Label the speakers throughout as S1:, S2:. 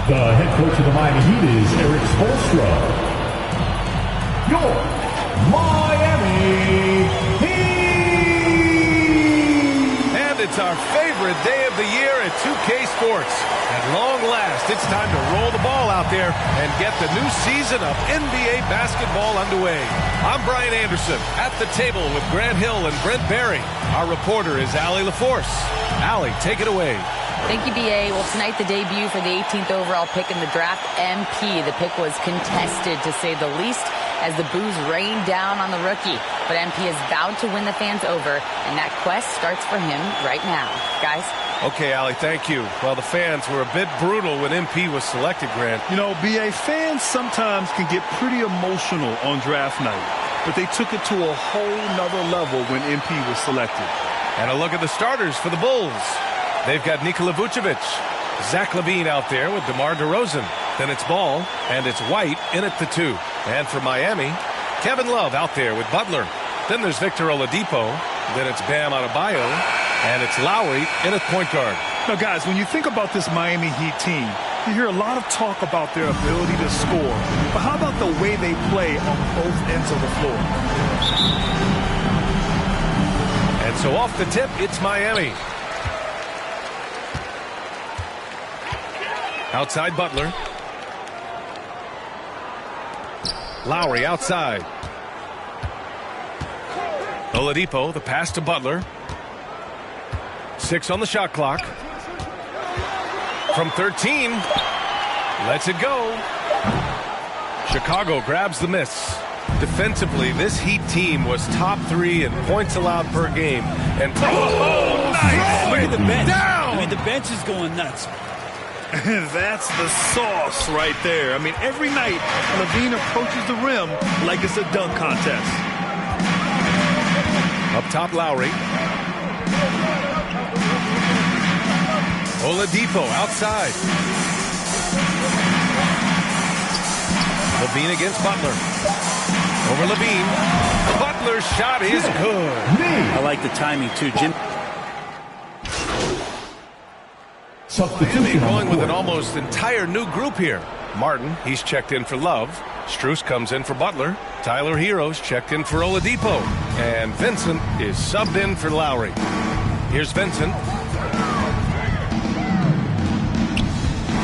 S1: The head coach of the Miami Heat is Eric Spoelstra. Your Miami Heat!
S2: And it's our favorite day of the year at 2K Sports. At long last, it's time to roll the ball out there and get the new season of NBA basketball underway. I'm Brian Anderson at the table with Grant Hill and Brent Barry. Our reporter is Allie LaForce. Allie, take it away.
S3: Thank you, B.A. Well, tonight the debut for the 18th overall pick in the draft, MP. The pick was contested, to say the least, as the boos rained down on the rookie. But MP is vowed to win the fans over, and that quest starts for him right now. Guys?
S2: Okay, Allie, thank you. Well, the fans were a bit brutal when MP was selected, Grant.
S4: You know, B.A., fans sometimes can get pretty emotional on draft night, but they took it to a whole nother level when MP was selected.
S2: And a look at the starters for the Bulls. They've got Nikola Vucevic, Zach LaVine out there with DeMar DeRozan. Then it's Ball, and it's White in at the 2. And for Miami, Kevin Love out there with Butler. Then there's Victor Oladipo. Then it's Bam Adebayo. And it's Lowry in at point guard.
S4: Now, guys, when you think about this Miami Heat team, you hear a lot of talk about their ability to score. But how about the way they play on both ends of the floor?
S2: And so off the tip, it's Miami. Outside Butler. Lowry outside. Oladipo, the pass to Butler. 6 on the shot clock. From 13. Lets it go. Chicago grabs the miss. Defensively, this Heat team was top 3 in points allowed per game. And
S4: nice!
S5: Look at the bench.
S4: Down!
S5: I mean, the bench is going nuts.
S4: That's the sauce right there. I mean, every night, LaVine approaches the rim like it's a dunk contest.
S2: Up top, Lowry. Oladipo outside. LaVine against Butler. Over LaVine. Butler's shot is good.
S5: I like the timing, too, Jim.
S2: Miami going with an almost entire new group here. Martin, he's checked in for Love. Strus comes in for Butler. Tyler Hero's checked in for Oladipo. And Vincent is subbed in for Lowry. Here's Vincent.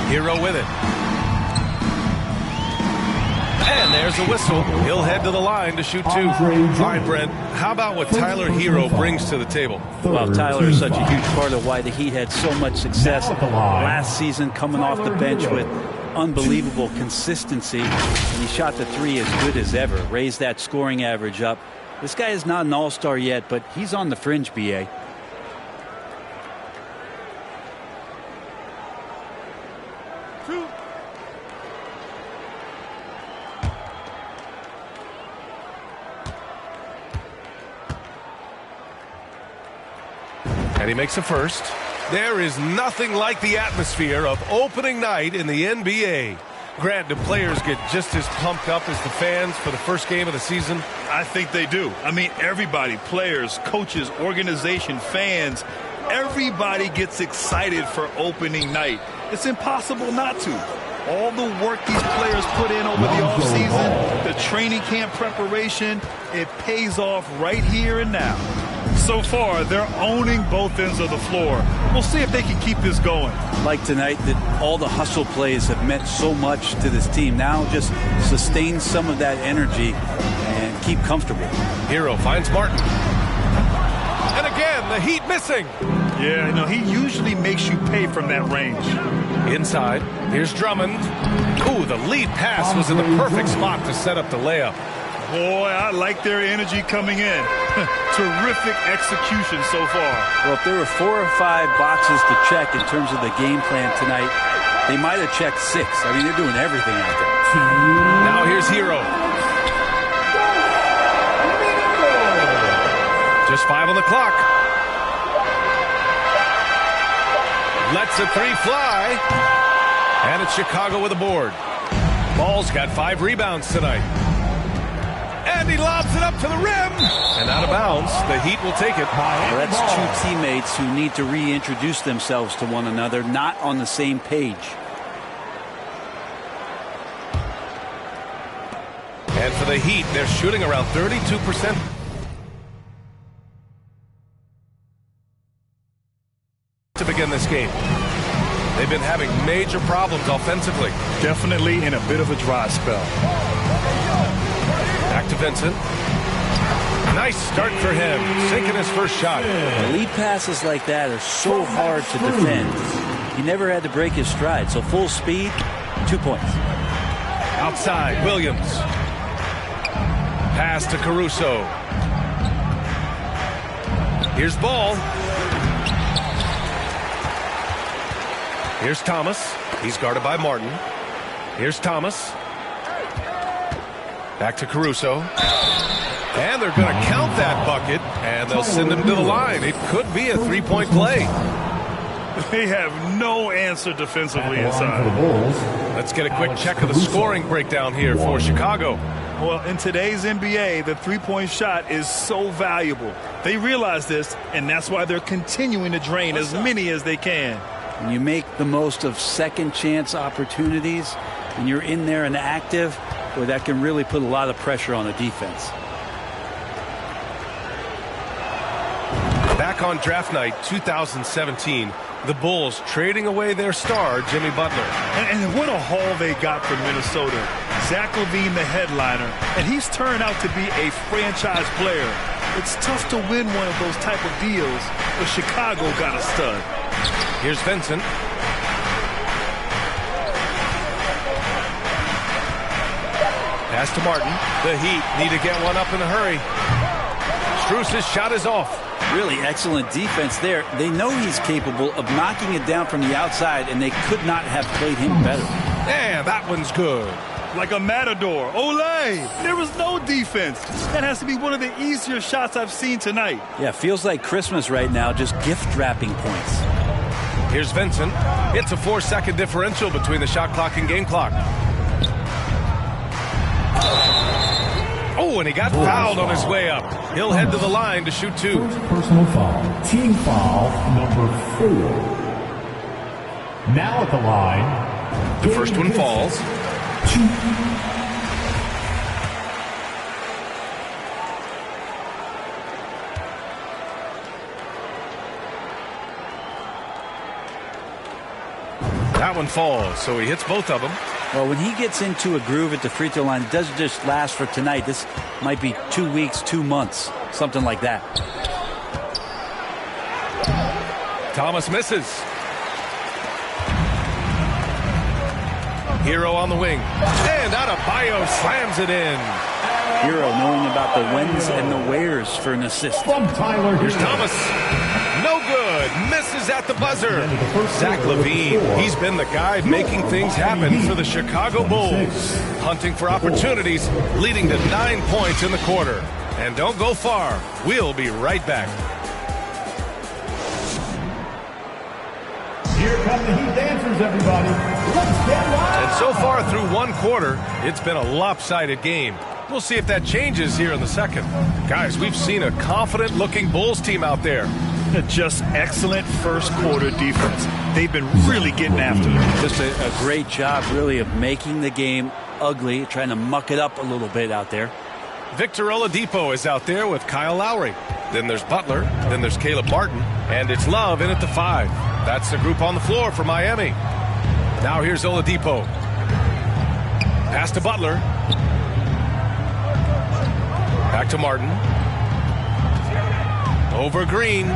S2: Hero with it. And there's the whistle. He'll head to the line to shoot 2. All right, Brent, how about what Tyler Hero brings to the table?
S5: Well, Tyler is such a huge part of why the Heat had so much success last season, coming off the bench with unbelievable consistency. And he shot the 3 as good as ever, raised that scoring average up. This guy is not an all-star yet, but he's on the fringe, B.A.
S2: And he makes a first. There is nothing like the atmosphere of opening night in the NBA. Grant, do players get just as pumped up as the fans for the first game of the season?
S4: I think they do. I mean, everybody, players, coaches, organization, fans, everybody gets excited for opening night. It's impossible not to. All the work these players put in over the offseason, the training camp preparation, it pays off right here and now. So far, they're owning both ends of the floor. We'll see if they can keep this going.
S5: Like tonight, that all the hustle plays have meant so much to this team. Now just sustain some of that energy and keep comfortable.
S2: Hero finds Martin. And again, the Heat missing.
S4: Yeah, no, he usually makes you pay from that range.
S2: Inside, here's Drummond. Ooh, the lead pass was in the perfect spot to set up the layup.
S4: Boy, I like their energy coming in. Terrific execution so far.
S5: Well, if there were 4 or 5 boxes to check in terms of the game plan tonight, they might have checked 6. I mean, they're doing everything out there.
S2: Now here's Hero. Just 5 on the clock. Lets a 3 fly. And it's Chicago with a board. Ball's got 5 rebounds tonight. And he lobs it up to the rim. And out of bounds. The Heat will take it.
S5: Well, that's 2 teammates who need to reintroduce themselves to one another, not on the same page.
S2: And for the Heat, they're shooting around 32%. To begin this game. They've been having major problems offensively.
S4: Definitely in a bit of a dry spell.
S2: Back to Vincent. Nice start for him, sinking his first shot.
S5: Lead passes like that are so hard to defend. He never had to break his stride, so full speed, 2 points.
S2: Outside, Williams. Pass to Caruso. Here's Ball. Here's Thomas. He's guarded by Martin. Here's Thomas. Back to Caruso. And they're going to count that bucket, and they'll send him to the line. It could be a three-point play.
S4: They have no answer defensively inside.
S2: Let's get a quick check of the scoring breakdown here for Chicago.
S4: Well, in today's NBA, the three-point shot is so valuable. They realize this, and that's why they're continuing to drain as many as they can.
S5: When you make the most of second chance opportunities and you're in there and active, well, that can really put a lot of pressure on the defense.
S2: Back on draft night 2017, the Bulls trading away their star, Jimmy Butler.
S4: And what a haul they got from Minnesota. Zach LaVine, the headliner, and he's turned out to be a franchise player. It's tough to win one of those type of deals, but Chicago got a stud.
S2: Here's Vincent. Pass to Martin. The Heat need to get one up in a hurry. Strus's shot is off.
S5: Really excellent defense there. They know he's capable of knocking it down from the outside, and they could not have played him better.
S2: And that one's good.
S4: Like a matador. Olay! There was no defense. That has to be one of the easier shots I've seen tonight.
S5: Yeah, feels like Christmas right now, just gift wrapping points.
S2: Here's Vincent. It's a 4-second differential between the shot clock and game clock. Oh, and he got fouled on his way up. He'll head to the line to shoot two.
S1: First personal foul. Team foul number 4. Now at the line.
S2: The first one falls. That one falls, so he hits both of them.
S5: Well, when he gets into a groove at the free throw line, it doesn't just last for tonight. This might be 2 weeks, 2 months, something like that.
S2: Thomas misses. Hero on the wing. And Adebayo slams it in.
S5: Hero knowing about the whens and the wheres for an assist.
S1: From Tyler,
S2: here's Thomas. No good. Misses at the buzzer. Zach LaVine. He's been the guy making things happen for the Chicago Bulls. Hunting for opportunities, leading to 9 points in the quarter. And don't go far. We'll be right back.
S1: Here come the Heat dancers, everybody. Let's get wild.
S2: And so far through one quarter, it's been a lopsided game. We'll see if that changes here in the second. Guys, we've seen a confident-looking Bulls team out there.
S4: Just excellent first quarter defense. They've been really getting after it.
S5: Just a great job, really, of making the game ugly, trying to muck it up a little bit out there.
S2: Victor Oladipo is out there with Kyle Lowry. Then there's Butler. Then there's Caleb Martin. And it's Love in at the 5. That's the group on the floor for Miami. Now here's Oladipo. Pass to Butler. Back to Martin. Over Green.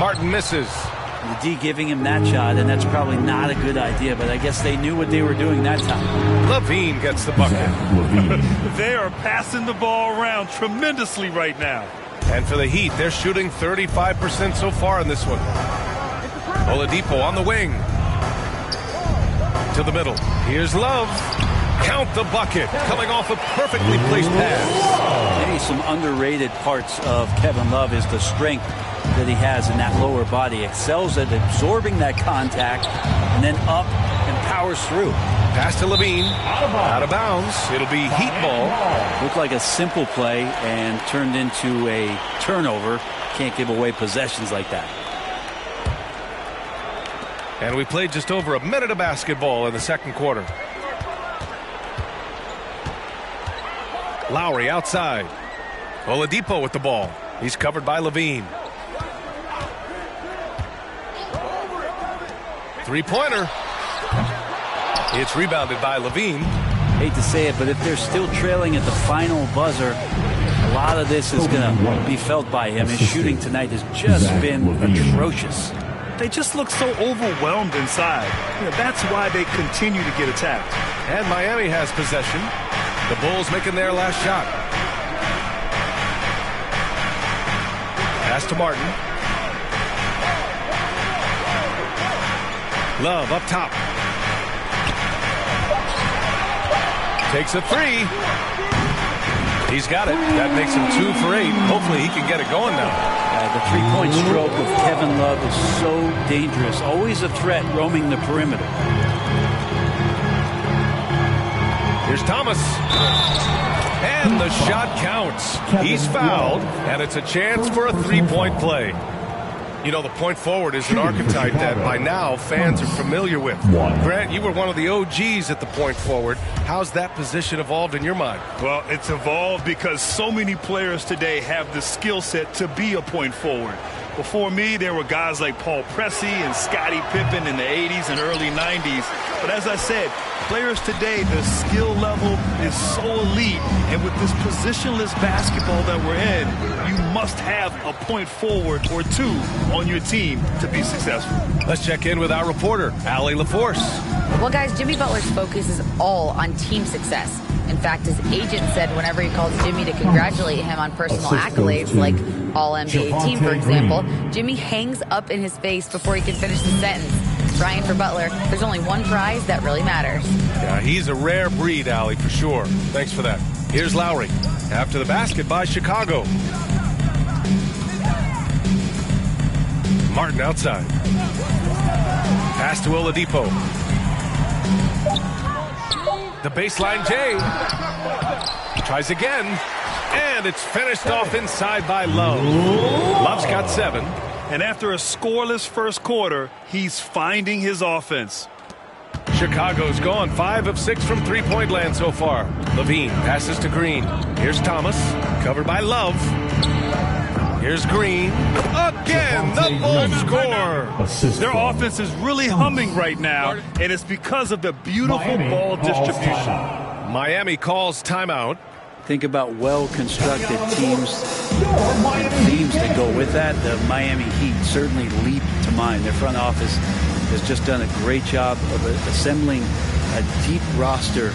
S2: Martin misses.
S5: The D giving him that shot, and that's probably not a good idea, but I guess they knew what they were doing that time.
S2: LaVine gets the bucket.
S4: They are passing the ball around tremendously right now.
S2: And for the Heat, they're shooting 35% so far in this one. Oladipo on the wing. To the middle. Here's Love. Count the bucket. Coming off a perfectly placed pass.
S5: Maybe some underrated parts of Kevin Love is the strength that he has in that lower body. Excels at absorbing that contact and then up and powers through.
S2: Pass to LaVine. Out of bounds. It'll be Heat ball.
S5: Looked like a simple play and turned into a turnover. Can't give away possessions like that.
S2: And we played just over a minute of basketball in the second quarter. Lowry outside. Oladipo with the ball. He's covered by Levine. Three-pointer. It's rebounded by Levine.
S5: Hate to say it, but if they're still trailing at the final buzzer, a lot of this is going to be felt by him. His shooting tonight has just been atrocious.
S4: They just look so overwhelmed inside. That's why they continue to get attacked.
S2: And Miami has possession. The Bulls making their last shot. Pass to Martin. Love up top. Takes a three. He's got it. That makes him 2 for 8. Hopefully he can get it going now.
S5: The three-point stroke of Kevin Love is so dangerous. Always a threat roaming the perimeter.
S2: Here's Thomas. And the shot counts. He's fouled, and it's a chance for a three-point play. You know, the point forward is an archetype that by now fans are familiar with. Grant, you were one of the OGs at the point forward. How's that position evolved in your mind?
S4: Well, it's evolved because so many players today have the skill set to be a point forward. Before me, there were guys like Paul Pressey and Scottie Pippen in the 80s and early 90s. But as I said, players today, the skill level is so elite. And with this positionless basketball that we're in, you must have a point forward or two on your team to be successful.
S2: Let's check in with our reporter, Allie LaForce.
S3: Well, guys, Jimmy Butler's focus is all on team success. In fact, his agent said whenever he calls Jimmy to congratulate him on personal accolades like All-NBA team, for example, Jimmy hangs up in his face before he can finish the sentence. Brian, for Butler, there's only one prize that really matters.
S2: Yeah, he's a rare breed, Allie, for sure. Thanks for that. Here's Lowry. After the basket by Chicago. Martin outside. Pass to Oladipo. The baseline J. Tries again. And it's finished off inside by Love. Love's got 7.
S4: And after a scoreless first quarter, he's finding his offense.
S2: Chicago's gone 5 of 6 from three-point land so far. Levine passes to Green. Here's Thomas, covered by Love. Here's Green. Again, the Bulls score.
S4: Their offense is really humming right now, and it's because of the beautiful ball distribution.
S2: Miami calls timeout.
S5: Think about well-constructed teams and themes that go with that. The Miami Heat certainly leap to mind. Their front office has just done a great job of assembling a deep roster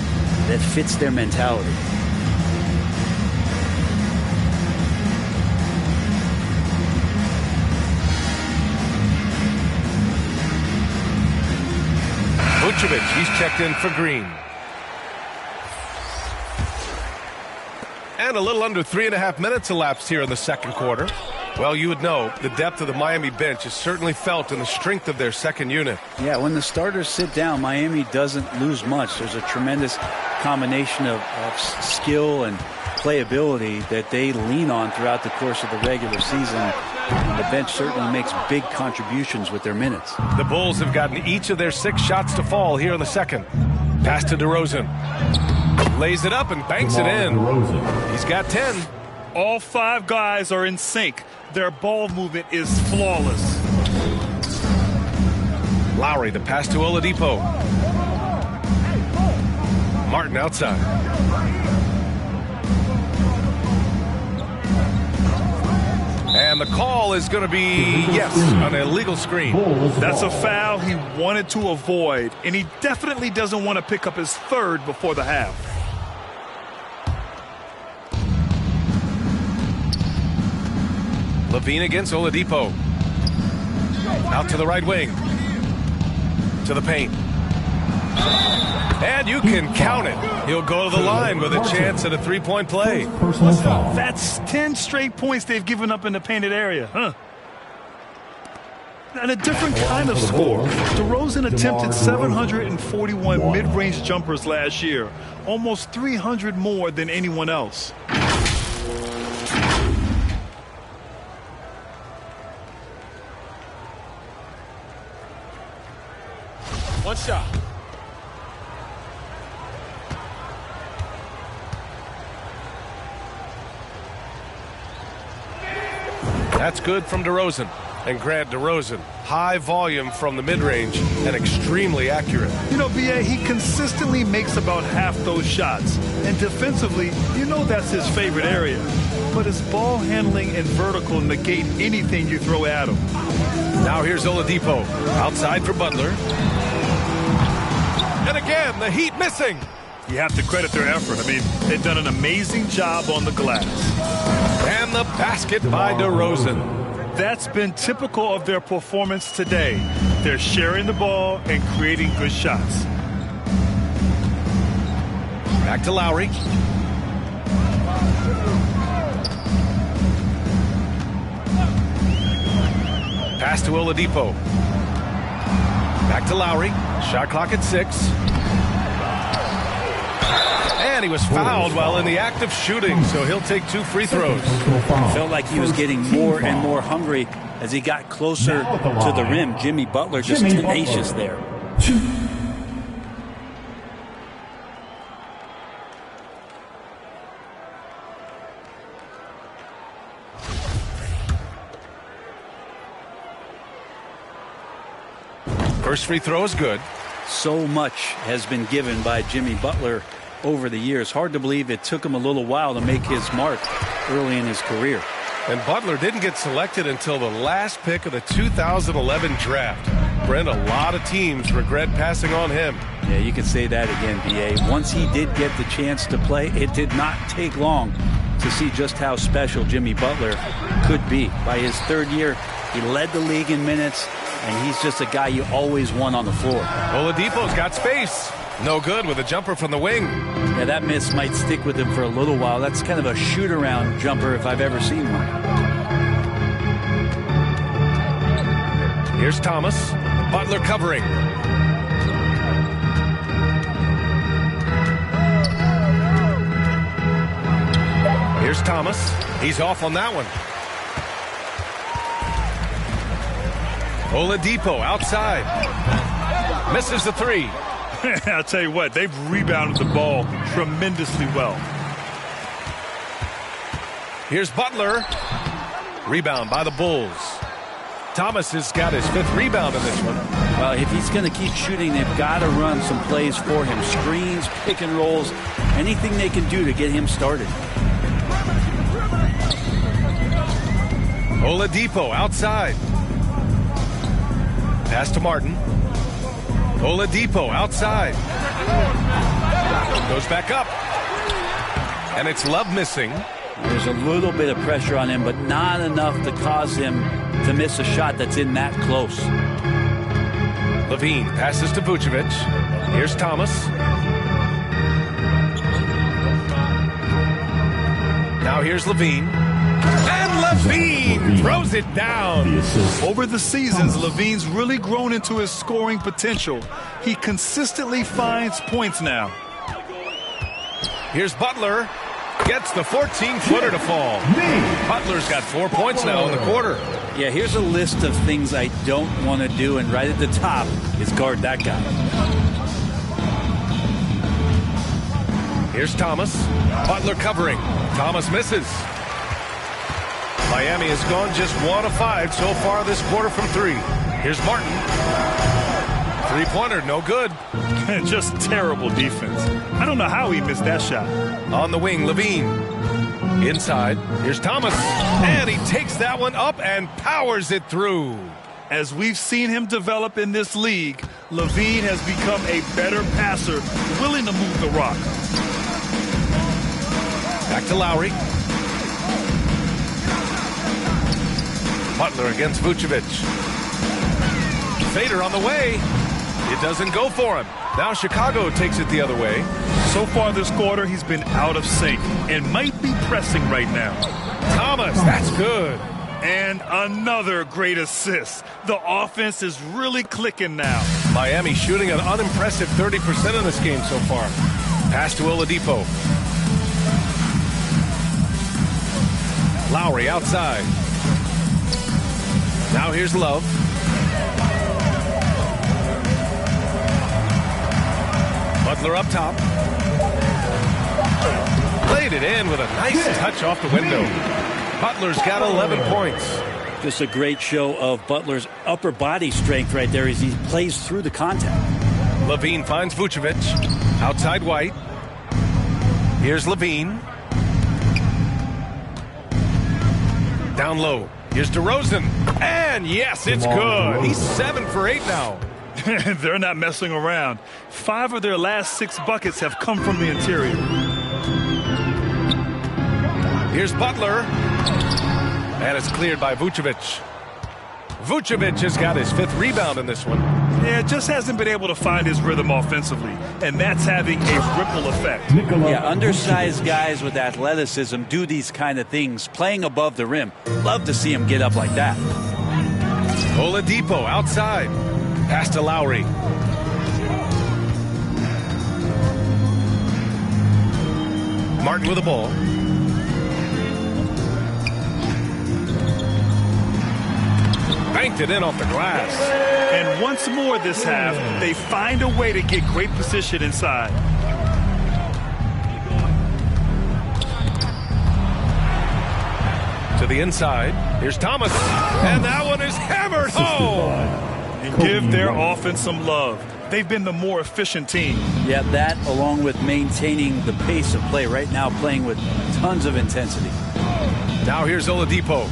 S5: that fits their mentality.
S2: Vucevic, he's checked in for Green. And a little under 3.5 minutes elapsed here in the second quarter. Well, you would know the depth of the Miami bench is certainly felt in the strength of their second unit.
S5: Yeah, when the starters sit down, Miami doesn't lose much. There's a tremendous combination of skill and playability that they lean on throughout the course of the regular season. And the bench certainly makes big contributions with their minutes.
S2: The Bulls have gotten each of their 6 shots to fall here in the second. Pass to DeRozan. Lays it up and banks it in. He's got 10.
S4: All 5 guys are in sync. Their ball movement is flawless.
S2: Lowry, the pass to Oladipo. Martin outside. And the call is going to be, yes, an illegal screen.
S4: That's a foul he wanted to avoid, and he definitely doesn't want to pick up his 3rd before the half.
S2: Levine against Oladipo. Out to the right wing. To the paint. And you can count it. He'll go to the line with a chance at a three-point play.
S4: That's 10 straight points they've given up in the painted area, huh? And a different kind of score. DeRozan attempted 741 mid-range jumpers last year, almost 300 more than anyone else.
S2: One shot. That's good from DeRozan. And Grant, DeRozan, high volume from the mid-range and extremely accurate.
S4: You know, B.A., he consistently makes about half those shots. And defensively, you know that's his favorite area. But his ball handling and vertical negate anything you throw at him.
S2: Now here's Oladipo. Outside for Butler. And again, the Heat missing.
S4: You have to credit their effort. I mean, they've done an amazing job on the glass.
S2: And the basket by DeRozan.
S4: That's been typical of their performance today. They're sharing the ball and creating good shots.
S2: Back to Lowry. Pass to Oladipo. Back to Lowry. Shot clock at 6. And he was fouled while in the act of shooting, so he'll take 2 free throws.
S5: Felt like he was getting more and more hungry as he got closer to the rim. Jimmy Butler just tenacious there.
S2: First free throw is good.
S5: So much has been given by Jimmy Butler over the years. Hard to believe it took him a little while to make his mark early in his career.
S2: And Butler didn't get selected until the last pick of the 2011 draft. Brent, a lot of teams regret passing on him.
S5: Yeah, you can say that again, B.A. Once he did get the chance to play, it did not take long to see just how special Jimmy Butler could be. By his 3rd year, he led the league in minutes, and he's just a guy you always want on the floor.
S2: Oladipo's got space. No good with a jumper from the wing.
S5: Yeah, that miss might stick with him for a little while. That's kind of a shoot-around jumper if I've ever seen one.
S2: Here's Thomas. Butler covering. Here's Thomas. He's off on that one. Oladipo outside. Misses the 3.
S4: I'll tell you what, they've rebounded the ball tremendously well.
S2: Here's Butler. Rebound by the Bulls. Thomas has got his 5th rebound in this one.
S5: Well, if he's going to keep shooting, they've got to run some plays for him. Screens, pick and rolls, anything they can do to get him started.
S2: Oladipo outside. Pass to Martin. Oladipo outside. Goes back up. And it's Love missing.
S5: There's a little bit of pressure on him, but not enough to cause him to miss a shot that's in that close.
S2: Levine passes to Vucevic. Here's Thomas. Now here's Levine. And Levine throws it down.
S4: Over the seasons, Levine's really grown into his scoring potential. He consistently finds points now.
S2: Here's Butler. Gets the 14-footer to fall. Butler's got 4 points now in the quarter.
S5: Yeah, here's a list of things I don't want to do, and right at the top is guard that guy.
S2: Here's Thomas. Butler covering. Thomas misses. Miami has gone just 1 of 5 so far this quarter from 3. Here's Martin. 3-pointer, no good.
S4: Just terrible defense. I don't know how he missed that shot.
S2: On the wing, Levine. Inside, here's Thomas. And he takes that one up and powers it through.
S4: As we've seen him develop in this league, Levine has become a better passer, willing to move the rock.
S2: Back to Lowry. Butler against Vucevic. Fader on the way. It doesn't go for him. Now Chicago takes it the other way.
S4: So far this quarter, he's been out of sync and might be pressing right now.
S2: Thomas, that's good.
S4: And another great assist. The offense is really clicking now.
S2: Miami shooting an unimpressive 30% in this game so far. Pass to Oladipo. Lowry outside. Now here's Love. Butler up top. Played it in with a nice touch off the window. Butler's got 11 points.
S5: Just a great show of Butler's upper body strength right there as he plays through the contact.
S2: Levine finds Vucevic. Outside White. Here's Levine. Down low. Here's DeRozan. And yes, it's good. He's 7 for 8 now.
S4: They're not messing around. 5 of their last 6 buckets have come from the interior.
S2: Here's Butler. And it's cleared by Vucevic. Vucevic has got his 5th rebound in this one.
S4: Yeah, just hasn't been able to find his rhythm offensively, and that's having a ripple effect.
S5: Yeah, undersized guys with athleticism do these kind of things, playing above the rim. Love to see him get up like that.
S2: Oladipo outside. Pass to Lowry. Martin with the ball. Banked it in off the glass.
S4: And once more this half, they find a way to get great position inside.
S2: To the inside. Here's Thomas. And that one is hammered home.
S4: And give their offense some love. They've been the more efficient team.
S5: Yeah, that along with maintaining the pace of play right now, playing with tons of intensity.
S2: Now here's Oladipo.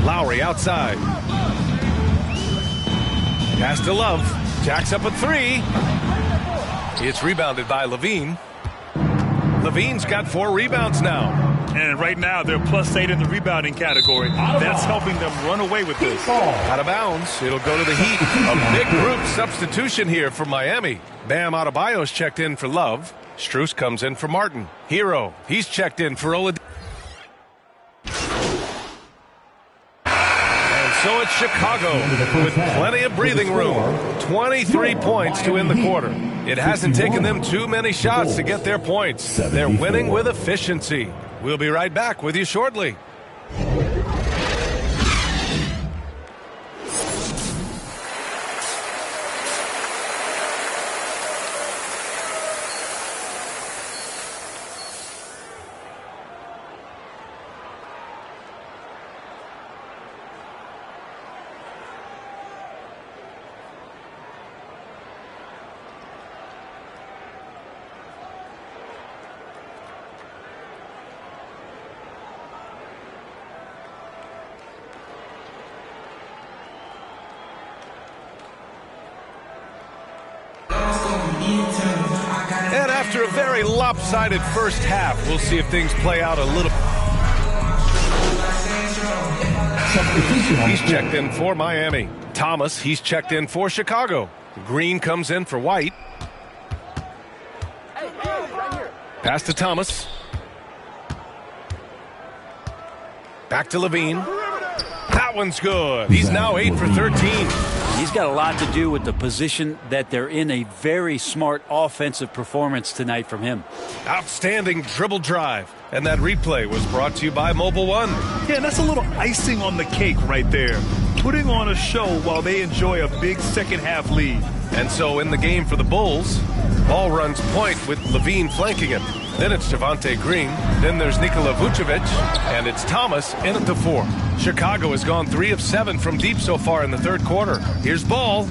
S2: Lowry outside. Pass to Love. Jacks up a 3. It's rebounded by Levine. Levine's got 4 rebounds now.
S4: And right now they're +8 in the rebounding category. That's helping them run away with this.
S2: Out of bounds. It'll go to the Heat. A big group substitution here for Miami. Bam Adebayo's checked in for Love. Strus comes in for Martin. Hero. He's checked in for Oladipo. So it's Chicago with plenty of breathing room. 23 points to end the quarter. It hasn't taken them too many shots to get their points. They're winning with efficiency. We'll be right back with you shortly. And after a very lopsided first half, we'll see if things play out a little. He's checked in for Miami. Thomas, he's checked in for Chicago. Green comes in for White. Pass to Thomas. Back to Levine. That one's good. He's now 8 for 13.
S5: He's got a lot to do with the position that they're in. A very smart offensive performance tonight from him.
S2: Outstanding dribble drive. And that replay was brought to you by Mobile One.
S4: Yeah, that's a little icing on the cake right there. Putting on a show while they enjoy a big second half lead.
S2: And so in the game for the Bulls, ball runs point with Levine flanking him. Then it's Javonte Green. Then there's Nikola Vucevic. And it's Thomas in at the 4. Chicago has gone 3 of 7 from deep so far in the third quarter. Here's Ball.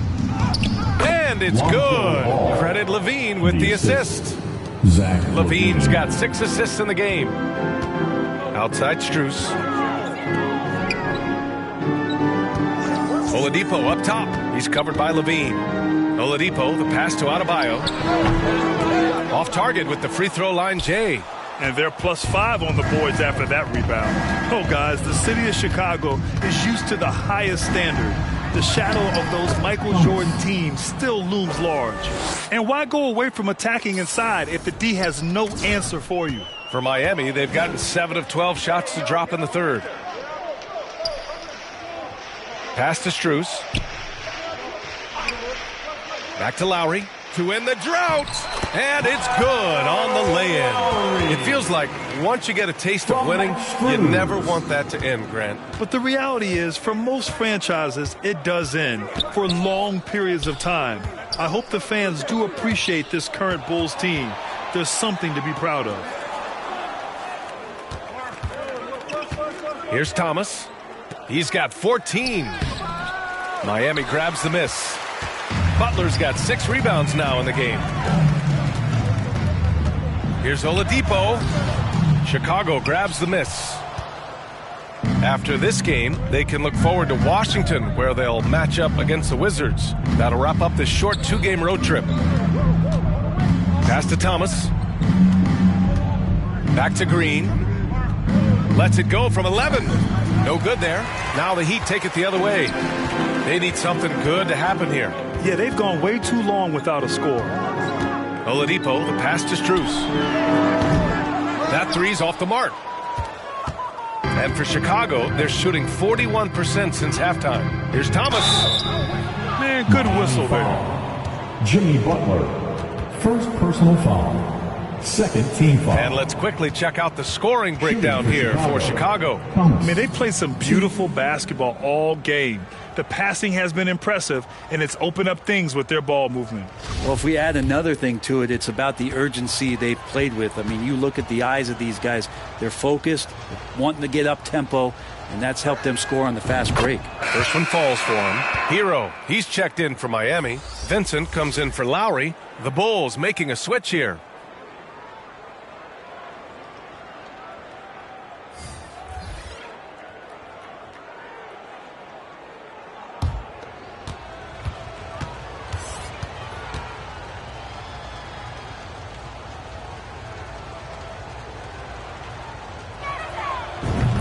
S2: And it's good. Credit Levine with the assist. Levine's got 6 assists in the game. Outside Strus. Oladipo up top. He's covered by Levine. Oladipo, the pass to Adebayo. Off target with the free throw line, Jay.
S4: And they're +5 on the boards after that rebound. Oh, guys, the city of Chicago is used to the highest standard. The shadow of those Michael Jordan teams still looms large. And why go away from attacking inside if the D has no answer for you?
S2: For Miami, they've gotten 7 of 12 shots to drop in the third. Pass to Strus. Back to Lowry to end the drought. And it's good on the lay-in. It feels like once you get a taste of winning, you never want that to end, Grant.
S4: But the reality is, for most franchises, it does end for long periods of time. I hope the fans do appreciate this current Bulls team. There's something to be proud of.
S2: Here's Thomas. He's got 14. Miami grabs the miss. Butler's got 6 rebounds now in the game. Here's Oladipo. Chicago grabs the miss. After this game, they can look forward to Washington, where they'll match up against the Wizards. That'll wrap up this short 2-game road trip. Pass to Thomas. Back to Green. Lets it go from 11. No good there. Now the Heat take it the other way. They need something good to happen here.
S6: Yeah, they've gone way too long without a score.
S2: Oladipo, the pass to Strus. That three's off the mark. And for Chicago, they're shooting 41% since halftime. Here's Thomas.
S6: Man, good whistle there.
S1: Jimmy Butler. First personal foul. Second team foul.
S2: And let's quickly check out the scoring breakdown here for Chicago.
S6: I mean, they played some beautiful basketball all game. The passing has been impressive, and it's opened up things with their ball movement.
S5: Well, if we add another thing to it, it's about the urgency they've played with. I mean, you look at the eyes of these guys. They're focused, wanting to get up tempo, and that's helped them score on the fast break.
S2: First one falls for him. Hero, he's checked in for Miami. Vincent comes in for Lowry. The Bulls making a switch here.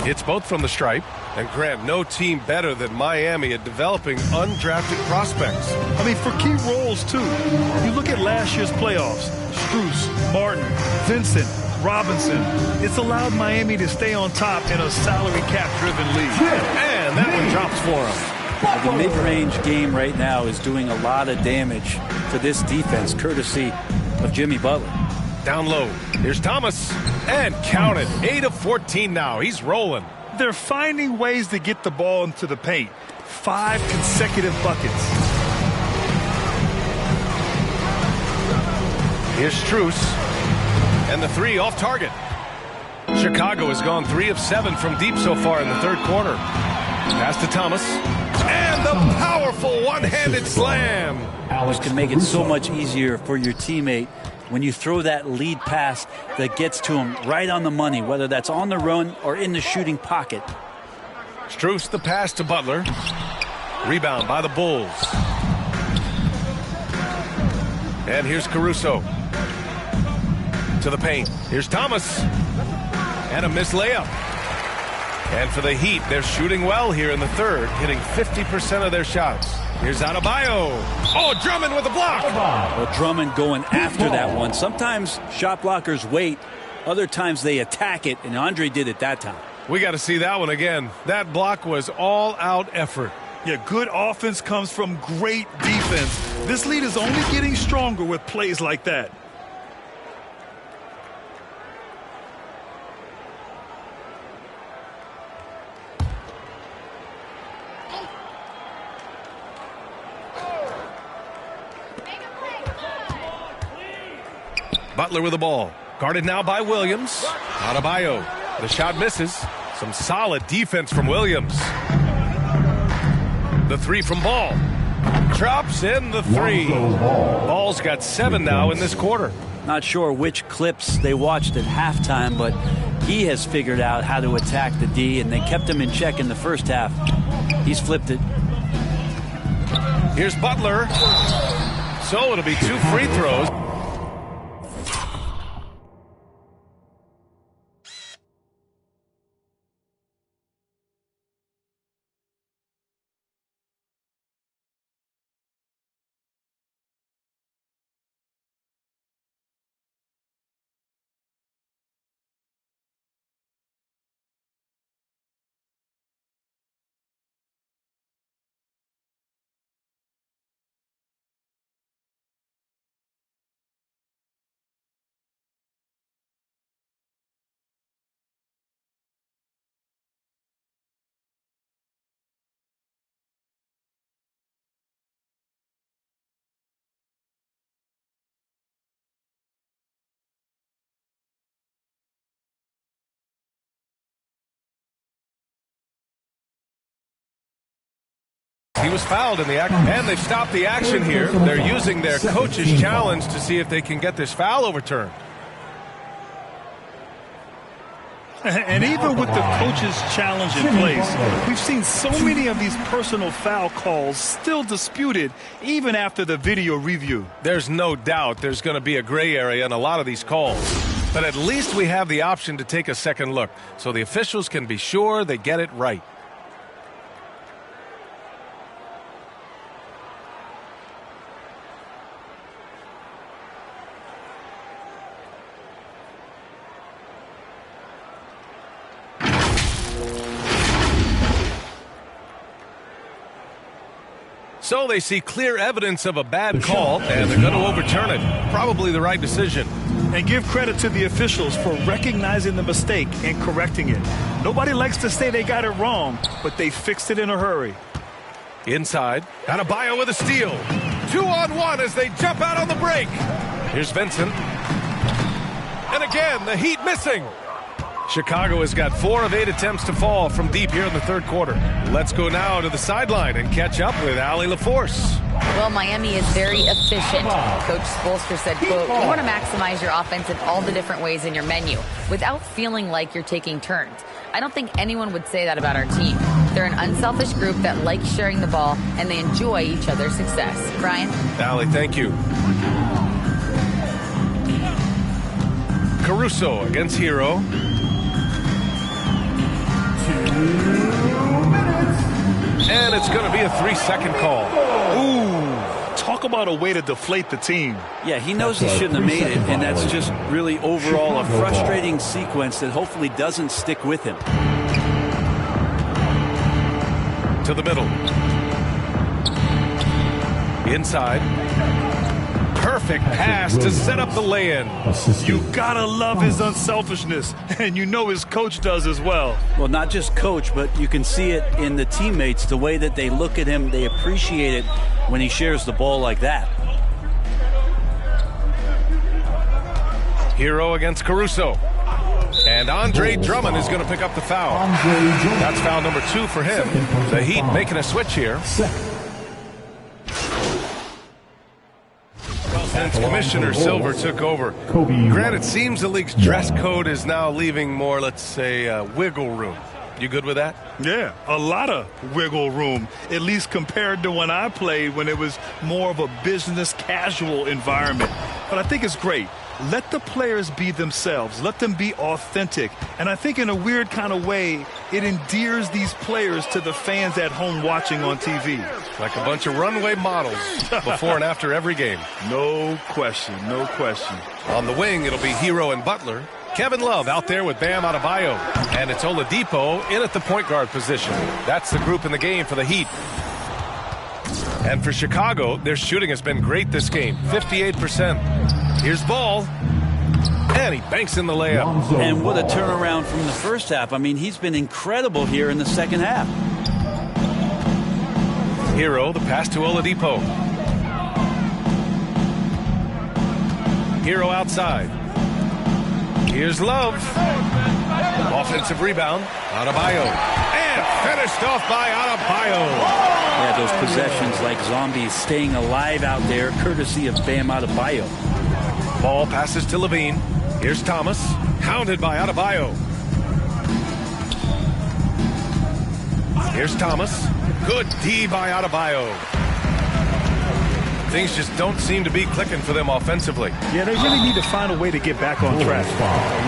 S2: It's both from the stripe, and Grant, no team better than Miami at developing undrafted prospects.
S6: I mean, for key roles, too. You look at last year's playoffs. Strus, Martin, Vincent, Robinson. It's allowed Miami to stay on top in a salary cap-driven league.
S2: And that one drops for him.
S5: The mid-range game right now is doing a lot of damage to this defense, courtesy of Jimmy Butler.
S2: Down low. Here's Thomas. And count it. 8 of 14 now. He's rolling.
S6: They're finding ways to get the ball into the paint. 5 consecutive buckets.
S2: Here's Strus. And the three off target. Chicago has gone 3 of 7 from deep so far in the third quarter. Pass to Thomas. And the powerful one-handed slam.
S5: Which can make it so much easier for your teammate when you throw that lead pass that gets to him right on the money, whether that's on the run or in the shooting pocket.
S2: Strus the pass to Butler. Rebound by the Bulls. And here's Caruso. To the paint. Here's Thomas. And a missed layup. And for the Heat, they're shooting well here in the third, hitting 50% of their shots. Here's Adebayo. Oh, Drummond with a block.
S5: Well, Drummond going after that one. Sometimes shot blockers wait. Other times they attack it, and Andre did it that time.
S2: We got to see that one again. That block was all-out effort.
S6: Yeah, good offense comes from great defense. This lead is only getting stronger with plays like that.
S2: Butler with the ball. Guarded now by Williams. Adebayo. The shot misses. Some solid defense from Williams. The three from Ball. Drops in the three. Ball's got 7 now in this quarter.
S5: Not sure which clips they watched at halftime, but he has figured out how to attack the D, and they kept him in check in the first half. He's flipped it.
S2: Here's Butler. So it'll be 2 free throws. He was fouled in the act, and they've stopped the action here. They're using their coach's challenge to see if they can get this foul overturned.
S6: And even with the coach's challenge in place, we've seen so many of these personal foul calls still disputed even after the video review.
S2: There's no doubt there's going to be a gray area in a lot of these calls. But at least we have the option to take a second look, so the officials can be sure they get it right. So they see clear evidence of a bad call, and they're going to overturn it. Probably the right decision.
S6: And give credit to the officials for recognizing the mistake and correcting it. Nobody likes to say they got it wrong, but they fixed it in a hurry.
S2: Inside, Adebayo with a steal. 2-on-1 as they jump out on the break. Here's Vincent. And again, the Heat missing. Chicago has got 4 of 8 attempts to fall from deep here in the third quarter. Let's go now to the sideline and catch up with Allie LaForce.
S3: Well, Miami is very efficient. Coach Spoelstra said, quote, "You want to maximize your offense in all the different ways in your menu without feeling like you're taking turns." I don't think anyone would say that about our team. They're an unselfish group that likes sharing the ball, and they enjoy each other's success. Brian?
S2: Allie, thank you. Caruso against Hero. And it's going to be a 3-second call.
S6: Ooh, talk about a way to deflate the team.
S5: Yeah, he knows he shouldn't have made it, and that's just really overall a frustrating sequence that hopefully doesn't stick with him.
S2: To the middle. Inside. Perfect pass to set up the lay-in.
S6: You gotta love his unselfishness, and you know his coach does as well.
S5: Well, not just coach, but you can see it in the teammates, the way that they look at him. They appreciate it when he shares the ball like that.
S2: Hero against Caruso. And Andre Drummond is going to pick up the foul. That's foul number 2 for him. The Heat making a switch here. Since Commissioner Silver took over, Grant, it seems the league's dress code is now leaving more, let's say, wiggle room. You good with that?
S6: Yeah, a lot of wiggle room, at least compared to when I played, when it was more of a business casual environment. But I think it's great. Let the players be themselves. Let them be authentic. And I think in a weird kind of way, it endears these players to the fans at home watching on TV.
S2: Like a bunch of runway models before and after every game.
S6: No question, no question.
S2: On the wing, it'll be Hero and Butler. Kevin Love out there with Bam Adebayo. And it's Oladipo in at the point guard position. That's the group in the game for the Heat. And for Chicago, their shooting has been great this game, 58%. Here's Ball. And he banks in the layup.
S5: And what a turnaround from the first half. I mean, he's been incredible here in the second half.
S2: Hero, the pass to Oladipo. Hero outside. Here's Love. Offensive rebound. Adebayo. And finished off by Adebayo.
S5: Yeah, those possessions like zombies staying alive out there, courtesy of Bam Adebayo.
S2: Ball passes to Levine. Here's Thomas. Hounded by Adebayo. Here's Thomas. Good D by Adebayo. Things just don't seem to be clicking for them offensively.
S6: Yeah, they really need to find a way to get back on track.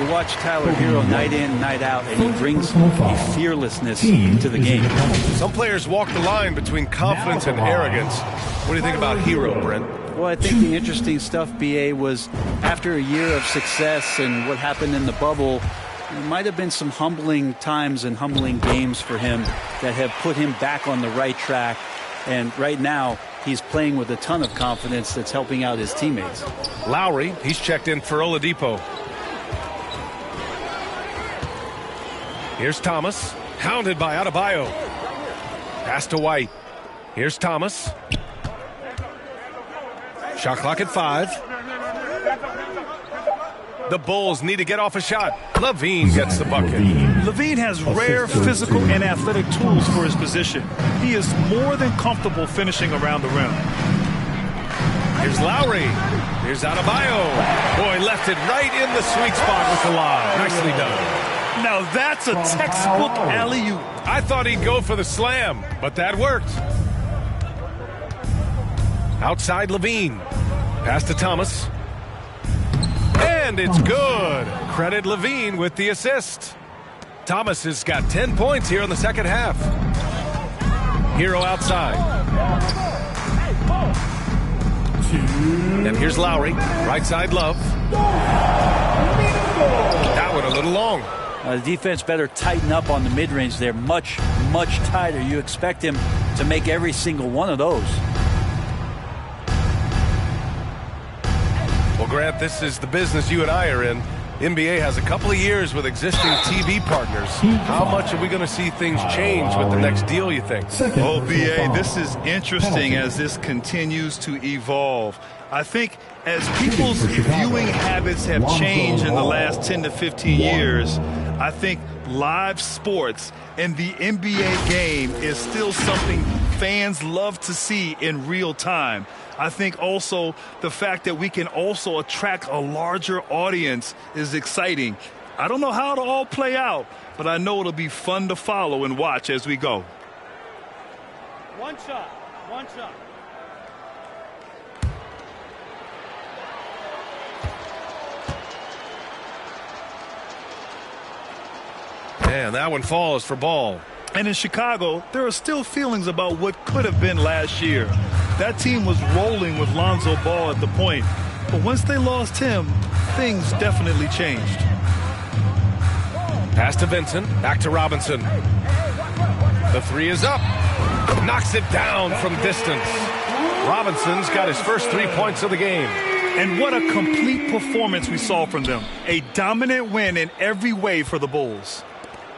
S5: You watch Tyler Hero night in, night out, and he brings a fearlessness to the game.
S2: Some players walk the line between confidence and arrogance. What do you think about Hero, Brent?
S5: Well, I think the interesting stuff, B.A., was after a year of success and what happened in the bubble, there might have been some humbling times and humbling games for him that have put him back on the right track. And right now, he's playing with a ton of confidence that's helping out his teammates.
S2: Lowry, he's checked in for Oladipo. Here's Thomas, hounded by Adebayo. Pass to White. Here's Thomas. Shot clock at 5. The Bulls need to get off a shot. Levine gets the bucket.
S6: Levine has rare physical and athletic tools for his position. He is more than comfortable finishing around the rim.
S2: Here's Lowry. Here's Adebayo. Boy, left it right in the sweet spot with the lob. Nicely done.
S6: Now that's a textbook alley-oop.
S2: I thought he'd go for the slam, but that worked. Outside Levine. Pass to Thomas. And it's good. Credit Levine with the assist. Thomas has got 10 points here in the second half. Hero outside. And here's Lowry. Right side Love. That one a little long.
S5: The defense better tighten up on the mid-range there. Much, much tighter. You expect him to make every single one of those.
S2: Well, Grant, this is the business you and I are in. NBA has a couple of years with existing TV partners. How much are we going to see things change with the next deal, you think?
S6: Oh, BA, this is interesting as this continues to evolve. I think as people's viewing habits have changed in the last 10 to 15 years, I think live sports and the NBA game is still something fans love to see in real time. I think also the fact that we can also attract a larger audience is exciting. I don't know how it'll all play out, but I know it'll be fun to follow and watch as we go.
S7: One shot. One shot.
S2: And that one falls for ball.
S6: And in Chicago, there are still feelings about what could have been last year. That team was rolling with Lonzo Ball at the point. But once they lost him, things definitely changed.
S2: Pass to Vincent. Back to Robinson. The three is up. Knocks it down from distance. Robinson's got his first 3 points of the game.
S6: And what a complete performance we saw from them. A dominant win in every way for the Bulls.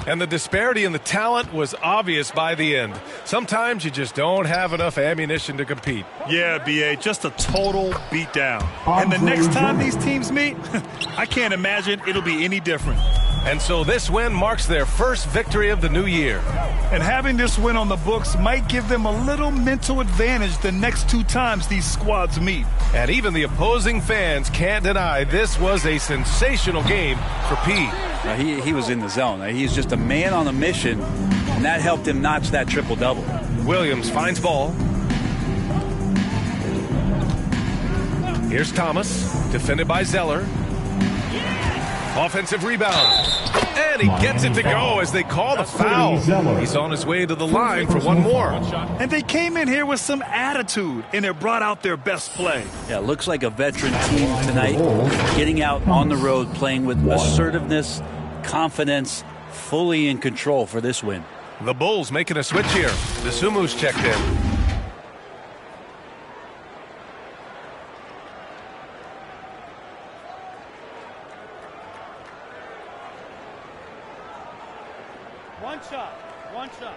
S2: And the disparity in the talent was obvious by the end. Sometimes you just don't have enough ammunition to compete.
S6: Yeah, BA, just a total beatdown. And the next time these teams meet, I can't imagine it'll be any different.
S2: And so this win marks their first victory of the new year.
S6: And having this win on the books might give them a little mental advantage the next 2 times these squads meet.
S2: And even the opposing fans can't deny this was a sensational game for P.
S5: He was in the zone. He's just a man on a mission, and that helped him notch that triple-double.
S2: Williams finds ball. Here's Thomas, defended by Zeller. Offensive rebound. And he gets it to go as they call the foul. He's on his way to the line for one more.
S6: And they came in here with some attitude, and it brought out their best play.
S5: Yeah, looks like a veteran team tonight, getting out on the road, playing with assertiveness, confidence, fully in control for this win.
S2: The Bulls making a switch here. Desumu's checked in.
S7: One shot. One shot.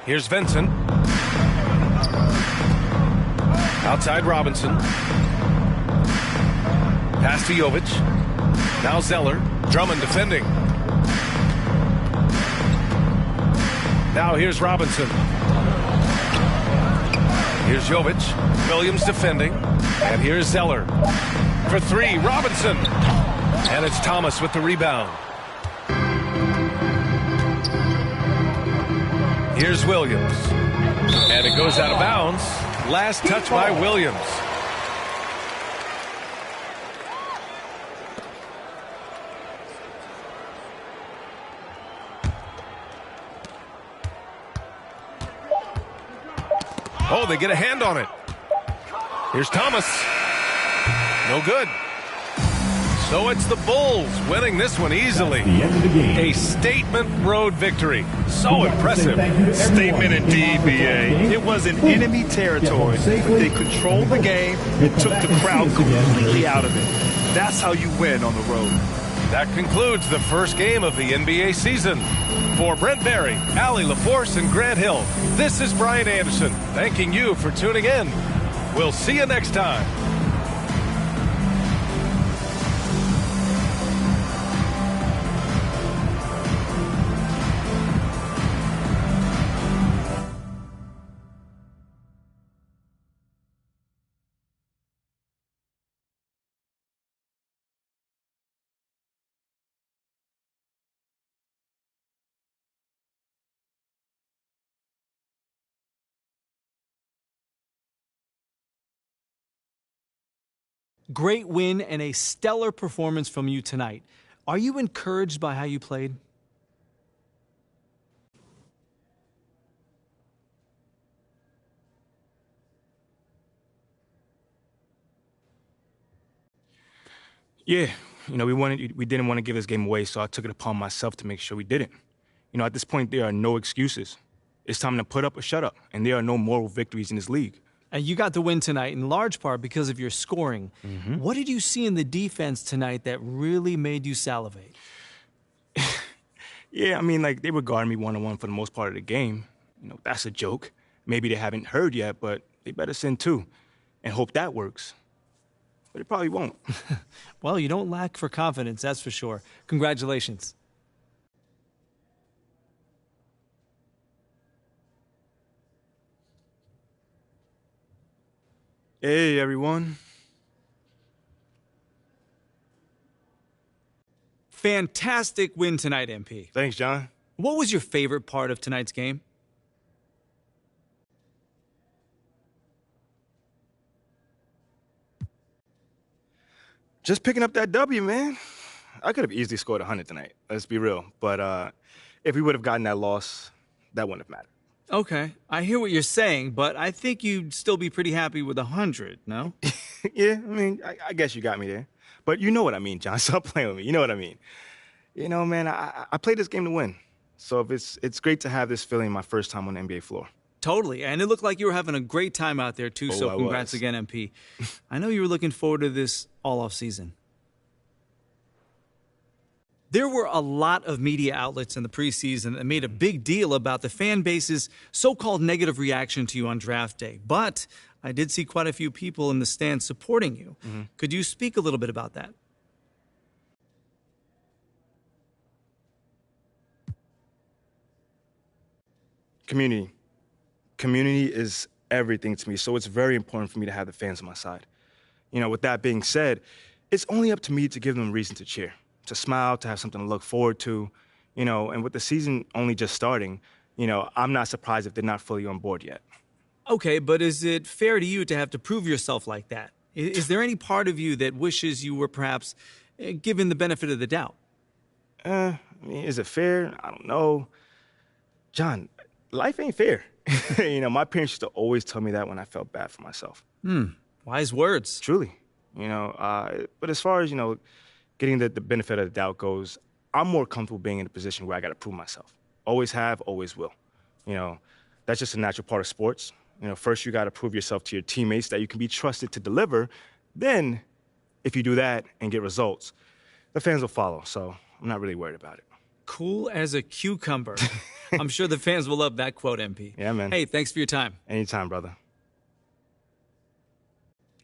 S2: Here's Vincent. Outside Robinson. Pass to Jovic. Now Zeller. Drummond defending. Now here's Robinson. Here's Jovic. Williams defending. And here's Zeller. For 3, Robinson. And it's Thomas with the rebound. Here's Williams. And it goes out of bounds. Last touch by Williams. Oh, they get a hand on it. Here's Thomas. No good. So it's the Bulls winning this one easily. A statement road victory. So impressive.
S6: Statement indeed, BA. It was in enemy territory, but they controlled the game and took the crowd completely out of it. That's how you win on the road.
S2: That concludes the first game of the NBA season. For Brent Barry, Allie LaForce, and Grant Hill, this is Brian Anderson, thanking you for tuning in. We'll see you next time.
S8: Great win and a stellar performance from you tonight. Are you encouraged by how you played?
S9: Yeah, we didn't want to give this game away, so I took it upon myself to make sure we didn't. At this point, there are no excuses. It's time to put up or shut up, and there are no moral victories in this league.
S8: And you got the win tonight in large part because of your scoring. What did you see in the defense tonight that really made you salivate?
S9: Yeah, they were guarding me one-on-one for the most part of the game. That's a joke. Maybe they haven't heard yet, but they better send two and hope that works. But it probably won't.
S8: Well, you don't lack for confidence, that's for sure. Congratulations.
S9: Hey, everyone.
S8: Fantastic win tonight, MP.
S9: Thanks, John.
S8: What was your favorite part of tonight's game?
S9: Just picking up that W, man. I could have easily scored 100 tonight, let's be real. But if we would have gotten that loss, that wouldn't have mattered.
S8: Okay, I hear what you're saying, but I think you'd still be pretty happy with 100, no?
S9: Yeah, I guess you got me there. But you know what I mean, John. Stop playing with me. You know what I mean. Man, I played this game to win. So if it's great to have this feeling my first time on the NBA floor.
S8: Totally, and it looked like you were having a great time out there, too, so congrats again, MP. I know you were looking forward to this all off season. There were a lot of media outlets in the preseason that made a big deal about the fan base's so-called negative reaction to you on draft day. But I did see quite a few people in the stands supporting you. Could you speak a little bit about that?
S9: Community. Community is everything to me, so it's very important for me to have the fans on my side. With that being said, it's only up to me to give them a reason to cheer, to smile, to have something to look forward to, and with the season only just starting, I'm not surprised if they're not fully on board yet.
S8: Okay, but is it fair to you to have to prove yourself like that? Is there any part of you that wishes you were perhaps given the benefit of the doubt?
S9: Is it fair? I don't know. John, life ain't fair. My parents used to always tell me that when I felt bad for myself.
S8: Wise words.
S9: Truly. But as far as, getting the benefit of the doubt goes, I'm more comfortable being in a position where I got to prove myself. Always have, always will. That's just a natural part of sports. First you got to prove yourself to your teammates that you can be trusted to deliver. Then, if you do that and get results, the fans will follow. So I'm not really worried about it.
S8: Cool as a cucumber. I'm sure the fans will love that quote, MP.
S9: Yeah, man.
S8: Hey, thanks for your time.
S9: Anytime, brother.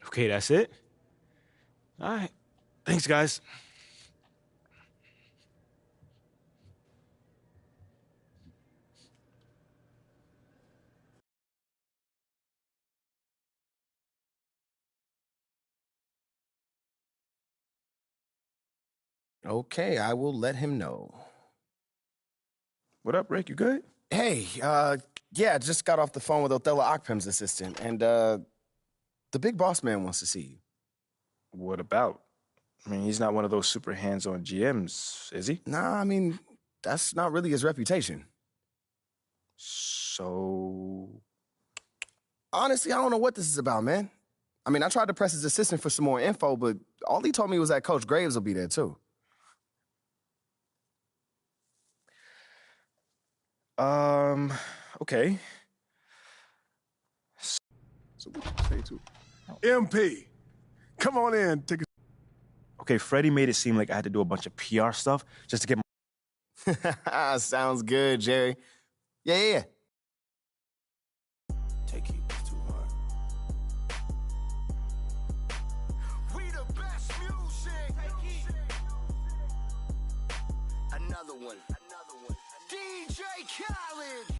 S9: Okay, that's it? All right. Thanks, guys.
S10: Okay, I will let him know.
S9: What up, Rick? You good?
S10: Hey, yeah, just got off the phone with Othello Akpem's assistant, and the big boss man wants to see you.
S9: What about? He's not one of those super hands-on GMs, is he?
S10: Nah, that's not really his reputation.
S9: So?
S10: Honestly, I don't know what this is about, man. I tried to press his assistant for some more info, but all he told me was that Coach Graves will be there, too.
S9: Okay.
S11: So what you say to MP? Come on in, take a...
S9: Okay, Freddie made it seem like I had to do a bunch of PR stuff just to get my...
S10: Sounds good, Jerry. Yeah.
S12: Take it, it's too hard. We the best music. Another one. DJ Khaled.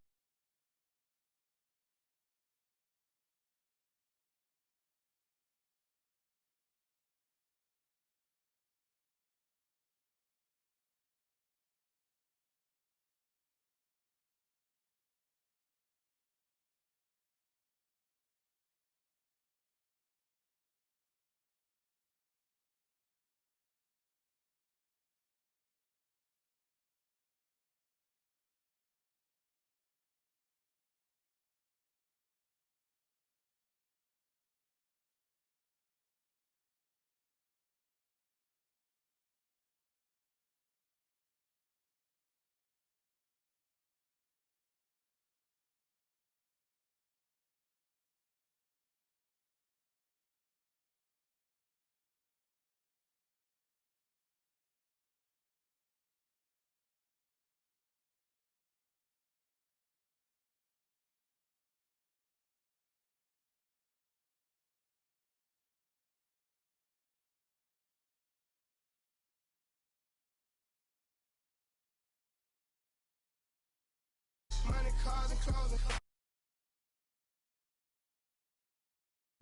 S12: Money, cars, and clothes.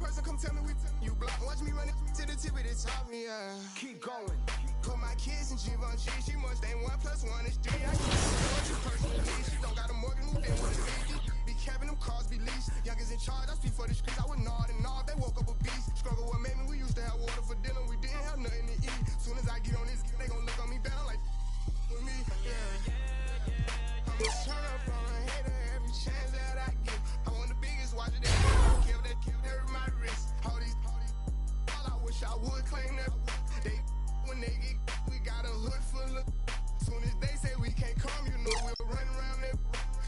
S12: Person come tell me you block. Watch me run it to the tip of the top. Yeah. Keep going. Put my kids in Givenchy. She must ain't 1 + 1 is 3. I can't you personally. She don't got a mortgage, who they want to be capping them cars, be leased. Youngers in charge, I speak for the streets. I would nod and nod. They woke up a beast. Struggle what made me. We used to have water for dinner. We didn't have nothing to eat. Soon as I get on this, they gon' look on me better like with me. Yeah. I'ma turn up on a hater every chance that I get. I want the biggest watch that kill that hurt my wrist. All I wish I would claim that. They when they get, we got a hood full of. Soon as they say we can't come, you know we'll run around that.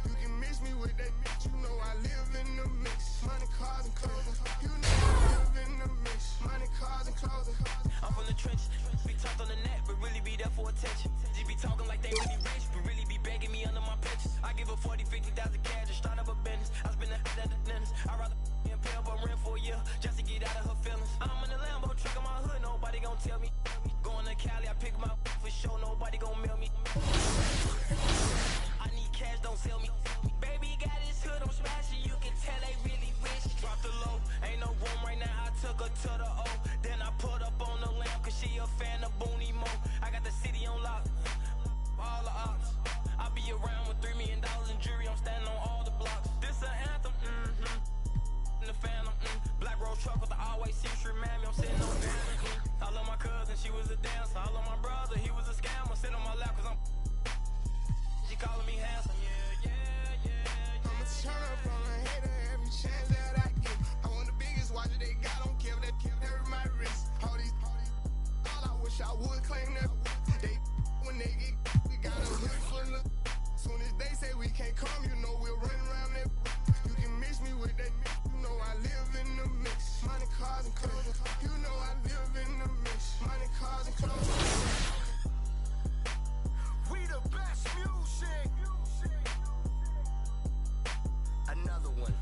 S12: You can miss me with that bitch, you know I live in the mix. Money, cars, and clothes. You know I live in the mix. Money, cars, and clothes. I'm from the trenches. Be talked on the net, but really be there for attention. They be talking like they really rich, but really be begging me under my pitches. I give her 40, 50,000 cash to start up a business. I spend that at the dentist. I'd rather and pay up a rent for a year just to get out of her feelings. I'm in the Lambo truck in my hood, nobody gon' tell me. Going to Cali, I pick my for sure, nobody gon' mail me. I need cash, don't sell me. Baby got his hood, I'm smashing, you can tell they really rich. Drop the low, ain't no room right now, I took her to the O. Then I put up on the lamp, cause she a fan of Booney Mo. I got the city on lock, all the ops. I be around with $3 million in jury, I'm standing on all the blocks. This an anthem, in the phantom, Black Rose truck with the always seems to remind me I'm sitting on the I love my cousin, she was a dancer. I love my brother, he was a scammer. Sit on my lap cause she calling me handsome. Yeah. I'ma turn up on a hater every chance that I get. I want the biggest watch that they got, don't care that hurt my wrist. All I wish I would claim that. They when they get, we got a hood full of. Soon as they say we can't come, you know we'll run around that. You can miss me with that, you know I live in the mix. Money, cars, and clothes. You know I live in the mix. Money, cars, and clothes. We the best music. Another one.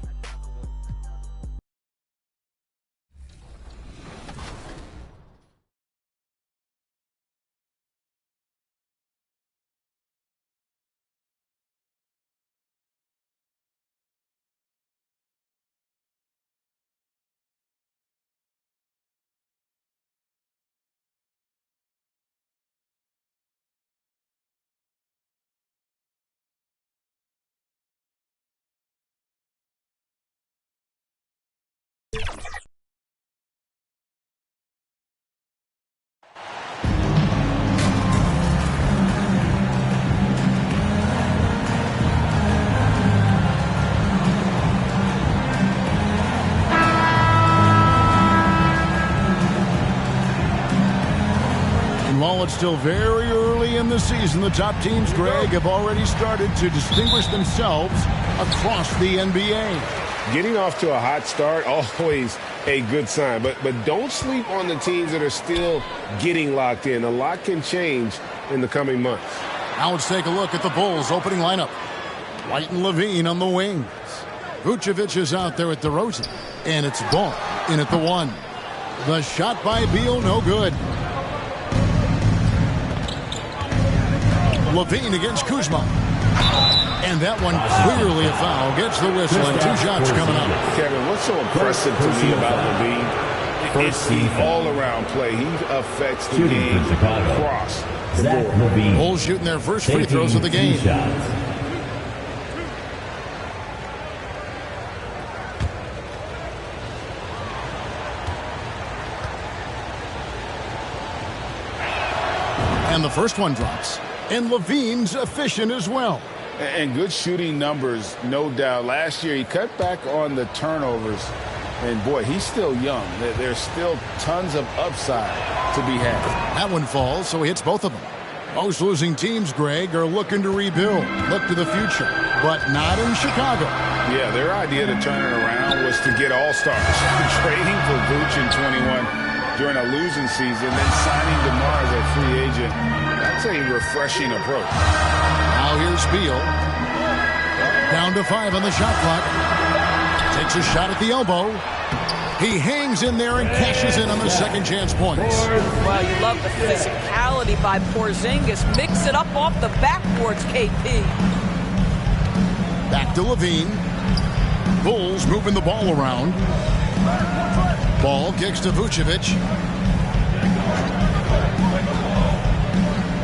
S1: While it's still very early in the season, the top teams, Greg, have already started to distinguish themselves across the NBA.
S13: Getting off to a hot start, always a good sign. But don't sleep on the teams that are still getting locked in. A lot can change in the coming months.
S1: Now let's take a look at the Bulls' opening lineup. White and Levine on the wings. Vucevic is out there at DeRozan. And it's Ball in at the 1. The shot by Beal, no good. Levine against Kuzma. And that one clearly a foul. Gets the whistle and 2 shots coming up.
S13: Kevin, what's so impressive to me about Levine? It's the all-around play. He affects the game across the board.
S1: Bulls shooting their first free throws of the game. And the first one drops. And Levine's efficient as well.
S13: And good shooting numbers, no doubt. Last year, he cut back on the turnovers. And, boy, he's still young. There's still tons of upside to be had.
S1: That one falls, so he hits both of them. Most losing teams, Greg, are looking to rebuild, look to the future, but not in Chicago.
S13: Yeah, their idea to turn it around was to get all-stars. Trading for Vooch in 21 during a losing season, then signing DeMar as a free agent. That's a refreshing approach.
S1: Now here's Beal. Down to 5 on the shot clock. Takes a shot at the elbow. He hangs in there and cashes in on the second chance points.
S14: Well, you love the physicality by Porzingis. Mix it up off the backboards, KP.
S1: Back to Levine. Bulls moving the ball around. Ball kicks to Vucevic.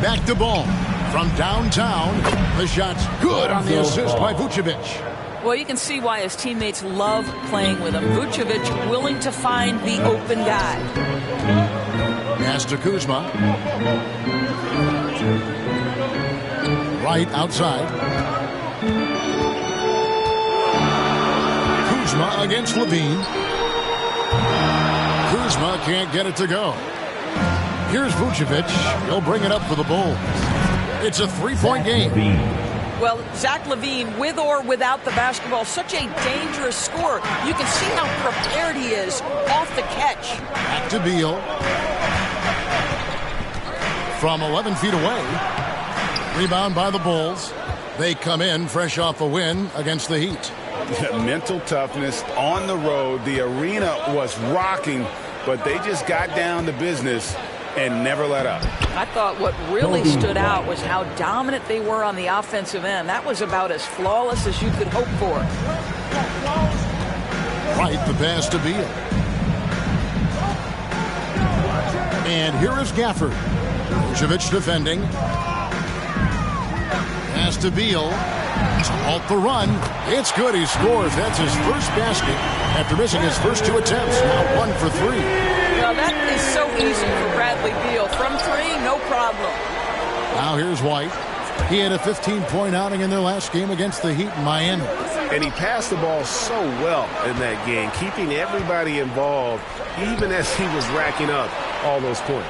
S1: Back to Ball. From downtown, the shot's good on the assist by Vucevic.
S14: Well, you can see why his teammates love playing with him. Vucevic willing to find the open guy.
S1: Pass to Kuzma. Right outside. Kuzma against Levine. Kuzma can't get it to go. Here's Vucevic. He'll bring it up for the Bulls. It's a 3-point game.
S14: Well, Zach LaVine, with or without the basketball, such a dangerous scorer. You can see how prepared he is off the catch.
S1: Back to Beal. From 11 feet away. Rebound by the Bulls. They come in fresh off a win against the Heat.
S13: Mental toughness on the road. The arena was rocking, but they just got down to business and never let up.
S14: I thought what really stood out was how dominant they were on the offensive end. That was about as flawless as you could hope for.
S1: Right, the pass to Beal. And here is Gafford. Vucevic defending. Pass to Beal. To halt the run. It's good. He scores. That's his first basket after missing his first 2 attempts. Now 1 for 3.
S14: Well, that is so easy for Bradley Beal. From 3, no problem.
S1: Now here's White. He had a 15-point outing in their last game against the Heat in Miami.
S13: And he passed the ball so well in that game, keeping everybody involved, even as he was racking up all those points.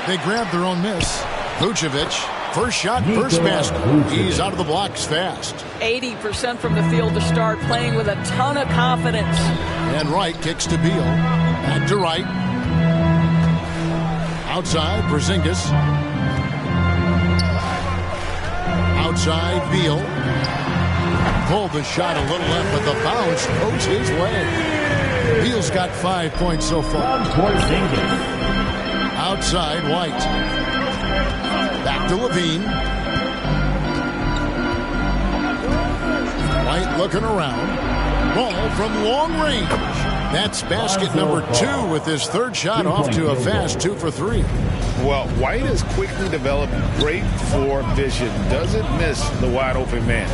S1: They grabbed their own miss. Vucevic, first shot, first basket. He's out of the blocks fast.
S14: 80% from the field to start, playing with a ton of confidence.
S1: And Wright kicks to Beal. Back to Wright. Outside, Porzingis. Outside, Beal. Pulled the shot a little left, but the bounce goes his way. Beal's got 5 points so far. Outside, White. Back to Levine. White looking around. Ball from long range. That's basket number 2 with his third shot off to a fast 2 for 3.
S13: Well, White has quickly developed great floor vision. Doesn't miss the wide open man.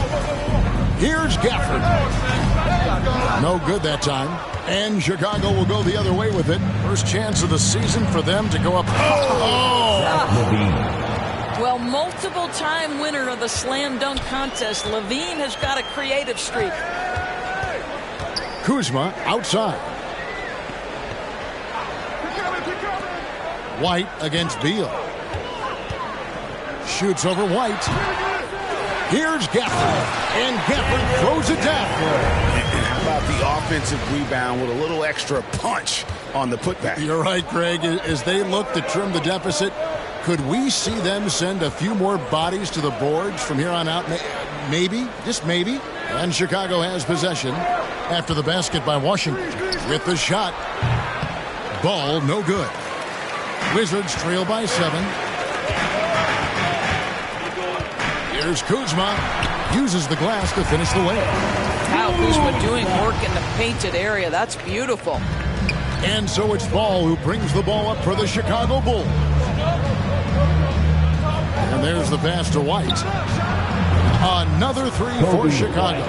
S1: Here's Gafford. No good that time. And Chicago will go the other way with it. First chance of the season for them to go up.
S14: Well, multiple-time winner of the slam dunk contest, Levine has got a creative streak.
S1: Kuzma outside. White against Beal. Shoots over White. Here's Gafford. And Gafford throws it down.
S13: How about the offensive rebound with a little extra punch on the putback?
S1: You're right, Greg. As they look to trim the deficit, Could we see them send a few more bodies to the boards from here on out? Maybe, just maybe. And Chicago has possession after the basket by Washington. With the shot. Ball no good. Wizards trail by 7. Here's Kuzma. Uses the glass to finish the layup.
S14: Kyle Kuzma doing work in the painted area. That's beautiful.
S1: And so it's Ball who brings the ball up for the Chicago Bulls. And there's the pass to White. Another 3 for Chicago.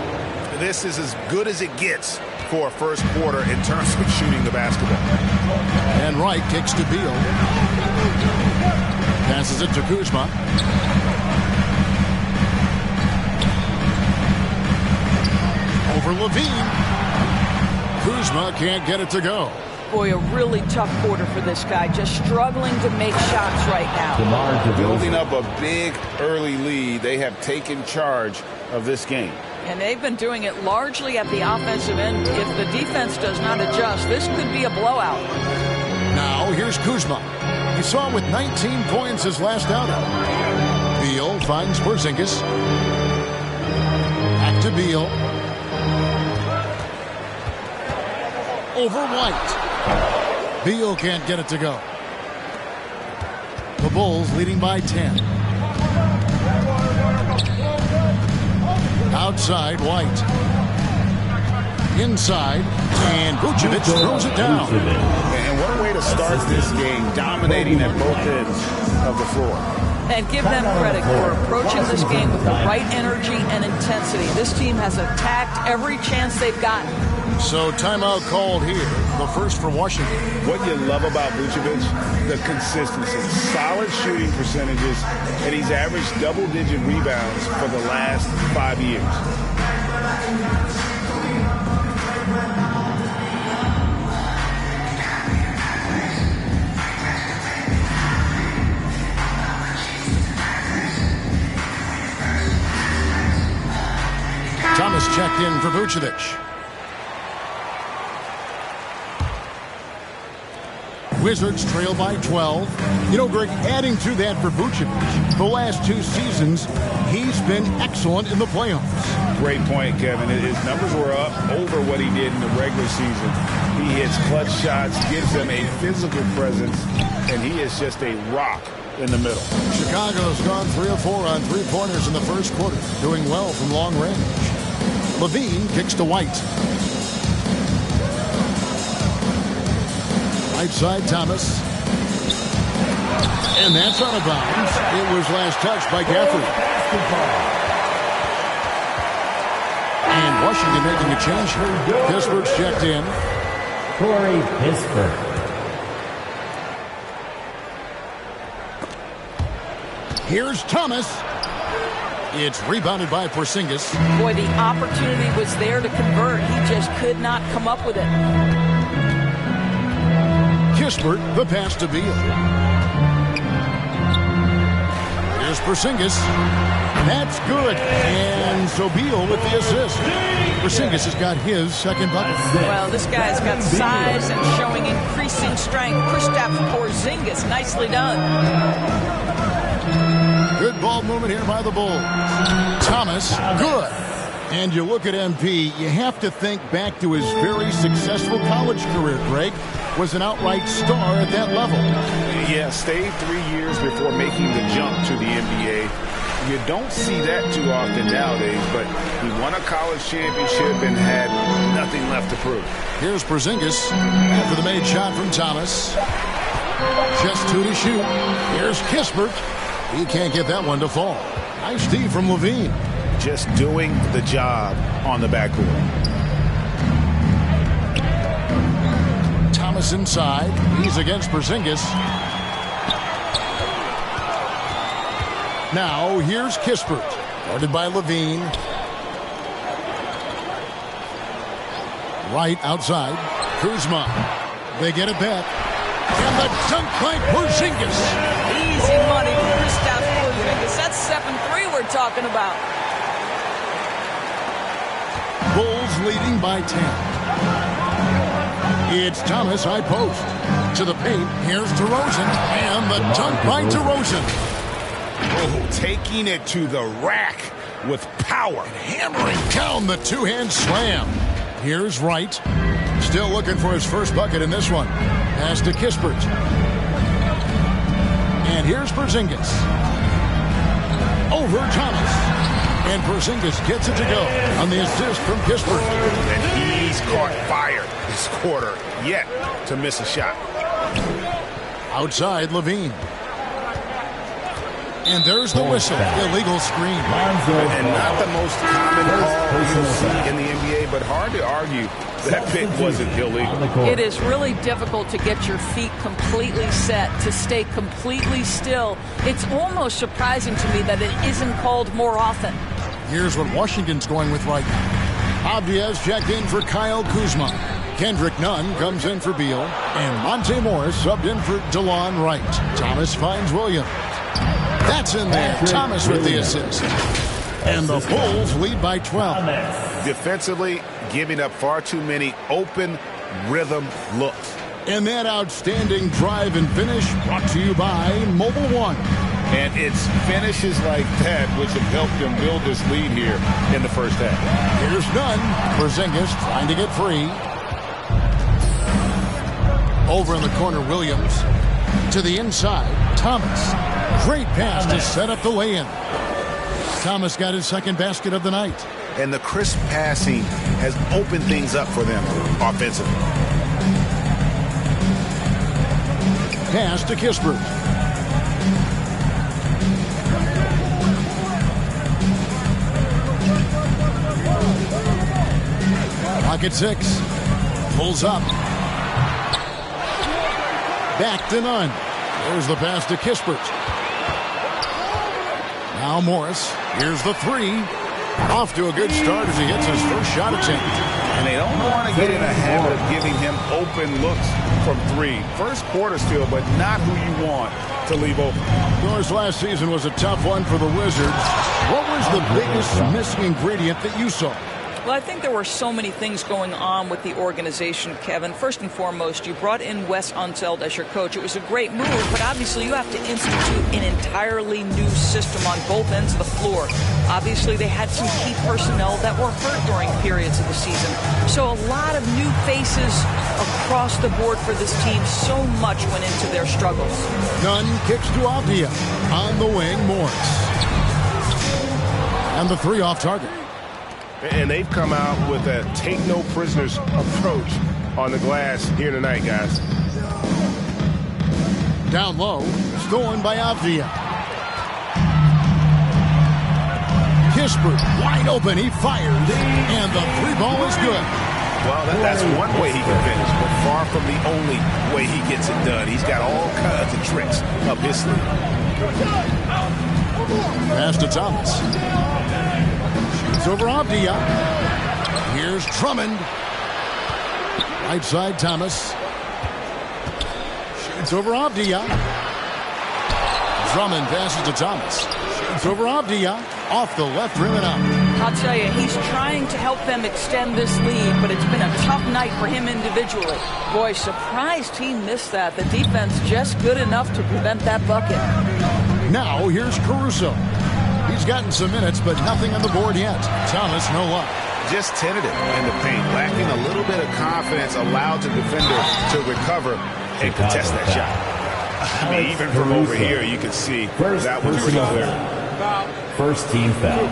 S13: This is as good as it gets for a first quarter in terms of shooting the basketball.
S1: And Wright kicks to Beal. Passes it to Kuzma. Over Levine. Kuzma can't get it to go.
S14: Boy, a really tough quarter for this guy. Just struggling to make shots right now.
S13: Building up a big early lead. They have taken charge of this game.
S14: And they've been doing it largely at the offensive end. If the defense does not adjust, this could be a blowout.
S1: Now, here's Kuzma. You saw him with 19 points his last outing. Beal finds Porzingis. Back to Beal. Over White. Beal can't get it to go. The Bulls leading by 10. Outside, White. Inside, and Vucevic throws it down.
S13: And what a way to start this game, dominating at both ends of the floor.
S14: And give them credit for approaching this game with the right energy and intensity. This team has attacked every chance they've gotten.
S1: So timeout called here, the first for Washington.
S13: What you love about Vucevic, the consistency, solid shooting percentages, and he's averaged double-digit rebounds for the last 5 years.
S1: Thomas checked in for Vucevic. Wizards trail by 12. You know, Greg, adding to that for Vucevic, the last 2 seasons, he's been excellent in the playoffs.
S13: Great point, Kevin. His numbers were up over what he did in the regular season. He hits clutch shots, gives them a physical presence, and he is just a rock in the middle.
S1: Chicago's gone 3 of 4 on 3-pointers in the first quarter, doing well from long range. Levine kicks to White. Right side, Thomas. And that's out of bounds. It was last touched by Gafford. And Washington making a change here. Pittsburgh's checked in.
S15: Corey Pittsburgh.
S1: Here's Thomas. It's rebounded by Porzingis.
S14: Boy, the opportunity was there to convert. He just could not come up with it.
S1: Kispert, the pass to Beal. Here's Porzingis. That's good. And so Beal with the assist. Porzingis has got his second bucket.
S14: Well, this guy's got size and showing increasing strength. Kristaps Porzingis, nicely done.
S1: Good ball movement here by the Bulls. Thomas, good. And you look at MP, you have to think back to his very successful college career, Greg. Was an outright star at that level.
S13: Yeah, stayed 3 years before making the jump to the NBA. You don't see that too often nowadays, but he won a college championship and had nothing left to prove.
S1: Here's Porzingis after the made shot from Thomas. Just 2 to shoot. Here's Kispert. He can't get that one to fall. Nice D from Levine.
S13: Just doing the job on the backcourt.
S1: Thomas inside. He's against Porzingis. Now here's Kispert. Guarded by Levine. Right outside. Kuzma. They get it back. And the dunk by Porzingis.
S14: Easy money for Kristaps Porzingis. That's 7-3 we're talking about.
S1: Bulls leading by 10. It's Thomas high post. To the paint. Here's DeRozan. And the dunk by DeRozan.
S13: Oh, taking it to the rack with power.
S1: Hammering down the two-hand slam. Here's Wright. Still looking for his first bucket in this one. Pass to Kispert. And here's Porzingis. Over Thomas. And Porzingis gets it to go on the assist from Kispert.
S13: And he's caught fire this quarter yet to miss a shot.
S1: Outside, Levine. And there's the whistle. Illegal screen.
S13: And not the most common call you'll see in the NBA, but hard to argue that pick wasn't illegal.
S14: It is really difficult to get your feet completely set, to stay completely still. It's almost surprising to me that it isn't called more often.
S1: Here's what Washington's going with right now. Abdias checked in for Kyle Kuzma. Kendrick Nunn comes in for Beal. And Monte Morris subbed in for DeLon Wright. Thomas finds Williams. That's in there. Thomas with the assist. And the Bulls lead by 12.
S13: Defensively, giving up far too many open rhythm looks.
S1: And that outstanding drive and finish brought to you by Mobile One.
S13: And it's finishes like that which have helped them build this lead here in the first half.
S1: Here's Nunn. Porzingis trying to get free. Over in the corner, Williams. To the inside, Thomas. Great pass to set up the lay-in. Thomas got his second basket of the night.
S13: And the crisp passing has opened things up for them offensively.
S1: Pass to Kispert. Pocket 6. Pulls up. Back to Nunn. There's the pass to Kispert. Now Morris. Here's the three. Off to a good start as he hits his first shot attempt.
S13: And they don't want to get in a habit of giving him open looks from three. First quarter still, but not who you want to leave open.
S1: Of course, last season was a tough one for the Wizards. What was the biggest missing ingredient that you saw?
S14: Well, I think there were so many things going on with the organization, Kevin. First and foremost, you brought in Wes Unseld as your coach. It was a great move, but obviously you have to institute an entirely new system on both ends of the floor. Obviously, they had some key personnel that were hurt during periods of the season. So a lot of new faces across the board for this team. So much went into their struggles.
S1: Nunn kicks to Avdia. On the wing, Morris. And the three off target.
S13: And they've come out with a take-no-prisoners approach on the glass here tonight, guys.
S1: Down low, stolen by Avdia. Kispert, wide open, he fires. And the three ball is good.
S13: Well, that's one way he can finish, but far from the only way he gets it done. He's got all kinds of tricks up his sleeve.
S1: Pass to Thomas. Shoots over Avdia. Here's Drummond. Right side, Thomas. Shoots over Avdia. Drummond passes to Thomas. Shoots over Avdia. Off the left rim and out.
S14: I'll tell you, he's trying to help them extend this lead, but it's been a tough night for him individually. Boy, surprised he missed that. The defense just good enough to prevent that bucket.
S1: Now here's Caruso. He's gotten some minutes, but nothing on the board yet. Thomas, no luck.
S13: Just tentative in the paint, lacking a little bit of confidence, allowed the defender to recover and contest that shot. I mean, even from over here, you can see that was pretty clear.
S15: First team foul.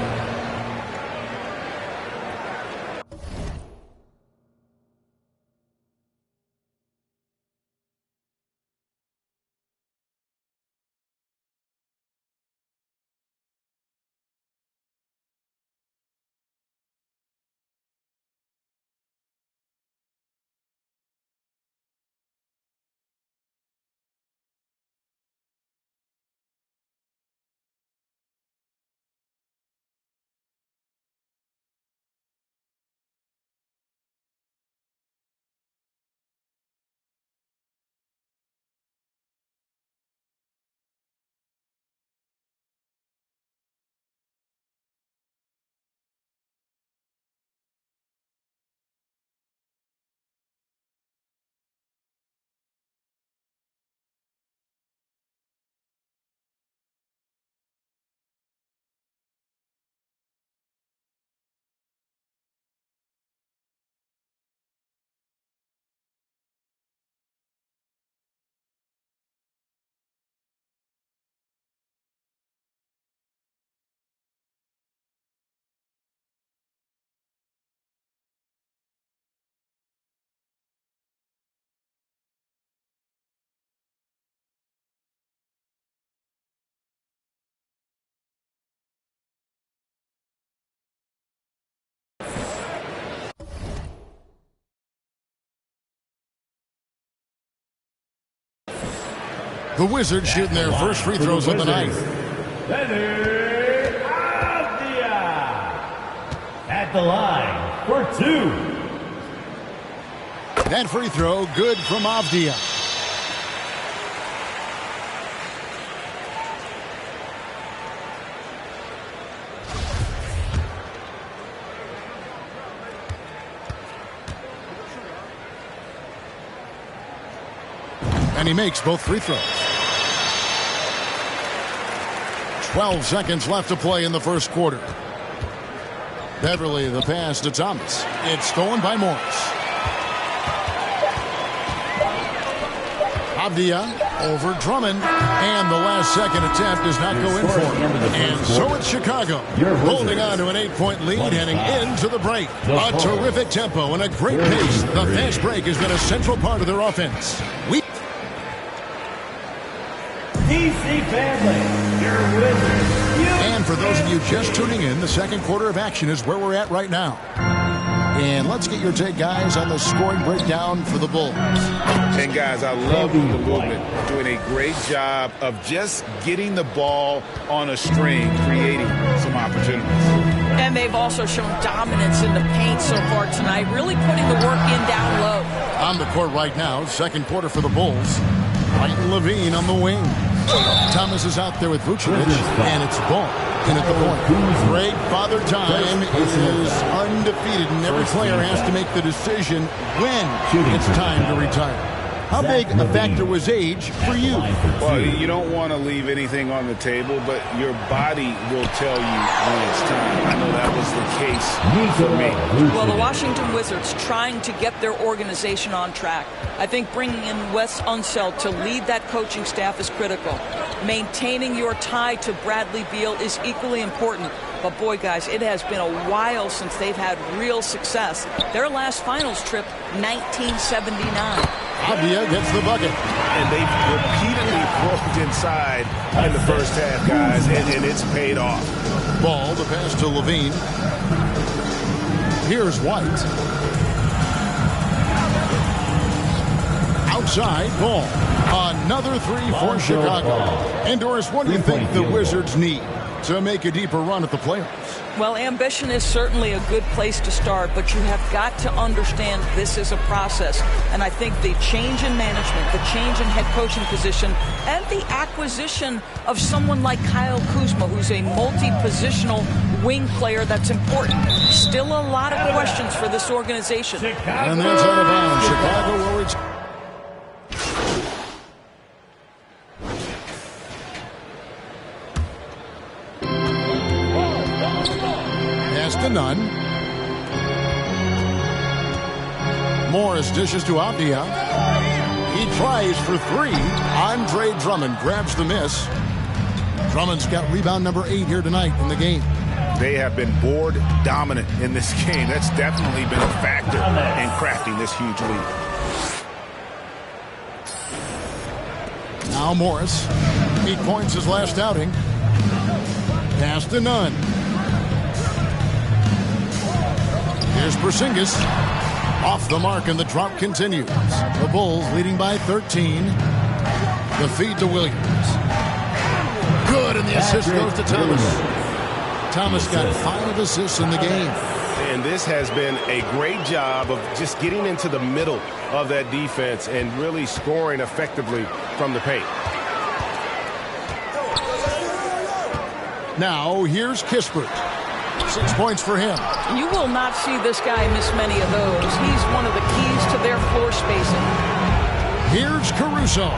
S1: The Wizards shooting their first free throws of the night.
S15: At the line for 2.
S1: That free throw good from Avdia. And he makes both free throws. 12 seconds left to play in the first quarter. Beverly, the pass to Thomas. It's stolen by Morris. Avdia over Drummond. And the last second attempt does not go in for him. And so it's Chicago holding on to an 8-point lead heading into the break. A terrific tempo and a great pace. The fast break has been a central part of their offense.
S15: DC family, your Wizards.
S1: And for those of you just tuning in, the second quarter of action is where we're at right now. And let's get your take, guys, on the scoring breakdown for the Bulls.
S13: And, guys, I love the movement. Doing a great job of just getting the ball on a string, creating some opportunities.
S14: And they've also shown dominance in the paint so far tonight, really putting the work in down low.
S1: On the court right now, second quarter for the Bulls. White and Levine on the wing. Thomas is out there with Vucevic, and it's Ball in at the point. Great father time is undefeated, and every player has to make the decision when it's time to retire. How big a factor was age for you?
S13: Well, you don't want to leave anything on the table, but your body will tell you when it's time. I know that was the case for me.
S14: Well, the Washington Wizards trying to get their organization on track. I think bringing in Wes Unseld to lead that coaching staff is critical. Maintaining your tie to Bradley Beal is equally important. But boy, guys, it has been a while since they've had real success. Their last finals trip, 1979.
S1: Avdia gets the bucket.
S13: And they've repeatedly broke inside in the first half, guys, and it's paid off.
S1: Ball, the pass to Levine. Here's White. Outside, Ball. Another three for Chicago. And Doris, what do you think the Wizards need to make a deeper run at the playoffs?
S14: Well, ambition is certainly a good place to start, but you have got to understand this is a process. And I think the change in management, the change in head coaching position, and the acquisition of someone like Kyle Kuzma, who's a multi-positional wing player that's important. Still a lot of questions for this organization.
S1: And that's out of bounds. Chicago will return. To none. Morris dishes to Avdia. He tries for three. Andre Drummond grabs the miss. Drummond's got rebound number 8 here tonight in the game.
S13: They have been board dominant in this game. That's definitely been a factor in crafting this huge lead.
S1: Now Morris. 8 points his last outing. Pass to Nunn. Here's Porzingis. Off the mark, and the drop continues. The Bulls leading by 13. The feed to Williams. Good, and the assist goes to Thomas. Thomas got 5 assists in the game.
S16: And this has been a great job of just getting into the middle of that defense and really scoring effectively from the paint.
S1: Now, here's Kispert. 6 points for him.
S14: You will not see this guy miss many of those. He's one of the keys to their floor spacing.
S1: Here's Caruso.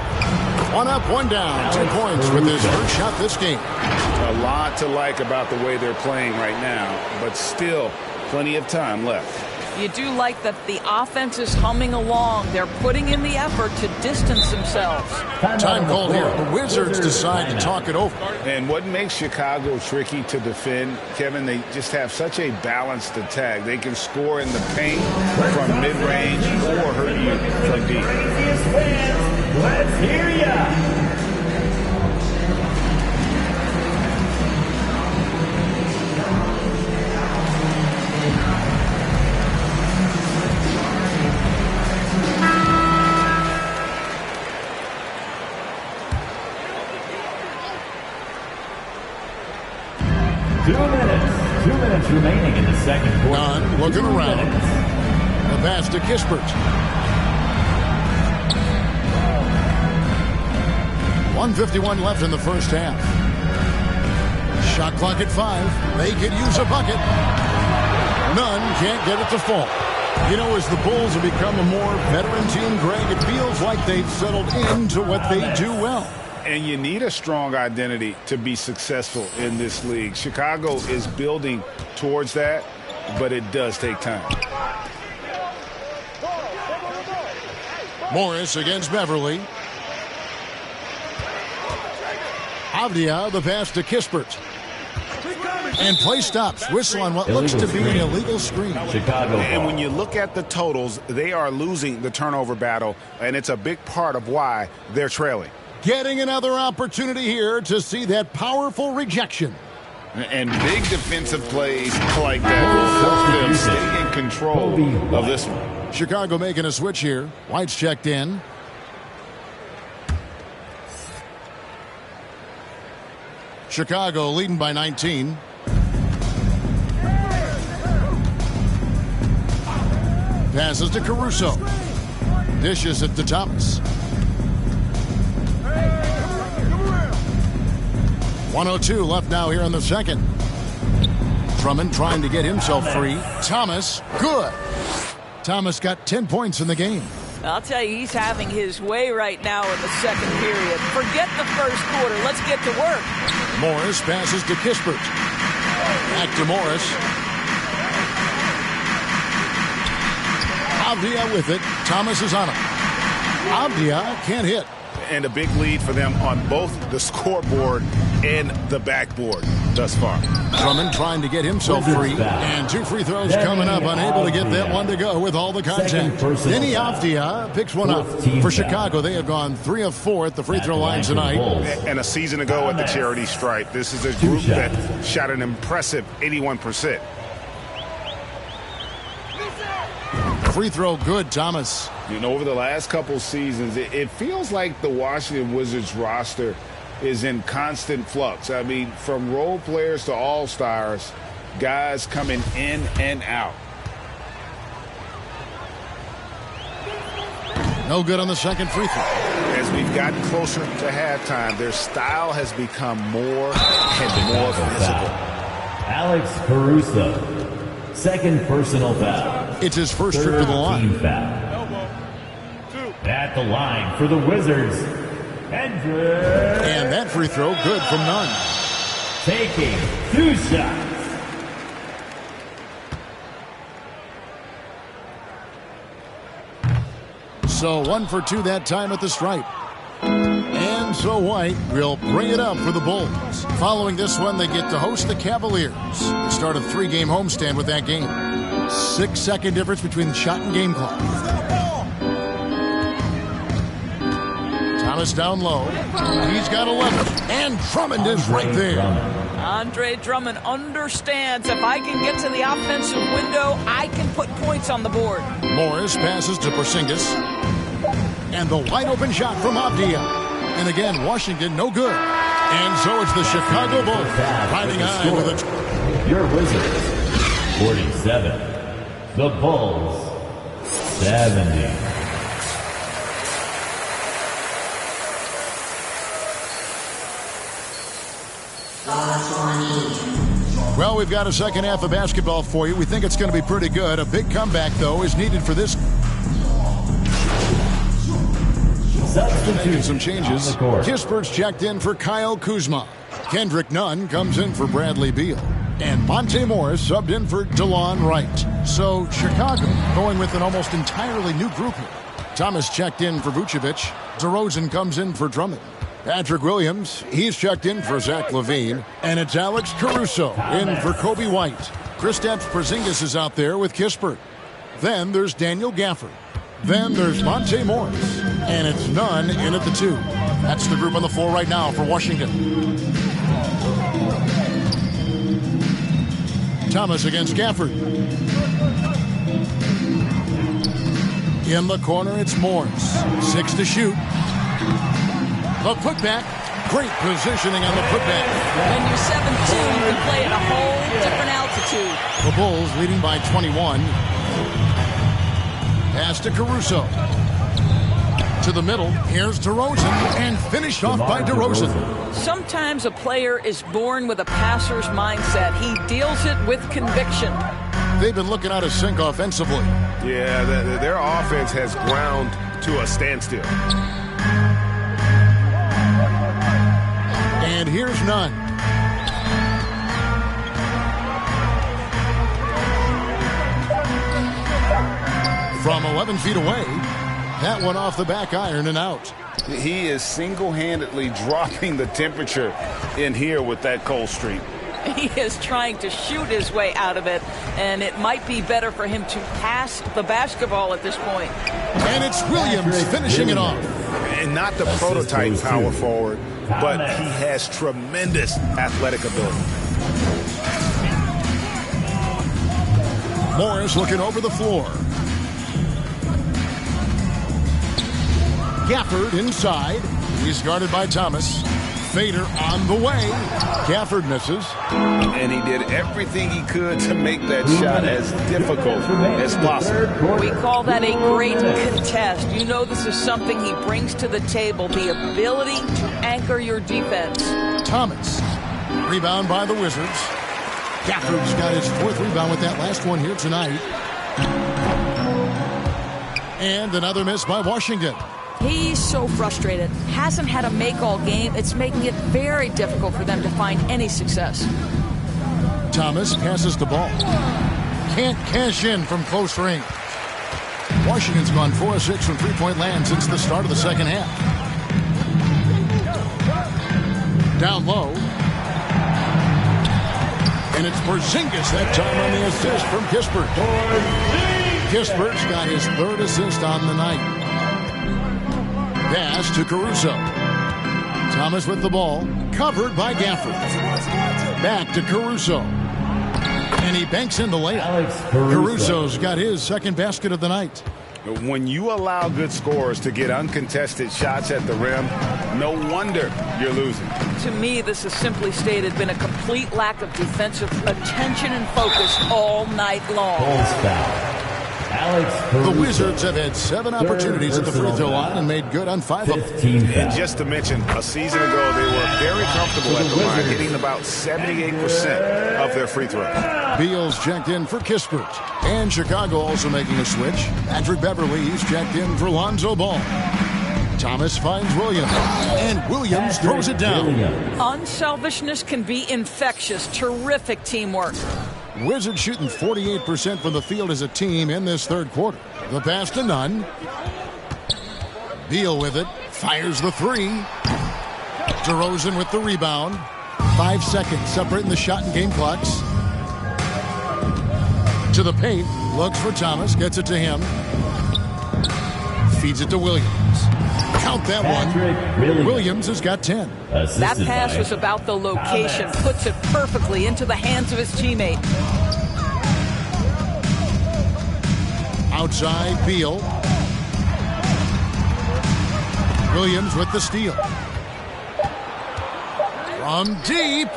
S1: 1 up, 1 down. 2 points with his first shot this game.
S13: A lot to like about the way they're playing right now, but still plenty of time left.
S14: You do like that the offense is humming along. They're putting in the effort to distance themselves.
S1: Time called here. The Wizards decide to talk it over.
S13: And what makes Chicago tricky to defend, Kevin, they just have such a balanced attack. They can score in the paint from mid-range or hurt you from deep.
S15: Let's hear ya! 2 minutes remaining in the second quarter.
S1: Nunn looking around. The pass to Kispert. 1:51 left in the first half. Shot clock at 5. They could use a bucket. Nunn can't get it to fall. You know, as the Bulls have become a more veteran team, Greg, it feels like they've settled into what they do well.
S13: And you need a strong identity to be successful in this league. Chicago is building towards that, but it does take time.
S1: Morris against Beverly. Avdia, the pass to Kispert. And play stops. Whistle on what looks to be an illegal screen.
S15: Chicago.
S13: And when you look at the totals, they are losing the turnover battle, and it's a big part of why they're trailing.
S1: Getting another opportunity here to see that powerful rejection.
S13: And big defensive plays like that will help them stay in control of this one.
S1: Chicago making a switch here. White's checked in. Chicago leading by 19. Passes to Caruso. Dishes it to Thomas. 1:02 left now here in the second. Drummond trying to get himself free. Thomas, good. Thomas got 10 points in the game.
S14: I'll tell you, he's having his way right now in the second period. Forget the first quarter. Let's get to work.
S1: Morris passes to Kispert. Back to Morris. Avdia with it. Thomas is on him. Avdia can't hit.
S13: And a big lead for them on both the scoreboard and the backboard thus far.
S1: Drummond trying to get himself free. And 2 free throws coming up. Unable to get that one to go with all the contact. Denny Avdia picks one up. For Chicago, they have gone 3 of 4 at the free throw line tonight.
S13: And a season ago at the charity stripe, this is a group that shot an impressive 81%.
S1: Free throw good, Thomas.
S13: You know, over the last couple seasons, it feels like the Washington Wizards roster is in constant flux. I mean, from role players to all-stars, guys coming in and out.
S1: No good on the second free throw.
S13: As we've gotten closer to halftime, their style has become more and more physical.
S15: Alex Caruso. Second personal foul.
S1: It's his first trip to the line.
S15: At the line for the Wizards, Hendrick.
S1: And that free throw good from Nunn.
S15: Taking 2 shots.
S1: So 1 for 2 that time at the stripe. And so White will bring it up for the Bulls. Following this one, they get to host the Cavaliers. They start a 3-game homestand with that game. 6-second difference between the shot and game clock. Thomas down low. He's got 11. And Drummond is right there.
S14: Andre Drummond understands if I can get to the offensive window, I can put points on the board.
S1: Morris passes to Porzingis. And the wide open shot from Avdia. And again, Washington no good. And so it's the Chicago Bulls riding high with a...
S15: Your Wizards, 47. The Bulls, 70.
S1: Well, we've got a second half of basketball for you. We think it's going to be pretty good. A big comeback, though, is needed for this. Making some changes. Kispert's checked in for Kyle Kuzma. Kendrick Nunn comes in for Bradley Beal. And Monte Morris subbed in for DeLon Wright. So Chicago going with an almost entirely new group here. Thomas checked in for Vucevic. DeRozan comes in for Drummond. Patrick Williams, he's checked in for Zach LaVine. And it's Alex Caruso in for Kobe White. Kristaps Porzingis is out there with Kispert. Then there's Daniel Gafford. Then there's Monte Morris. And it's Nunn in at the 2. That's the group on the floor right now for Washington. Thomas against Gafford. In the corner, it's Morris. 6 to shoot. The putback. Great positioning on the putback.
S14: When you're 7'2", you can play at a whole different altitude.
S1: The Bulls leading by 21. Pass to Caruso. To the middle. Here's DeRozan. And finished off by DeRozan.
S14: Sometimes a player is born with a passer's mindset. He deals it with conviction.
S1: They've been looking out of sync offensively.
S16: Yeah, their offense has ground to a standstill.
S1: And here's none. From 11 feet away, that one off the back iron and out.
S13: He is single-handedly dropping the temperature in here with that cold streak.
S14: He is trying to shoot his way out of it, and it might be better for him to pass the basketball at this point.
S1: And it's Williams finishing it off.
S16: And not the prototype power forward, but he has tremendous athletic ability.
S1: Morris looking over the floor. Gafford inside. He's guarded by Thomas. Fader on the way. Gafford misses.
S13: And he did everything he could to make that shot as difficult as possible.
S14: We call that a great contest. You know this is something he brings to the table, the ability to anchor your defense.
S1: Thomas. Rebound by the Wizards. Gafford's got his 4th rebound with that last one here tonight. And another miss by Washington.
S14: He's so frustrated. Hasn't had a make all game. It's making it very difficult for them to find any success.
S1: Thomas passes the ball. Can't cash in from close range. Washington's gone 4 of 6 from three-point land since the start of the second half. Down low. And it's Porzingis that time on the assist from Kispert. Kispert's got his 3rd assist on the night. Pass to Caruso. Thomas with the ball. Covered by Gafford. Back to Caruso. And he banks in the layup. Caruso's got his 2nd basket of the night.
S13: When you allow good scorers to get uncontested shots at the rim, no wonder you're losing.
S14: To me, this has simply stated been a complete lack of defensive attention and focus all night long.
S1: The Wizards have had 7 opportunities at the free throw line and made good on 5 of them.
S16: And just to mention, a season ago, they were very comfortable at the line, hitting about 78% of their free throws.
S1: Beal's checked in for Kispert. And Chicago also making a switch. Patrick Beverley's checked in for Lonzo Ball. Thomas finds Williams. And Williams throws it down.
S14: Unselfishness can be infectious. Terrific teamwork.
S1: Wizards shooting 48% from the field as a team in this 3rd quarter. The pass to Nunn. Beal with it. Fires the 3. DeRozan with the rebound. 5 seconds separating the shot and game clocks. To the paint. Looks for Thomas. Gets it to him. Feeds it to Williams. Count that one. Williams has got 10.
S14: That pass was about the location. Puts it perfectly into the hands of his teammate.
S1: Outside, Beal. Williams with the steal. From deep.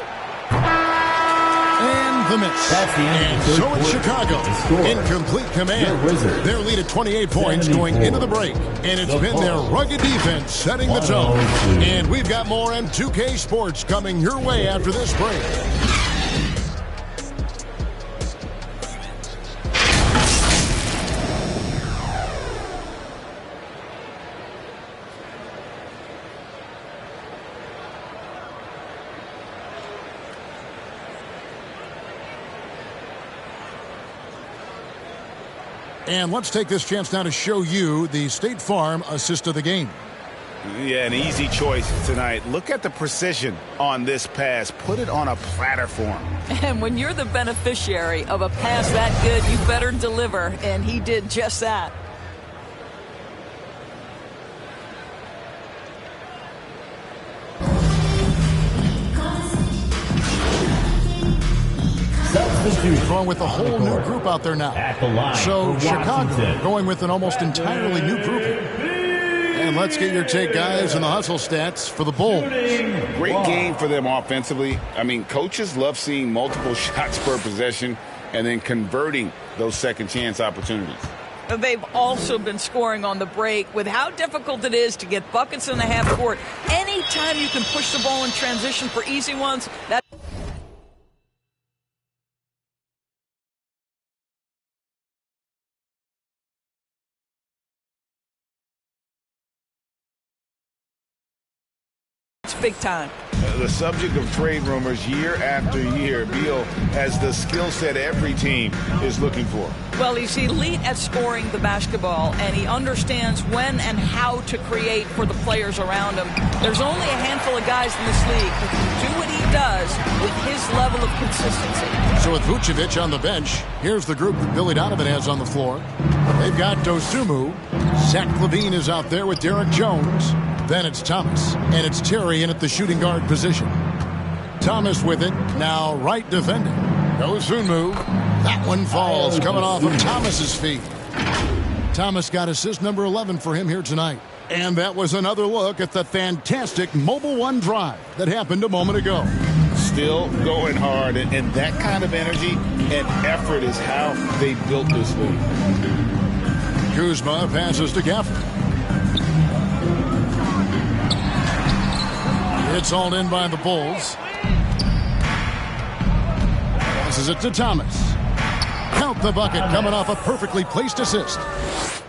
S1: And the miss. And so it's Chicago in complete command. Their lead at 28 points going into the break. And it's been their rugged defense setting the tone. And we've got more M2K Sports coming your way after this break. And let's take this chance now to show you the State Farm assist of the game.
S13: Yeah, an easy choice tonight. Look at the precision on this pass. Put it on a platter for him.
S14: And when you're the beneficiary of a pass that good, you better deliver. And he did just that.
S1: Going with a whole new group out there now. So Chicago going with an almost entirely new grouping. And let's get your take, guys, on the hustle stats for the Bulls.
S13: Great game for them offensively. I mean, coaches love seeing multiple shots per possession and then converting those second chance opportunities.
S14: They've also been scoring on the break. With how difficult it is to get buckets in the half court, anytime you can push the ball in transition for easy ones, that's big time.
S13: The subject of trade rumors year after year. Beal has the skill set every team is looking for.
S14: Well, he's elite at scoring the basketball, and he understands when and how to create for the players around him. There's only a handful of guys in this league who can do what he does with his level of consistency.
S1: So with Vucevic on the bench, here's the group that Billy Donovan has on the floor. They've got Dosunmu. Zach LaVine is out there with Derek Jones. Then it's Thomas, and it's Terry in at the shooting guard position. Thomas with it, now right defending. Dosunmu. That one falls, coming off of Thomas's feet. Thomas got assist number 11 for him here tonight. And that was another look at the fantastic Mobile One drive that happened a moment ago.
S13: Still going hard, and that kind of energy and effort is how they built this league.
S1: Kuzma passes to Gafford. It's hauled in by the Bulls. Passes it to Thomas. Count the bucket, coming off a perfectly placed assist.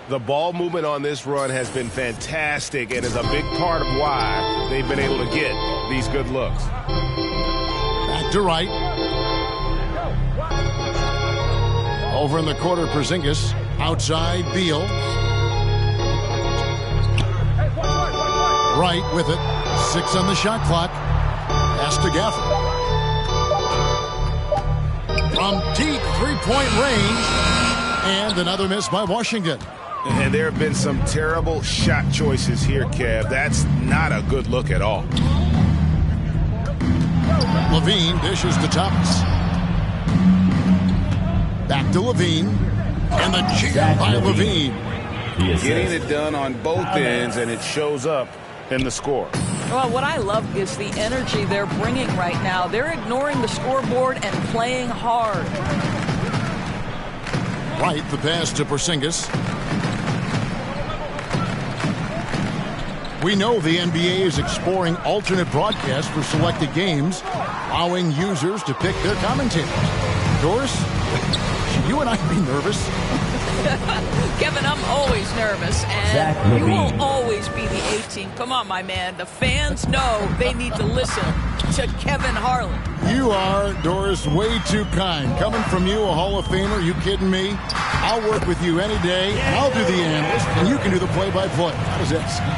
S16: The ball movement on this run has been fantastic and is a big part of why they've been able to get these good looks.
S1: Back to right. Over in the corner, Porzingis. Outside, Beal. Right with it. 6 on the shot clock. Pass to Gafford. From deep three-point range. And another miss by Washington.
S16: And there have been some terrible shot choices here, Kev. That's not a good look at all.
S1: LaVine dishes to Thomas. Back to LaVine. And the cheer by LaVine.
S13: Getting it done on both ends, and it shows up in the score.
S14: Well, what I love is the energy they're bringing right now. They're ignoring the scoreboard and playing hard.
S1: Right, the pass to Porzingis. We know the NBA is exploring alternate broadcasts for selected games, allowing users to pick their commentators. Doris, should you and I be nervous?
S14: Kevin, I'm always nervous, and you will always be the A-team. Come on, my man. The fans know they need to listen to Kevin Harlan.
S1: You are, Doris, way too kind. Coming from you, a Hall of Famer, you kidding me? I'll work with you any day. I'll do the analyst, and you can do the play-by-play. How does that sound?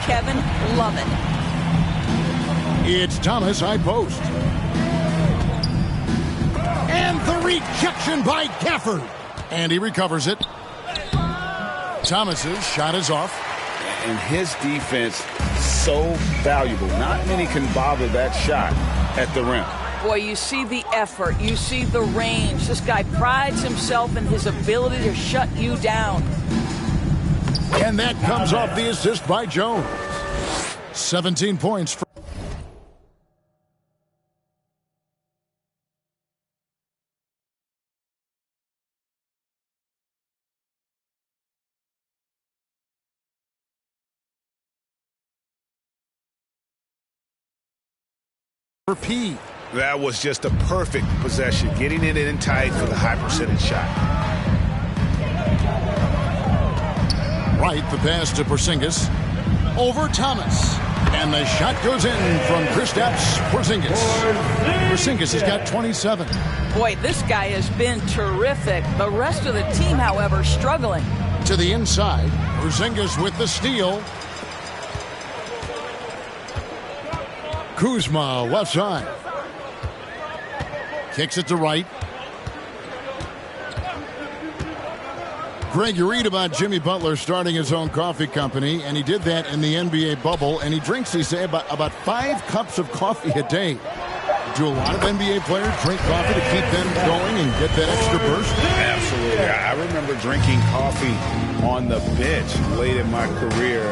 S14: Kevin, love it.
S1: It's Thomas, high post. And the rejection by Gafford. And he recovers it. Thomas's shot is off.
S13: And his defense so valuable. Not many can bother that shot at the rim.
S14: Boy, you see the effort. You see the range. This guy prides himself in his ability to shut you down.
S1: And that comes off the assist by Jones. 17 points for P.
S16: That was just a perfect possession, getting it in tight for the high percentage shot.
S1: Right, the pass to Porzingis. Over Thomas. And the shot goes in from Kristaps Porzingis. Porzingis has got 27.
S14: Boy, this guy has been terrific. The rest of the team, however, struggling.
S1: To the inside. Porzingis with the steal. Kuzma, left side. Kicks it to right. Greg, you read about Jimmy Butler starting his own coffee company, and he did that in the NBA bubble, and he drinks, he say, about 5 cups of coffee a day. Do a lot of NBA players drink coffee to keep them going and get that extra burst?
S13: Absolutely. I remember drinking coffee on the bench late in my career.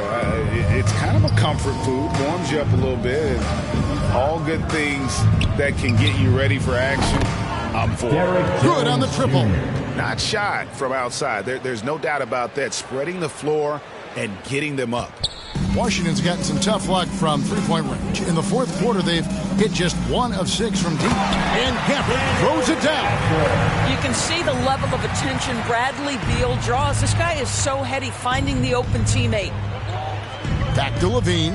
S13: it's kind of a comfort food, warms you up a little bit, and all good things that can get you ready for action. I'm for it.
S1: Good on the triple.
S16: Not shot from outside. There's no doubt about that. Spreading the floor and getting them up.
S1: Washington's gotten some tough luck from three-point range. In the fourth quarter, they've hit just 1 of 6 from deep. And Gafford throws it down.
S14: You can see the level of attention Bradley Beal draws. This guy is so heady finding the open teammate.
S1: Back to Levine.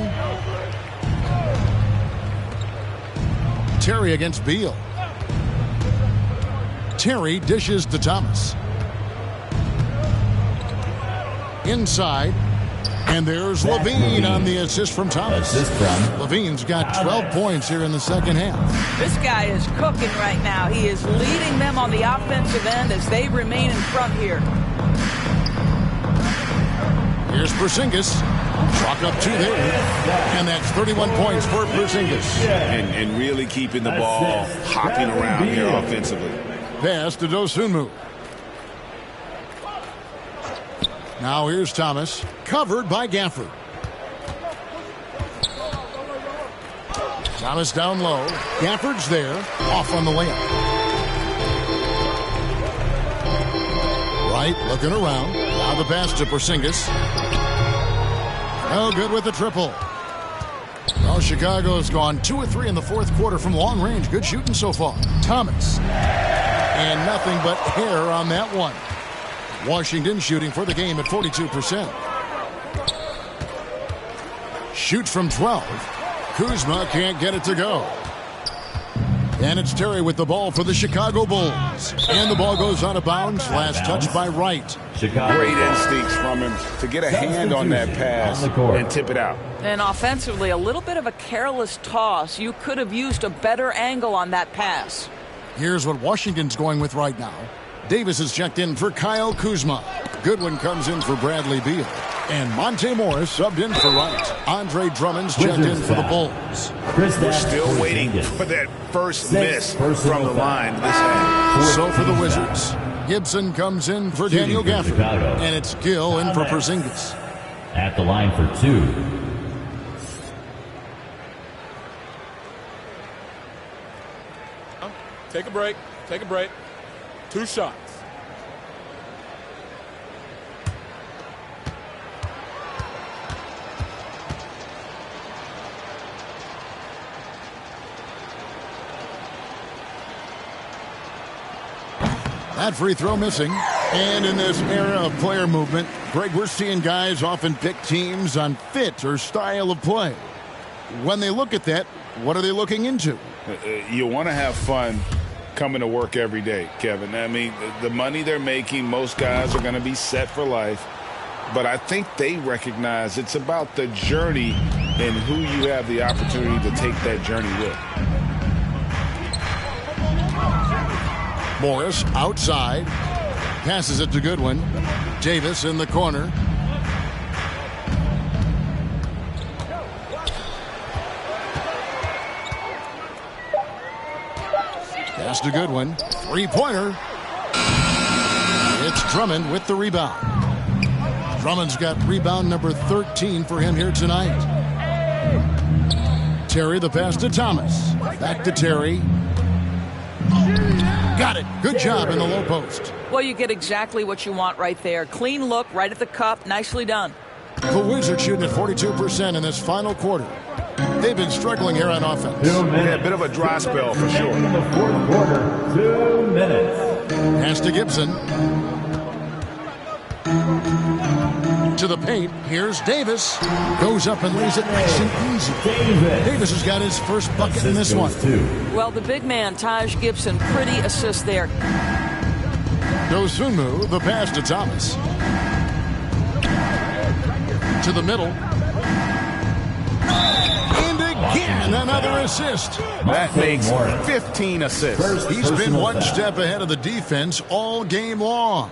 S1: Terry against Beal. Terry dishes to Thomas. Inside. And there's Levine on the assist from Thomas. Levine's got 12 points here in the second half.
S14: This guy is cooking right now. He is leading them on the offensive end as they remain in front here.
S1: Here's Porzingis. Chalk up 2 there. And that's 31 points for Porzingis.
S13: And really keeping the ball hopping around here offensively.
S1: Pass to Dosunmu. Now here's Thomas, covered by Gafford. Thomas down low. Gafford's there, off on the layup. Wright looking around. Now the pass to Porzingis. No good with the triple. Well, Chicago's gone 2 of 3 in the fourth quarter from long range. Good shooting so far. Thomas. And nothing but hair on that one. Washington shooting for the game at 42%. Shoots from 12. Kuzma can't get it to go. And it's Terry with the ball for the Chicago Bulls. And the ball goes out of bounds. Last touch by Wright.
S13: Great instincts from him to get a hand on that pass and tip it out.
S14: And offensively, a little bit of a careless toss. You could have used a better angle on that pass.
S1: Here's what Washington's going with right now. Davis is checked in for Kyle Kuzma. Goodwin comes in for Bradley Beal. And Monte Morris subbed in for Wright. Andre Drummond's checked in for the Bulls.
S16: We're still waiting for that first miss from the line this half.
S1: So for the Wizards, Gibson comes in for Daniel Gafford. And it's Gill in for Porzingis.
S15: At the line for 2.
S17: Take a break. Take a break. 2 shots.
S1: That free throw missing. And in this era of player movement, Greg, we're seeing guys often pick teams on fit or style of play. When they look at that, what are they looking into?
S13: You want to have fun coming to work every day, Kevin. I mean, the money they're making, most guys are going to be set for life. But I think they recognize it's about the journey and who you have the opportunity to take that journey with.
S1: Morris outside. Passes it to Goodwin. Davis in the corner. Pass to Goodwin. Three-pointer. It's Drummond with the rebound. Drummond's got rebound number 13 for him here tonight. Terry the pass to Thomas. Back to Terry. Got it. Good job in the low post.
S14: Well, you get exactly what you want right there. Clean look, right at the cup. Nicely done.
S1: The Wizards shooting at 42% in this final quarter. They've been struggling here on offense.
S16: 2 minutes. Yeah, a bit of a dry spell for sure.
S15: In the fourth quarter, 2 minutes.
S1: Pass to Gibson. To the paint. Here's Davis. Goes up and lays it nice and easy. Davis has got his first bucket in this one.
S14: Well, the big man, Taj Gibson, pretty assist there.
S1: Dosunmu, the pass to Thomas. To the middle. And again, another assist.
S16: That makes 15 assists.
S1: He's been one step ahead of the defense all game long.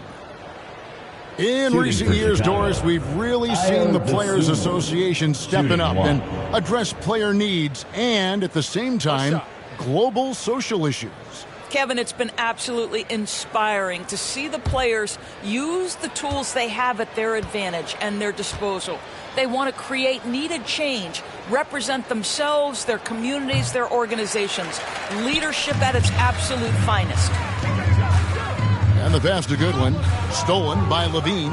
S1: In recent years, Doris, we've really seen the Players Association stepping up and address player needs and, at the same time, global social issues.
S14: Kevin, it's been absolutely inspiring to see the players use the tools they have at their advantage and their disposal. They want to create needed change, represent themselves, their communities, their organizations. Leadership at its absolute finest.
S1: And the pass, a good one, stolen by Levine.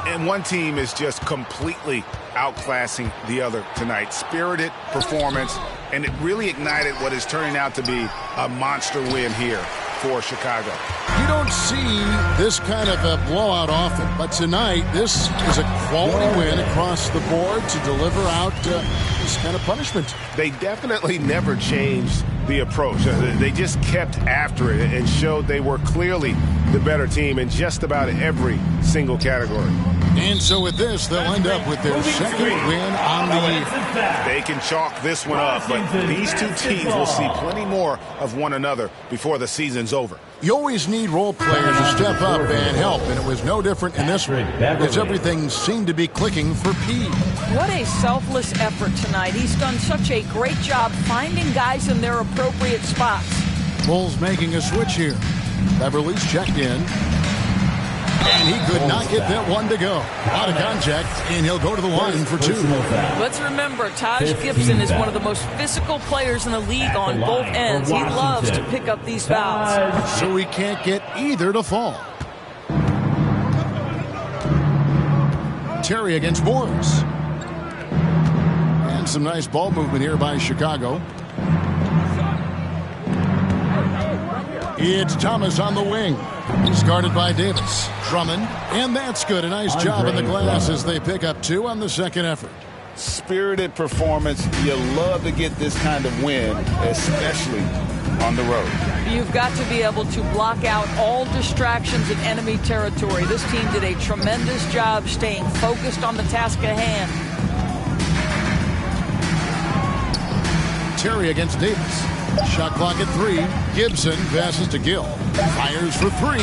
S13: And one team is just completely outclassing the other tonight. Spirited performance, and it really ignited what is turning out to be a monster win here for Chicago.
S1: You don't see this kind of a blowout often, but tonight this is a quality win across the board to deliver out this kind of punishment.
S16: They definitely never changed the approach. They just kept after it and showed they were clearly the better team in just about every single category.
S1: And so with this, they'll end up with their second win on the year.
S13: They can chalk this one up, but these two teams will see plenty more of one another before the season's over.
S1: You always need role players to step up and help, and it was no different in this one, as everything seemed to be clicking for P.
S14: What a selfless effort tonight. He's done such a great job finding guys in their appropriate spots.
S1: Bulls making a switch here. Beverly's checked in. And he could not get that one to go. Out of contact, and he'll go to the line for two.
S14: Let's remember, Taj Gibson is one of the most physical players in the league on both ends. He loves to pick up these fouls.
S1: So he can't get either to fall. Terry against Morris. And some nice ball movement here by Chicago. It's Thomas on the wing. He's guarded by Davis. Drummond. And that's good. A nice job in the glass as they pick up two on the second effort.
S13: Spirited performance. You love to get this kind of win, especially on the road.
S14: You've got to be able to block out all distractions in enemy territory. This team did a tremendous job staying focused on the task at hand.
S1: Terry against Davis. Shot clock at 3. Gibson passes to Gill. Fires for 3.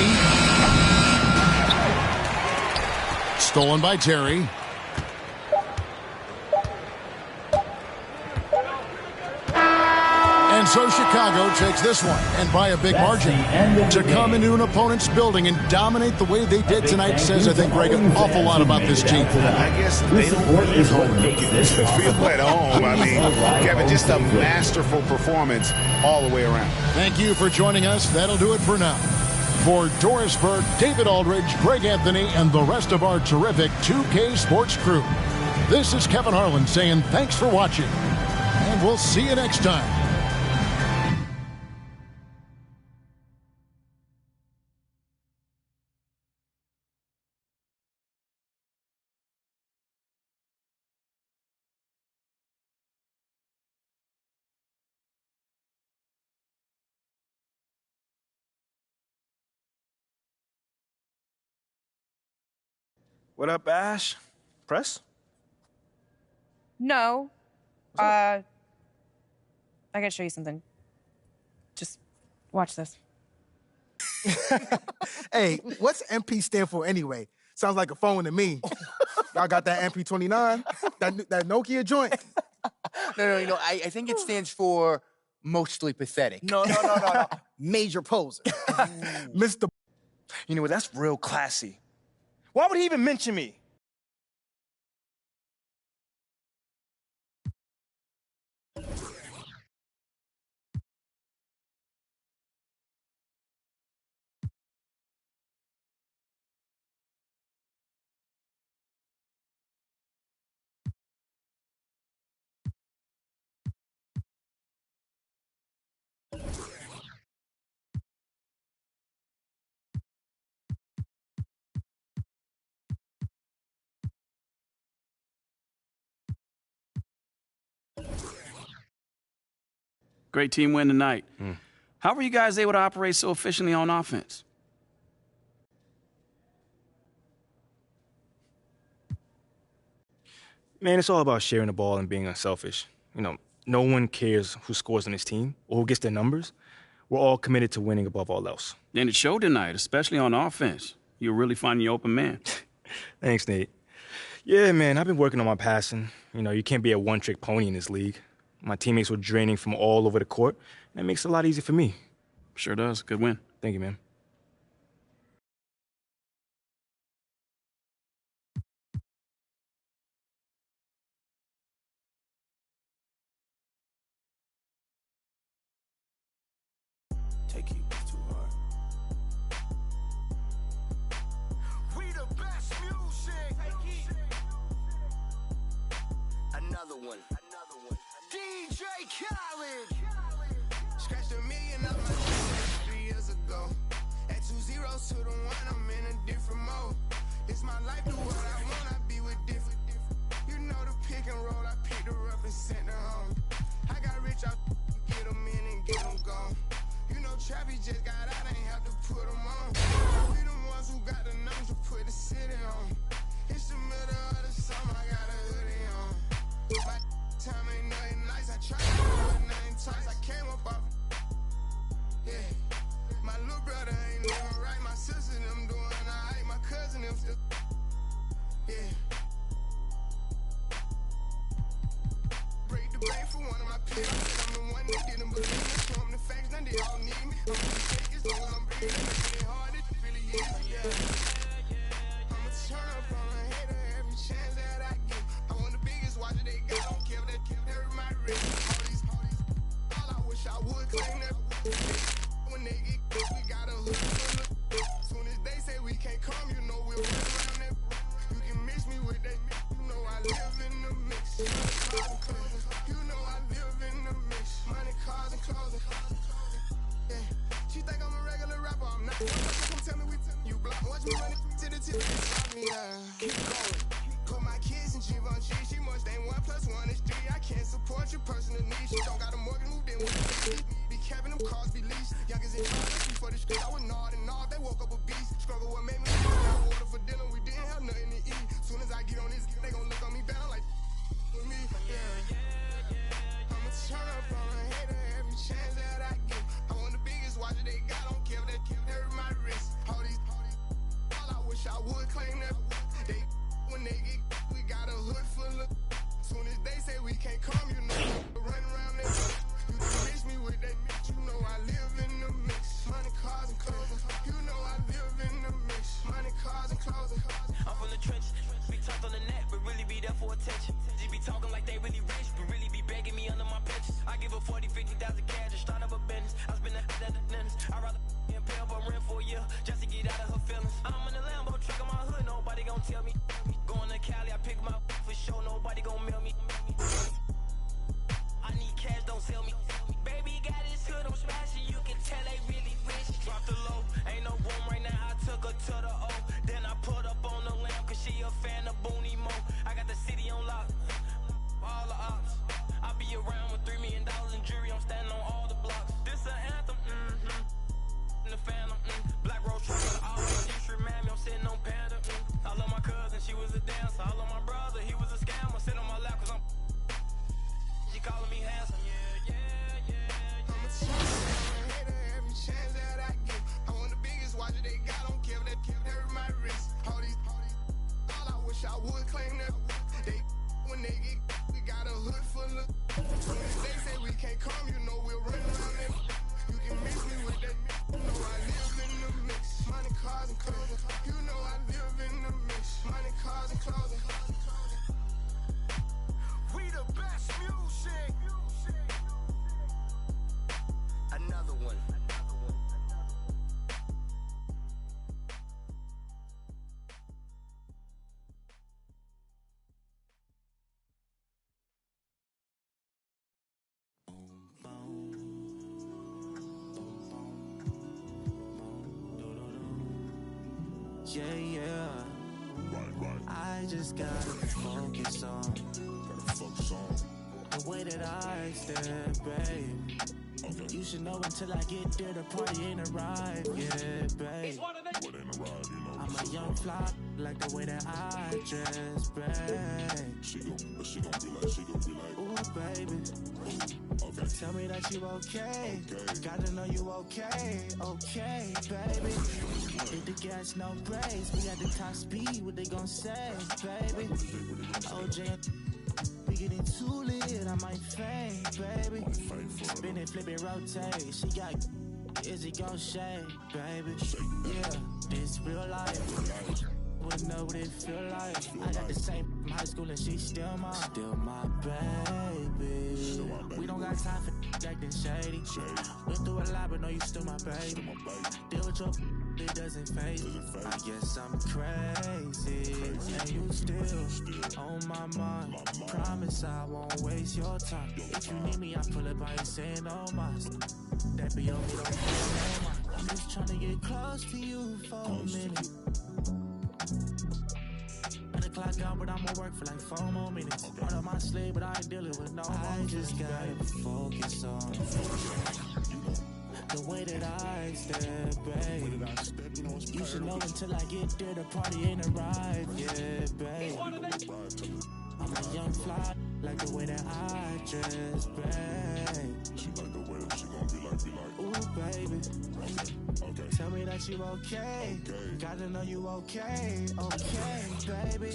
S1: Stolen by Terry. And so Chicago takes this one, and by a big margin. To come into an opponent's building and dominate the way they did tonight says, I think, Greg, an awful lot about this team.
S13: I guess they don't need home to feel at home. I mean, Kevin, just a masterful performance all the way around.
S1: Thank you for joining us. That'll do it for now. For Doris Burke, David Aldridge, Greg Anthony, and the rest of our terrific 2K Sports crew, this is Kevin Harlan saying thanks for watching, and we'll see you next time.
S9: What up, Ash? Press?
S18: No. I gotta show you something. Just watch this.
S19: Hey, what's MP stand for anyway? Sounds like a phone to me. Y'all got that MP29? That Nokia joint?
S20: No. I think it stands for mostly pathetic.
S19: No. Major poser. Mr.
S9: You know what? That's real classy. Why would he even mention me?
S21: Great team win tonight. How were you guys able to operate so efficiently on offense?
S9: Man, it's all about sharing the ball and being unselfish. You know, no one cares who scores on his team or who gets their numbers. We're all committed to winning above all else.
S21: And it showed tonight, especially on offense. You're really finding your open man.
S9: Thanks, Nate. Yeah, man, I've been working on my passing. You know, you can't be a one-trick pony in this league. My teammates were draining from all over the court. That makes it a lot easier for me.
S21: Sure does. Good win.
S9: Thank you, man.
S12: Take it too hard. We the best music. Another one. DJ Khaled. Scratched $1 million off my chest 3 years ago. At 2 zeros to the 1, I'm in a different mode. It's my life, do what I want, I be with different. You know the pick and roll, I picked her up and sent her home. I got rich, I get them in and get them gone. You know Trappy just got out, ain't have to put them on. We the ones who got the numbers to put the city on. It's the middle of the summer, I got a hoodie on. My time ain't nothing nice, I tried to do nothing twice, I came up off. Yeah, my little brother ain't living right, my sister them doing alright, my cousin them still. Yeah. Break the bank for one of my peers. I'm the one that didn't believe me. Show them the facts, now they all need me. I'm gonna take it, so I'm breathing. Making it hard, it really is, yeah. I'ma turn up on a hater every chance that I get. I want the biggest watch that they got. I don't care if they hurt my wrist. All I wish I would claim that. When they get good, we got a hood full of. Soon as they say we can't come, you know we'll run around that. You can mix me with that. You know I live in the mix. You know I live in the mix. Money, cars, and clothing. Yeah. She think I'm a regular rapper. I'm not. Come tell me you block. Watch me run it to the tip. Keep going. Put my kids in Givenchy. She must ain't 1 + 1 is 3. I can't support your personal needs. She don't got a mortgage, moved in with the be capping them cars, be leased. Youngest in charge before the street. I was gnawed and gnawed. They woke up a beast. Struggle what made me water for dinner. We didn't have nothing to eat. Soon as I get on this, they gon' look on me down like with me. Yeah. I'ma turn up on a hater every chance that I get. I want the biggest watch that they got. I don't care if they hurt my wrist. All I wish I would claim that. They when they get, we got a hood full of. Soon as they say we can't come, you know run around that. You can mix me with that mix. You know I live in the mix. Money, cars, and clothing. You know I live in the mix. Money, cars, and clothing.
S4: I'm from the trenches. Be talked on the net, but really be there for attention. They be talking like they really rich, but really be begging me under my pitches. I give her 40, 50,000 cash to start up a business. I spend that at the dentist. I'd rather pay up on rent for a year just to get out of her feelings. I'm in the Lambo truck in my hood, nobody gon' tell me. Going to Cali, I pick my for sure, nobody gon' mail me. I need cash, don't sell me. Baby got his hood, I'm smashing, you can tell they really rich. Drop the low, ain't no room right now, I took her to the O. Then I put up on the lamb, cause she a fan of Booney Mo. I got the city on lock, all the ops. I be around with $3 million in jury, I'm standing on all the blocks. This an anthem, in the phantom, Black Rose truck, all the district, man, I'm sitting on Panda, I love my cousin, she was a dancer. I love my brother, he was a scammer. Sit on my lap, cause she calling me handsome.
S12: I'ma turn up on a hater every chance that I get. I want the biggest watch that they got. I don't care if they hurt my wrist. All I wish I would claim that. They when they get, we got a hood full of. Soon as they say we can't come, you know we'll run around that. You can mix me with that. You know I live in the mix. Money, cars, and clothing. You know I live in the mix. Money, cars, and clothing. We the best music. Another one.
S22: Yeah. I just gotta focus on the way that I stand, babe. You should know until I get there, the party ain't arrived yet, babe. I'm a young fly, like the way that I dress, babe. She gon' be like, ooh, baby. Tell me that you okay. Gotta know you okay, baby. Hit the gas, no brakes. We at the top speed, what they gon' say, baby? OJ, we getting too lit, I might faint, baby. Spin it, flip it, rotate. She got Is he gon' shake, baby? Yeah, this real life. Wouldn't know what it feel like. I got the same from high school and she's still my baby. We don't got time for acting shady. Went through a lot, but no, you still my baby. Deal with your it doesn't faze me. I guess I'm crazy. And you still on my mind. Promise I won't waste your time. If you need me, I pull up by you saying no mas. That be on me, don't feel no mind. I'm just trying to get close to you for a minute. And the clock out, but I'ma work for like 4 more minutes. Out of my sleep, but I ain't dealing with no I just gotta focus on the way that I step, babe. You should know until I get there, the party ain't arrived yet, babe. I'm a young fly, like the way that I dress, babe. She like the way that she gon' be like, ooh, baby. Okay. Tell me that you okay. Gotta know you okay, baby.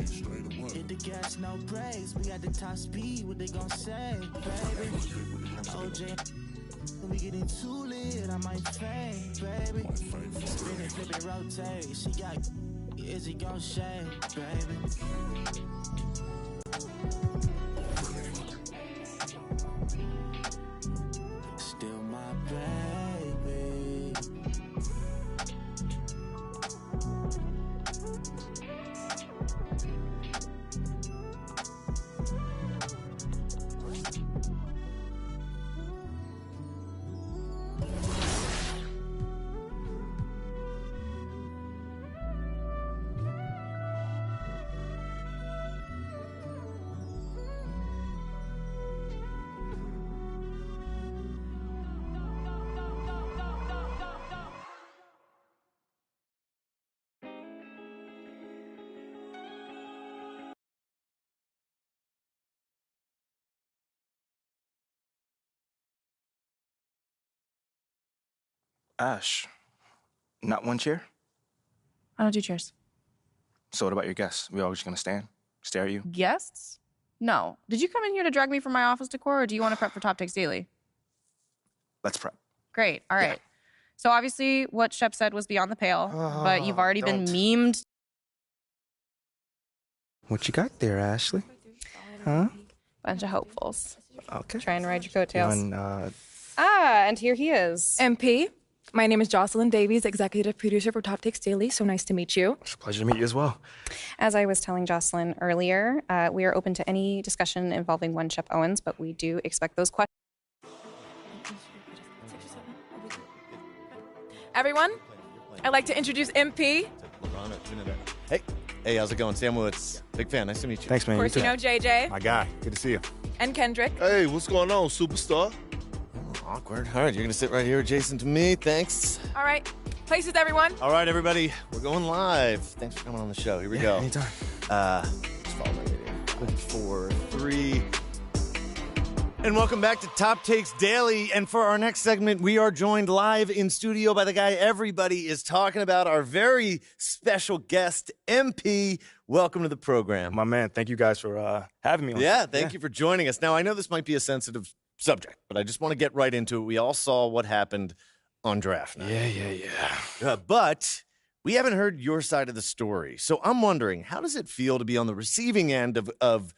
S22: Hit the gas, no brakes. We at the top speed, what they gon' say, baby? OJ, when we getting too lit, I might faint, baby. Spin it, flip it, rotate. She got, is he gon' shake, baby? Still my baby.
S9: Ash, not one chair?
S18: I don't do chairs.
S9: So what about your guests? We all just gonna stand, stare at you?
S18: Guests? No. Did you come in here to drag me from my office decor, or do you want to prep for Top Takes Daily?
S9: Let's prep.
S18: Great. All right. Yeah. So obviously what Shep said was beyond the pale, but you've already been memed.
S9: What you got there, Ashley? Huh?
S18: Bunch of hopefuls.
S9: Okay.
S18: Trying to ride your coattails.
S3: And
S18: here he is.
S3: MP, my name is Jocelyn Davies, executive producer for Top Takes Daily. So nice to meet you.
S9: It's a pleasure to meet you as well.
S18: As I was telling Jocelyn earlier, we are open to any discussion involving one Shep Owens, but we do expect those questions.
S3: Everyone, I'd like to introduce MP.
S5: Hey, how's it going? Sam Woods. Big fan. Nice to meet you.
S9: Thanks, man.
S3: Of course, you know JJ.
S9: My guy. Good to see you.
S3: And Kendrick.
S23: Hey, what's going on, superstar?
S5: Awkward. All right, you're going to sit right here adjacent to me. Thanks.
S3: All right. Places, everyone.
S5: All right, everybody. We're going live. Thanks for coming on the show. Here we go.
S9: Anytime.
S5: Just follow my video. 4, 3. And welcome back to Top Takes Daily. And for our next segment, we are joined live in studio by the guy everybody is talking about, our very special guest, MP. Welcome to the program.
S9: My man, thank you guys for having me on.
S5: Yeah, thank you for joining us. Now, I know this might be a sensitive subject, but I just want to get right into it. We all saw what happened on draft night.
S9: Yeah.
S5: But we haven't heard your side of the story. So I'm wondering, how does it feel to be on the receiving end of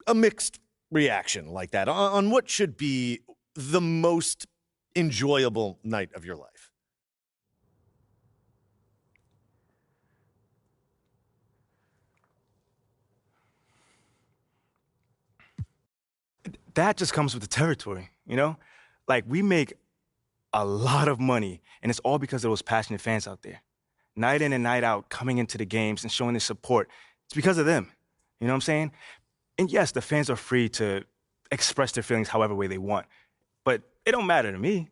S5: a mixed reaction like that on what should be the most enjoyable night of your life?
S9: That just comes with the territory, you know? Like, we make a lot of money, and it's all because of those passionate fans out there. Night in and night out, coming into the games and showing their support. It's because of them. You know what I'm saying? And yes, the fans are free to express their feelings however way they want. But it don't matter to me.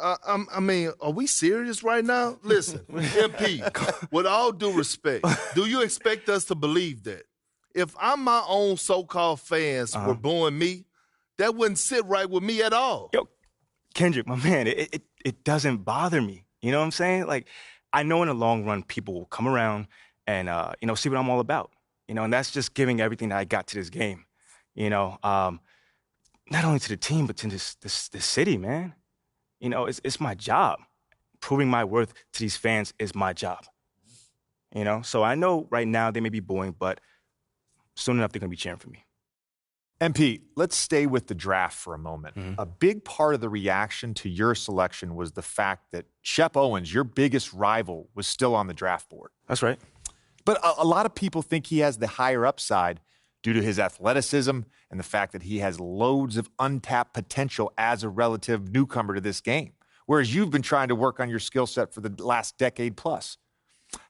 S23: I mean, are we serious right now? Listen, MP, with all due respect, do you expect us to believe that? If I'm my own so-called fans were booing me, that wouldn't sit right with me at all.
S9: Yo, Kendrick, my man, it doesn't bother me. You know what I'm saying? Like, I know in the long run, people will come around and, see what I'm all about. You know, and that's just giving everything that I got to this game. You know, not only to the team, but to this city, man. You know, it's my job. Proving my worth to these fans is my job. You know, so I know right now they may be booing, but soon enough they're going to be cheering for me.
S2: MP, let's stay with the draft for a moment. A big part of the reaction to your selection was the fact that Shep Owens, your biggest rival, was still on the draft board.
S9: That's right.
S2: But a lot of people think he has the higher upside due to his athleticism and the fact that he has loads of untapped potential as a relative newcomer to this game, whereas you've been trying to work on your skill set for the last decade plus.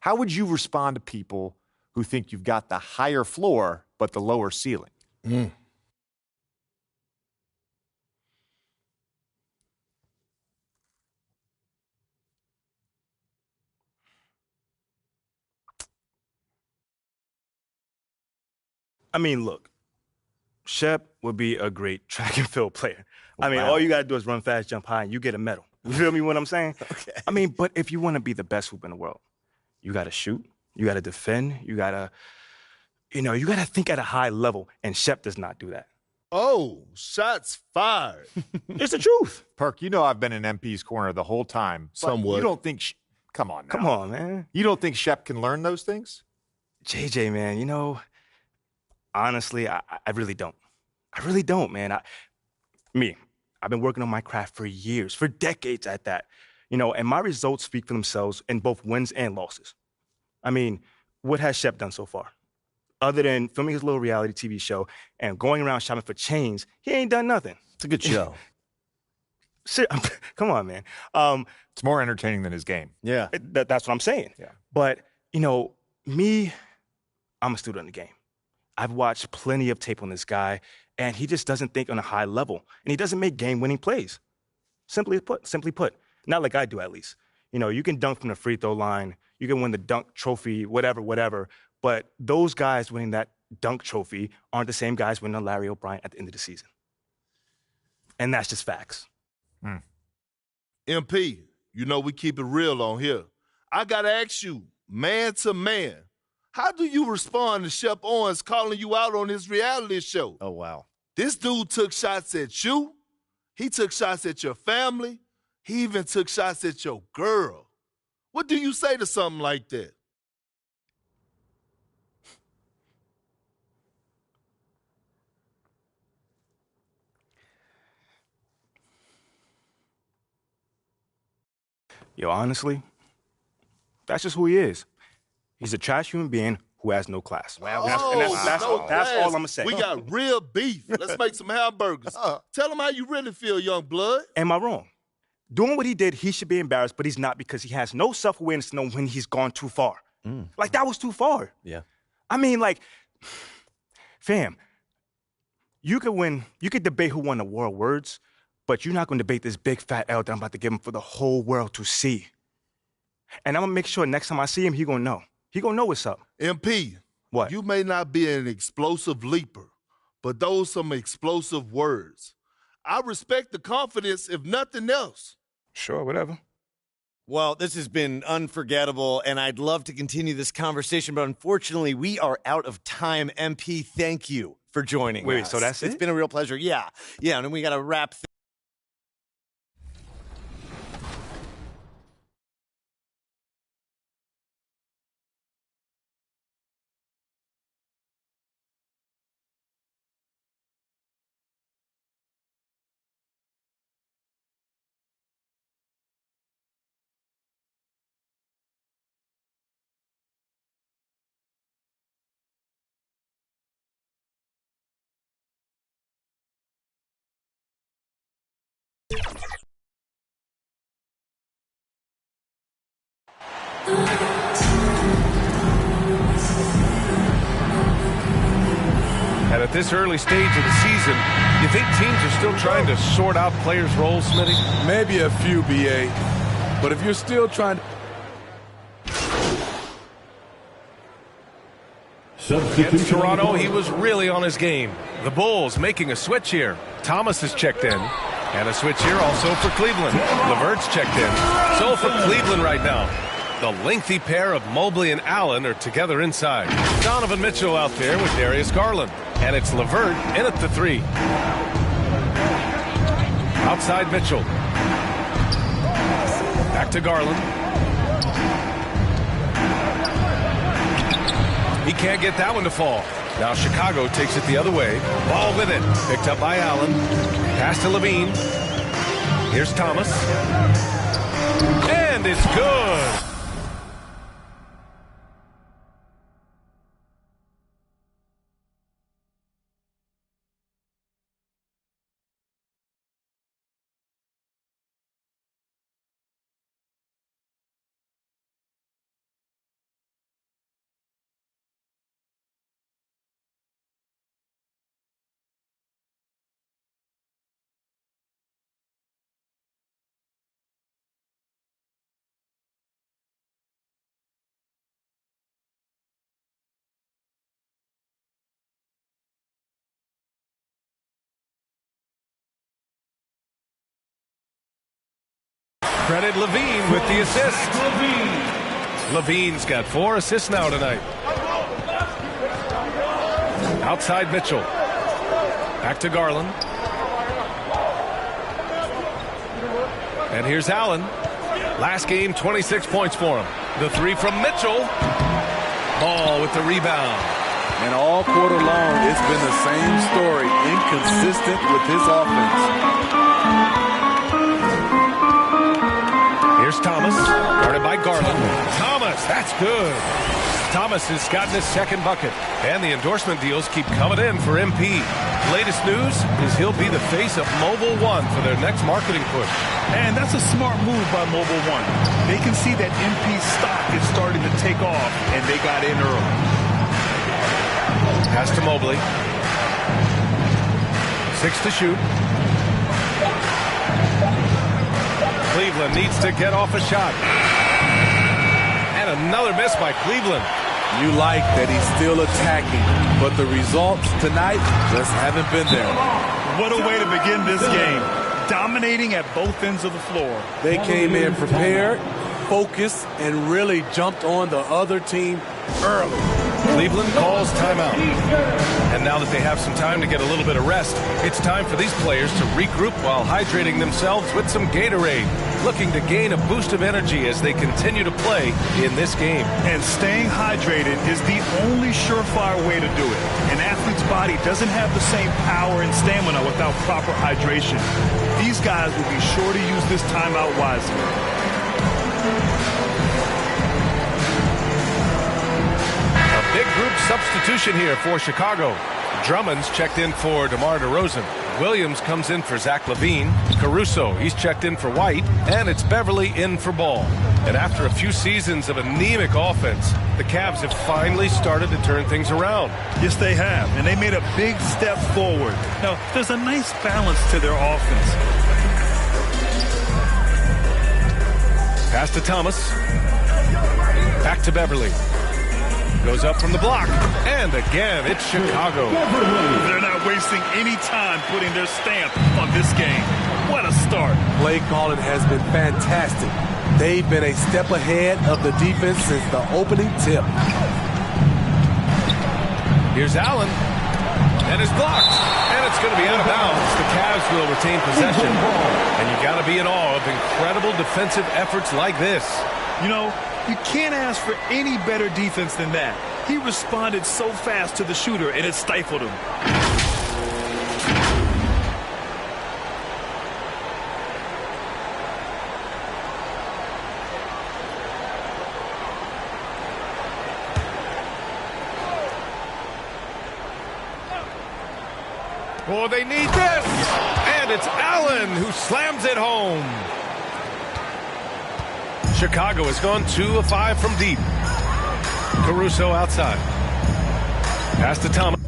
S2: How would you respond to people who think you've got the higher floor but the lower ceiling?
S9: I mean, look, Shep would be a great track and field player. I mean,
S2: Wow.
S9: all you got to do is run fast, jump high, and you get a medal. You feel me what I'm saying?
S5: Okay.
S9: I mean, but if you want to be the best hoop in the world, you got to shoot, you got to defend, you got to, you got to think at a high level, and Shep does not do that.
S23: Oh, shots fired.
S9: It's the truth.
S2: Perk, you know I've been in MP's corner the whole time. But
S23: Somewhat.
S2: You don't think... Come on now.
S9: Come on, man.
S2: You don't think Shep can learn those things?
S9: JJ, man, honestly, I really don't. I really don't, man. I've been working on my craft for years, for decades at that. And my results speak for themselves in both wins and losses. I mean, what has Shep done so far? Other than filming his little reality TV show and going around shopping for chains, he ain't done nothing.
S5: It's a good show.
S9: Come on, man.
S2: It's more entertaining than his game.
S5: Yeah.
S9: That's what I'm saying.
S2: Yeah.
S9: But, I'm a student of the game. I've watched plenty of tape on this guy, and he just doesn't think on a high level, and he doesn't make game-winning plays. Simply put. Not like I do, at least. You can dunk from the free throw line, you can win the dunk trophy, whatever, but those guys winning that dunk trophy aren't the same guys winning a Larry O'Brien at the end of the season. And that's just facts.
S23: MP, we keep it real on here. I got to ask you, man to man, how do you respond to Shep Owens calling you out on his reality show?
S5: Oh, wow.
S23: This dude took shots at you. He took shots at your family. He even took shots at your girl. What do you say to something like that?
S9: Yo, honestly, that's just who he is. He's a trash human being who has no class.
S23: Wow.
S9: That's all I'm going to say.
S23: We got real beef. Let's make some hamburgers. Tell him how you really feel, young blood.
S9: Am I wrong? Doing what he did, he should be embarrassed, but he's not because he has no self-awareness to know when he's gone too far. Like, that was too far.
S5: Yeah.
S9: I mean, fam, you could debate who won the world words, but you're not going to debate this big fat L that I'm about to give him for the whole world to see. And I'm going to make sure next time I see him, he going to know. He going to know what's up.
S23: MP.
S9: What?
S23: You may not be an explosive leaper, but those some explosive words. I respect the confidence, if nothing else.
S9: Sure, whatever.
S5: Well, this has been unforgettable, and I'd love to continue this conversation, but unfortunately, we are out of time. MP, thank you for joining us.
S9: Wait, so that's it?
S5: It's been a real pleasure. Yeah, and then we got to wrap things.
S6: And at this early stage of the season, you think teams are still trying to sort out players' roles, Smitty?
S11: Maybe a few, BA. But if you're still trying to...
S6: Against Toronto, he was really on his game. The Bulls making a switch here. Thomas has checked in. And a switch here also for Cleveland. LeVert's checked in. So for Cleveland right now, the lengthy pair of Mobley and Allen are together inside. Donovan Mitchell out there with Darius Garland. And it's LeVert in at the three. Outside Mitchell. Back to Garland. He can't get that one to fall. Now Chicago takes it the other way. Ball with it. Picked up by Allen. Pass to Levine. Here's Thomas. And it's good. Credit Levine with the assist. Levine's got 4 assists now tonight. Outside Mitchell. Back to Garland. And here's Allen. Last game, 26 points for him. The 3 from Mitchell. Ball with the rebound.
S7: And all quarter long, it's been the same story. Inconsistent with his offense.
S6: Here's Thomas, guarded by Garland. Thomas, that's good. Thomas has gotten his second bucket, and the endorsement deals keep coming in for MP. Latest news is he'll be the face of Mobile One for their next marketing push.
S8: And that's a smart move by Mobile One. They can see that MP's stock is starting to take off, and they got in early.
S6: Pass to Mobley. 6 to shoot. Cleveland needs to get off a shot. And another miss by Cleveland.
S7: You like that he's still attacking, but the results tonight just haven't been there.
S8: What a way to begin this game. Dominating at both ends of the floor.
S7: They came in prepared, focused, and really jumped on the other team early.
S6: Cleveland calls timeout. And now that they have some time to get a little bit of rest, it's time for these players to regroup while hydrating themselves with some Gatorade, looking to gain a boost of energy as they continue to play in this game.
S8: And staying hydrated is the only surefire way to do it. An athlete's body doesn't have the same power and stamina without proper hydration. These guys will be sure to use this timeout wisely.
S6: Big group substitution here for Chicago. Drummond's checked in for DeMar DeRozan. Williams comes in for Zach LaVine. Caruso, he's checked in for White. And it's Beverly in for Ball. And after a few seasons of anemic offense, the Cavs have finally started to turn things around.
S8: Yes, they have. And they made a big step forward. Now, there's a nice balance to their offense.
S6: Pass to Thomas. Back to Beverly. Goes up from the block. And again, it's Chicago.
S8: They're not wasting any time putting their stamp on this game. What a start.
S7: Play calling has been fantastic. They've been a step ahead of the defense since the opening tip.
S6: Here's Allen. And it's blocked. And it's going to be out of bounds. The Cavs will retain possession. And you got to be in awe of incredible defensive efforts like this.
S8: You know, you can't ask for any better defense than that. He responded so fast to the shooter, and it stifled him.
S6: Oh, they need this. And it's Allen who slams it home. Chicago has gone 2 of 5 from deep. Caruso outside. Pass to Thomas.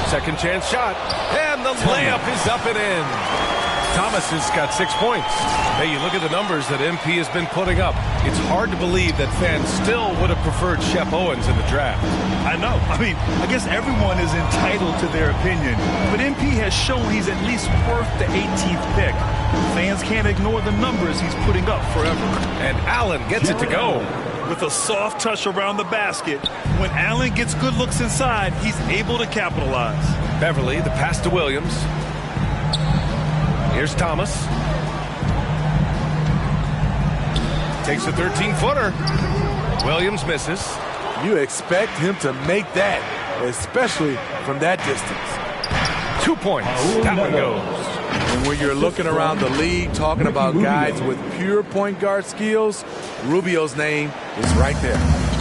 S6: Second chance shot. And the layup is up and in. Thomas has got 6 points. Hey, you look at the numbers that MP has been putting up. It's hard to believe that fans still would have preferred Shep Owens in the draft.
S8: I know. I mean, I guess everyone is entitled to their opinion, but MP has shown he's at least worth the 18th pick. Fans can't ignore the numbers he's putting up forever.
S6: And Allen gets it to go.
S8: With a soft touch around the basket, when Allen gets good looks inside, he's able to capitalize.
S6: Beverly, the pass to Williams. Here's Thomas. Takes a 13-footer. Williams misses.
S7: You expect him to make that, especially from that distance.
S6: 2 points. That one goes.
S7: And when you're looking around the league talking about guys with pure point guard skills, Rubio's name is right there.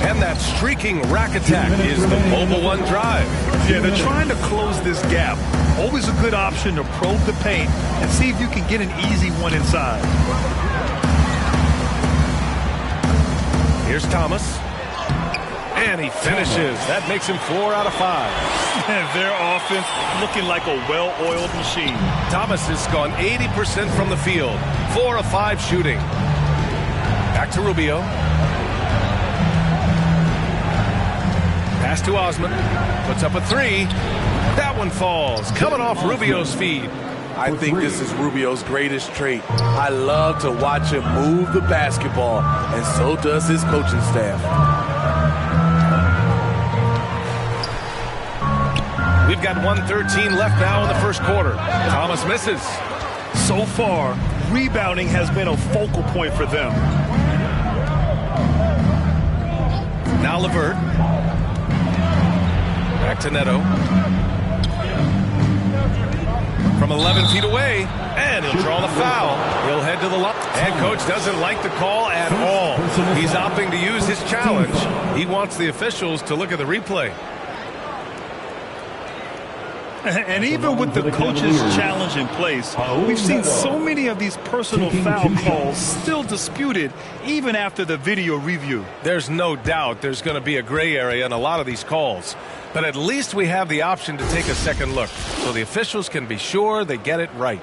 S6: And that streaking rack attack is the Mobile One drive.
S8: Yeah, they're trying to close this gap. Always a good option to probe the paint and see if you can get an easy one inside.
S6: Here's Thomas. And he finishes. That makes him 4 out of 5.
S8: And their offense looking like a well-oiled machine.
S6: Thomas has gone 80% from the field. 4 of 5 shooting. Back to Rubio. Pass to Osman. Puts up a 3. That one falls. Coming off Rubio's feed.
S7: I think this is Rubio's greatest trait. I love to watch him move the basketball, and so does his coaching staff.
S6: We've got 1:13 left now in the first quarter. Thomas misses.
S8: So far, rebounding has been a focal point for them.
S6: Now LeVert. Back to Neto. From 11 feet away, and he'll draw the foul. He'll head to the line. And coach doesn't like the call at all. He's opting to use his challenge. He wants the officials to look at the replay.
S8: And even with the coach's challenge in place, we've seen so many of these personal foul calls still disputed even after the video review.
S6: There's no doubt there's going to be a gray area in a lot of these calls. But at least we have the option to take a second look so the officials can be sure they get it right.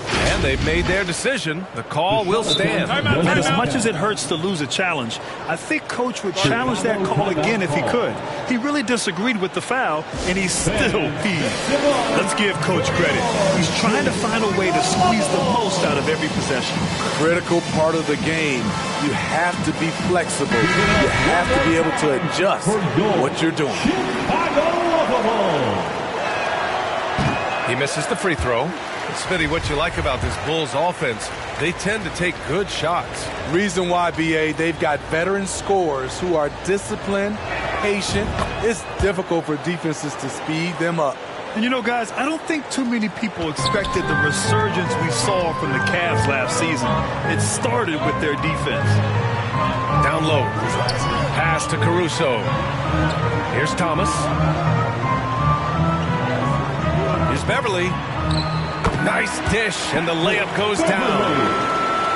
S6: And they've made their decision. The call will stand.
S8: As much as it hurts to lose a challenge, I think Coach would challenge that call again if he could. He really disagreed with the foul, and he's still peeved. Let's give Coach credit. He's trying to find a way to squeeze the most out of every possession.
S7: Critical part of the game. You have to be flexible. You have to be able to adjust what you're doing.
S6: He misses the free throw. Smitty, what you like about this Bulls offense, they tend to take good shots.
S7: Reason why, B.A., they've got veteran scorers who are disciplined, patient. It's difficult for defenses to speed them up.
S8: And you know, guys, I don't think too many people expected the resurgence we saw from the Cavs last season. It started with their defense.
S6: Down low. Pass to Caruso. Here's Thomas. Here's Beverly. Nice dish, and the layup goes down.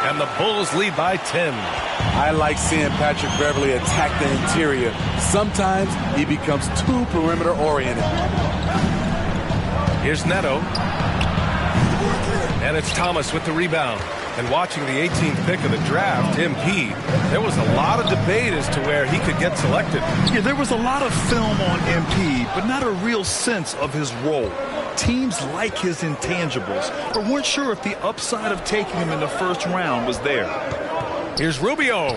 S6: And the Bulls lead by 10.
S7: I like seeing Patrick Beverly attack the interior. Sometimes he becomes too perimeter-oriented.
S6: Here's Neto. And it's Thomas with the rebound. And watching the 18th pick of the draft, MP, there was a lot of debate as to where he could get selected.
S8: Yeah, there was a lot of film on MP, but not a real sense of his role. Teams like his intangibles, but weren't sure if the upside of taking him in the first round was there.
S6: Here's Rubio.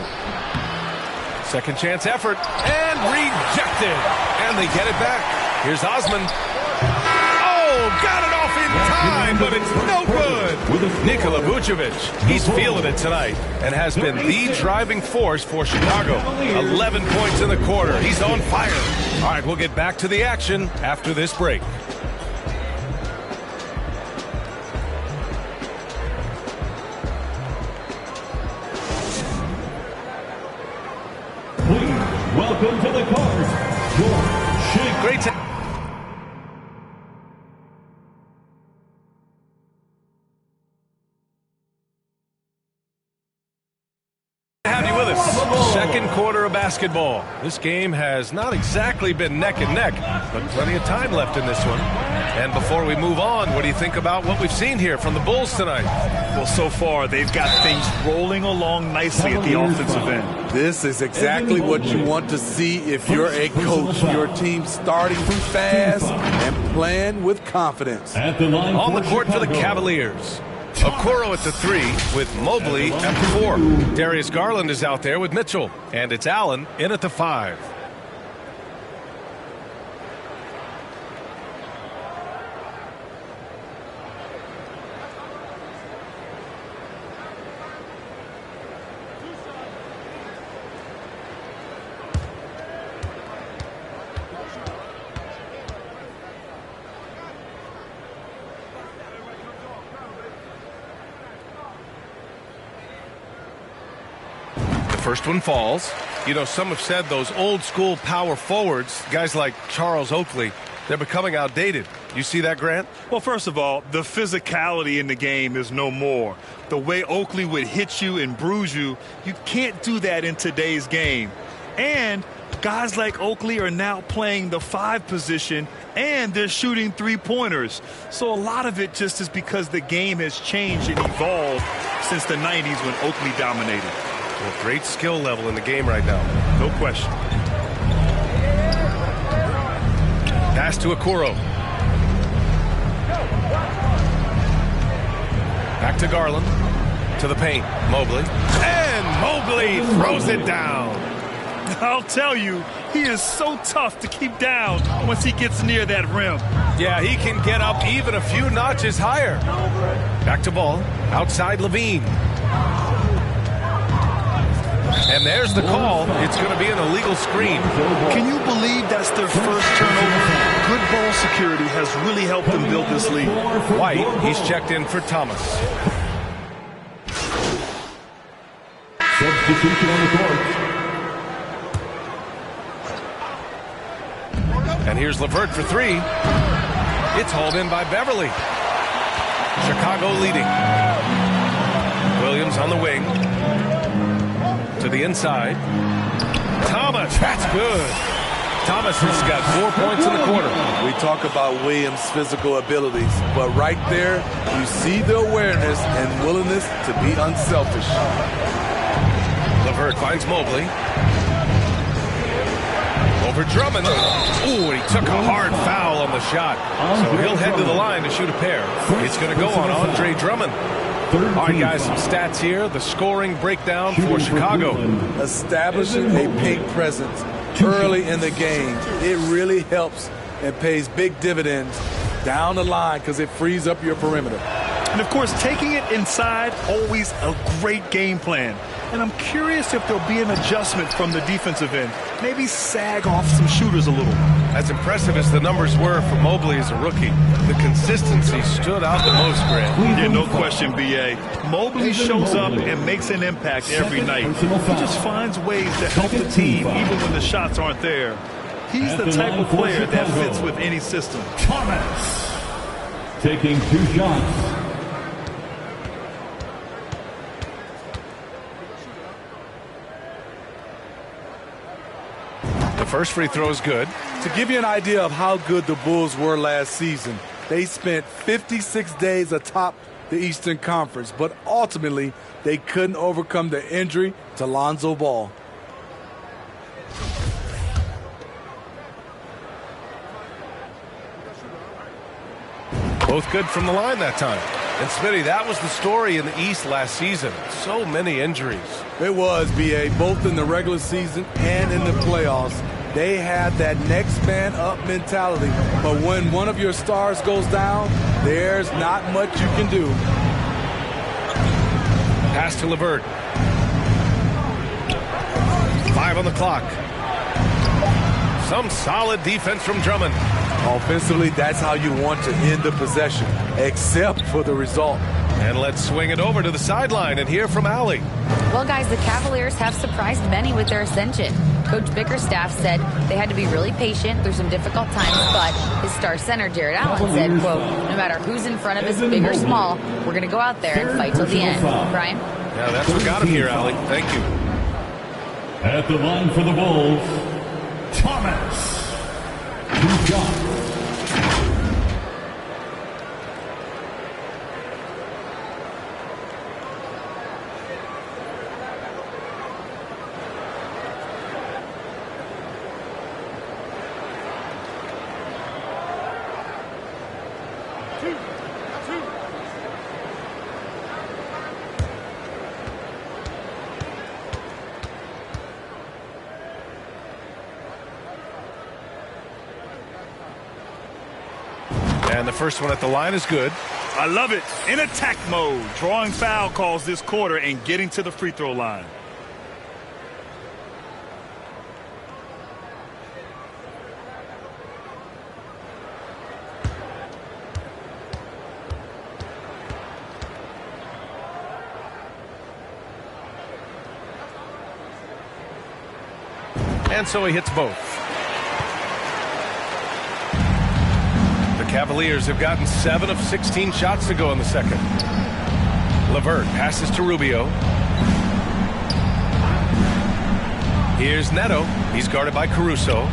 S6: Second chance effort, and rejected. And they get it back. Here's Osman. Oh, got it off in time, but it's no good. Nikola Vucevic, he's feeling it tonight and has been the driving force for Chicago. 11 points in the quarter. He's on fire. All right, we'll get back to the action after this break.
S10: Welcome to the court,
S6: Great to have you with us. Second quarter of basketball. This game has not exactly been neck and neck, but plenty of time left in this one. And before we move on, what do you think about what we've seen here from the Bulls tonight?
S8: Well, so far, they've got things rolling along nicely at the offensive end.
S7: This is exactly what you want to see if you're a coach. Your team starting fast and playing with confidence.
S6: On the court for the Cavaliers. Okoro at the 3 with Mobley at the 4. Darius Garland is out there with Mitchell. And it's Allen in at the 5. First one falls. You know, some have said those old school power forwards, guys like Charles Oakley, they're becoming outdated. You see that, Grant?
S8: Well, first of all, the physicality in the game is no more. The way Oakley would hit you and bruise you, you can't do that in today's game. And guys like Oakley are now playing the 5 position, and they're shooting 3-pointers. So a lot of it just is because the game has changed and evolved since the 90s when Oakley dominated.
S6: Well, great skill level in the game right now.
S8: No question.
S6: Pass to Okoro. Back to Garland. To the paint. Mobley. And Mobley throws it down.
S8: I'll tell you, he is so tough to keep down once he gets near that rim.
S6: Yeah, he can get up even a few notches higher. Back to ball. Outside Levine. And there's the call. It's going to be an illegal screen.
S8: Can you believe that's their first turnover? Good ball security has really helped them build this lead.
S6: White, he's checked in for Thomas.
S10: Substitution on the court.
S6: And here's LeVert for 3. It's hauled in by Beverly. Chicago leading. Williams on the wing. To the inside. Thomas, that's good. Thomas has got 4 points in the quarter.
S7: We talk about Williams' physical abilities, but right there, you see the awareness and willingness to be unselfish.
S6: LeVert finds Mobley. Over Drummond. Ooh, and he took a hard foul on the shot. So he'll head to the line to shoot a pair. It's going to go on Andre Drummond. All right, guys, some stats here. The scoring breakdown for Chicago.
S7: Establishing a paint presence early in the game, it really helps and pays big dividends down the line because it frees up your perimeter.
S8: And, of course, taking it inside, always a great game plan. And I'm curious if there'll be an adjustment from the defensive end. Maybe sag off some shooters a little.
S6: As impressive as the numbers were for Mobley as a rookie, the consistency stood out the most, Grant.
S8: Yeah, no question, B.A. Mobley shows up and makes an impact every night. He just finds ways to help the team even when the shots aren't there. He's the type of player that fits with any system.
S10: Thomas taking 2 shots.
S6: The first free throw is good.
S7: To give you an idea of how good the Bulls were last season, they spent 56 days atop the Eastern Conference, but ultimately they couldn't overcome the injury to Lonzo Ball.
S6: Both good from the line that time. And Smitty, that was the story in the East last season. So many injuries.
S7: It was, B.A., both in the regular season and in the playoffs. They had that next man up mentality. But when one of your stars goes down, there's not much you can do.
S6: Pass to LeVert. 5 on the clock. Some solid defense from Drummond.
S7: Offensively, that's how you want to end the possession, except for the result.
S6: And let's swing it over to the sideline and hear from Allie.
S15: Well, guys, the Cavaliers have surprised many with their ascension. Coach Bickerstaff said they had to be really patient through some difficult times, but his star center, Jared Allen, said, quote, no matter who's in front of us, big or small, we're going to go out there and fight till the end. Brian?
S6: Yeah, that's what got him here, Allie. Thank you.
S10: At the line for the Bulls, Thomas. 2 shots.
S6: And the first one at the line is good.
S8: I love it. In attack mode, drawing foul calls this quarter and getting to the free throw line.
S6: And so he hits both. The Cavaliers have gotten 7 of 16 shots to go in the second. LeVert passes to Rubio. Here's Neto. He's guarded by Caruso.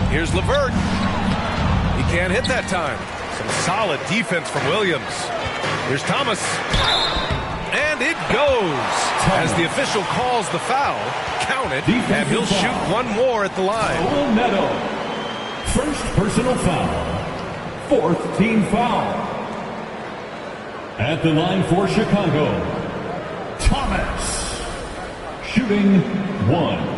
S6: Here's LeVert. He can't hit that time. Some solid defense from Williams. Here's Thomas. And it goes. As the official calls the foul, count it, and he'll shoot one more at the line.
S10: Neto. First personal foul. 4th team foul. At the line for Chicago, Thomas. Shooting 1.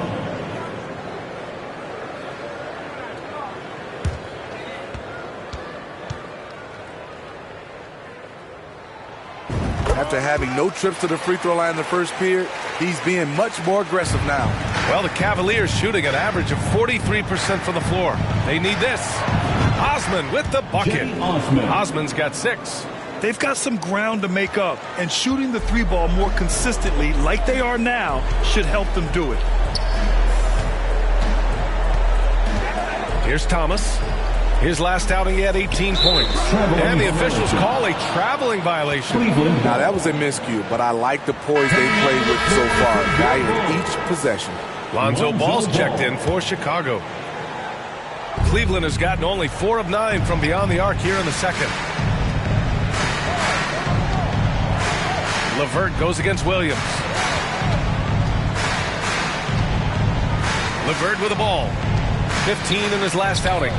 S7: After having no trips to the free throw line in the first period, he's being much more aggressive now.
S6: Well, the Cavaliers shooting an average of 43% from the floor. They need this. Osman with the bucket. Osman's got 6.
S8: They've got some ground to make up, and shooting the 3 ball more consistently like they are now should help them do it.
S6: Here's Thomas. His last outing, he had 18 points. And the officials call a traveling violation.
S7: Now, that was a miscue, but I like the poise they played with so far, guiding each possession.
S6: Lonzo Ball's checked in for Chicago. Cleveland has gotten only 4 of 9 from beyond the arc here in the second. LeVert goes against Williams. LeVert with the ball. 15 in his last outing.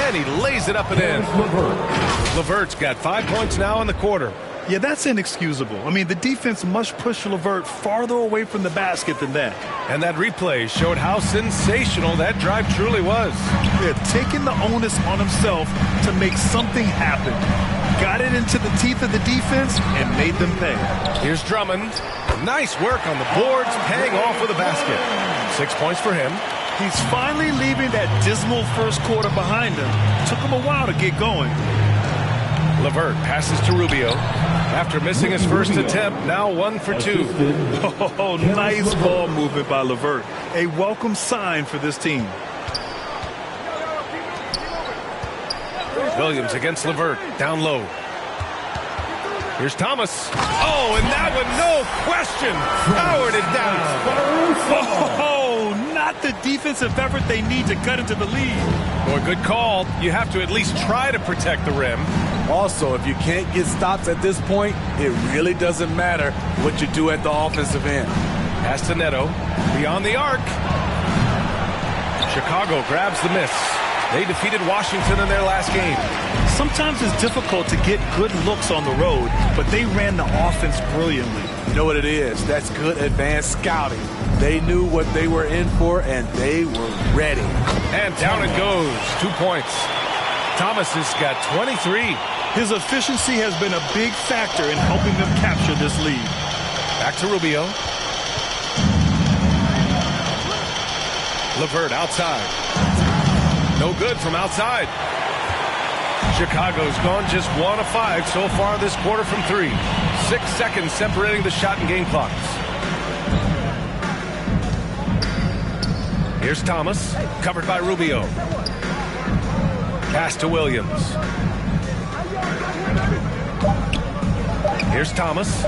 S6: And he lays it up and in. LeVert's got 5 points now in the quarter.
S8: Yeah, that's inexcusable. I mean, the defense must push LeVert farther away from the basket than that.
S6: And that replay showed how sensational that drive truly was.
S8: Yeah, taking the onus on himself to make something happen. Got it into the teeth of the defense and made them pay.
S6: Here's Drummond. Nice work on the boards, paying off with a basket. 6 points for him.
S8: He's finally leaving that dismal first quarter behind him. Took him a while to get going.
S6: LeVert passes to Rubio. After missing his first attempt, now 1 for 2.
S8: Oh, nice ball movement by LeVert. A welcome sign for this team.
S6: Williams against LeVert, down low. Here's Thomas. Oh, and that one, no question, powered it down.
S8: Oh, not the defensive effort they need to cut into the lead.
S6: Boy, good call. You have to at least try to protect the rim.
S7: Also, if you can't get stops at this point, it really doesn't matter what you do at the offensive end.
S6: Pass to Neto, beyond the arc. Chicago grabs the miss. They defeated Washington in their last game.
S8: Sometimes it's difficult to get good looks on the road, but they ran the offense brilliantly.
S7: You know what it is? That's good advanced scouting. They knew what they were in for, and they were ready.
S6: And down it goes. 2 points. Thomas has got 23.
S8: His efficiency has been a big factor in helping them capture this lead.
S6: Back to Rubio. LeVert outside. No good from outside. Chicago's gone just 1 of 5 so far this quarter from 3. 6 seconds separating the shot and game clocks. Here's Thomas, covered by Rubio. Pass to Williams. Here's Thomas.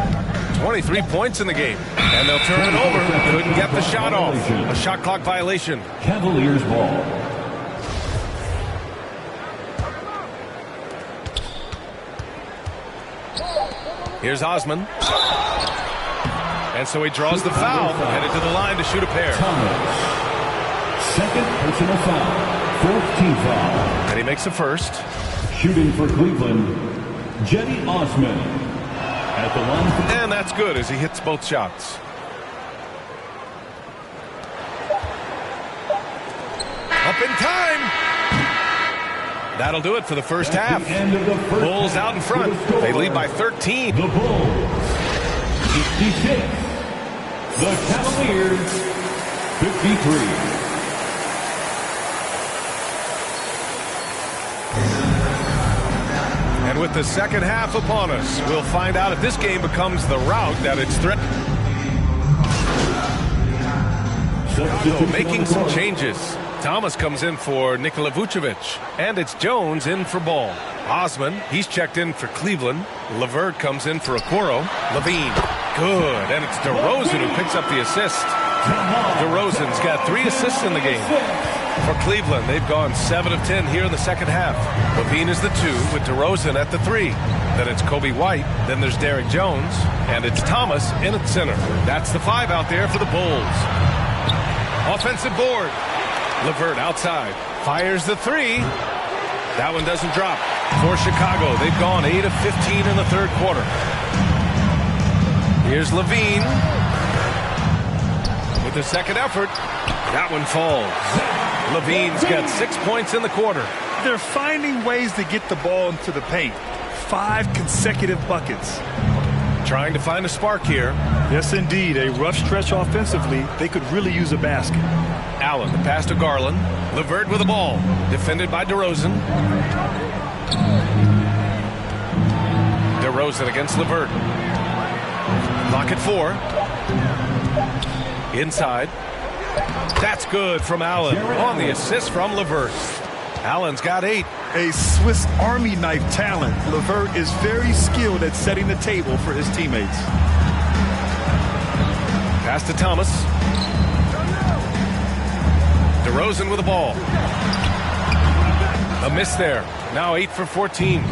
S6: 23 points in the game. And they'll turn it over. Couldn't get the shot off. A shot clock violation.
S10: Cavaliers ball.
S6: Here's Osman. And so he draws the foul. Headed to the line to shoot a pair.
S10: Thomas. Second personal foul. Fourth team foul.
S6: And he makes the first.
S10: Shooting for Cleveland, Jetty Osman. At the line.
S6: And that's good as he hits both shots. Up in time. That'll do it for the first half. Bulls out in front. They lead by 13.
S10: The Bulls, 56. The Cavaliers, 53.
S6: And with the second half upon us, we'll find out if this game becomes the rout that it's threatened. So making some changes. Thomas comes in for Nikola Vucevic, and it's Jones in for Ball. Osman, he's checked in for Cleveland. LeVert comes in for Okoro. Levine, good, and it's DeRozan who picks up the assist. DeRozan's got 3 assists in the game. For Cleveland, they've gone 7 of 10 here in the second half. Levine is the 2 with DeRozan at the 3. Then it's Kobe White, then there's Derek Jones, and it's Thomas in at center. That's the 5 out there for the Bulls. Offensive board. LeVert outside. Fires the 3. That one doesn't drop. For Chicago, they've gone 8 of 15 in the third quarter. Here's Levine. With the second effort, that one falls. Levine's got 6 points in the quarter.
S8: They're finding ways to get the ball into the paint. 5 consecutive buckets.
S6: Trying to find a spark here.
S8: Yes, indeed. A rough stretch offensively. They could really use a basket.
S6: Allen, the pass to Garland. LeVert with the ball. Defended by DeRozan. DeRozan against LeVert. Lock at 4. Inside. That's good from Allen on the assist from LeVert. Allen's got 8.
S8: A Swiss Army knife talent. LeVert is very skilled at setting the table for his teammates.
S6: Pass to Thomas. DeRozan with the ball. A miss there. Now 8 for 14.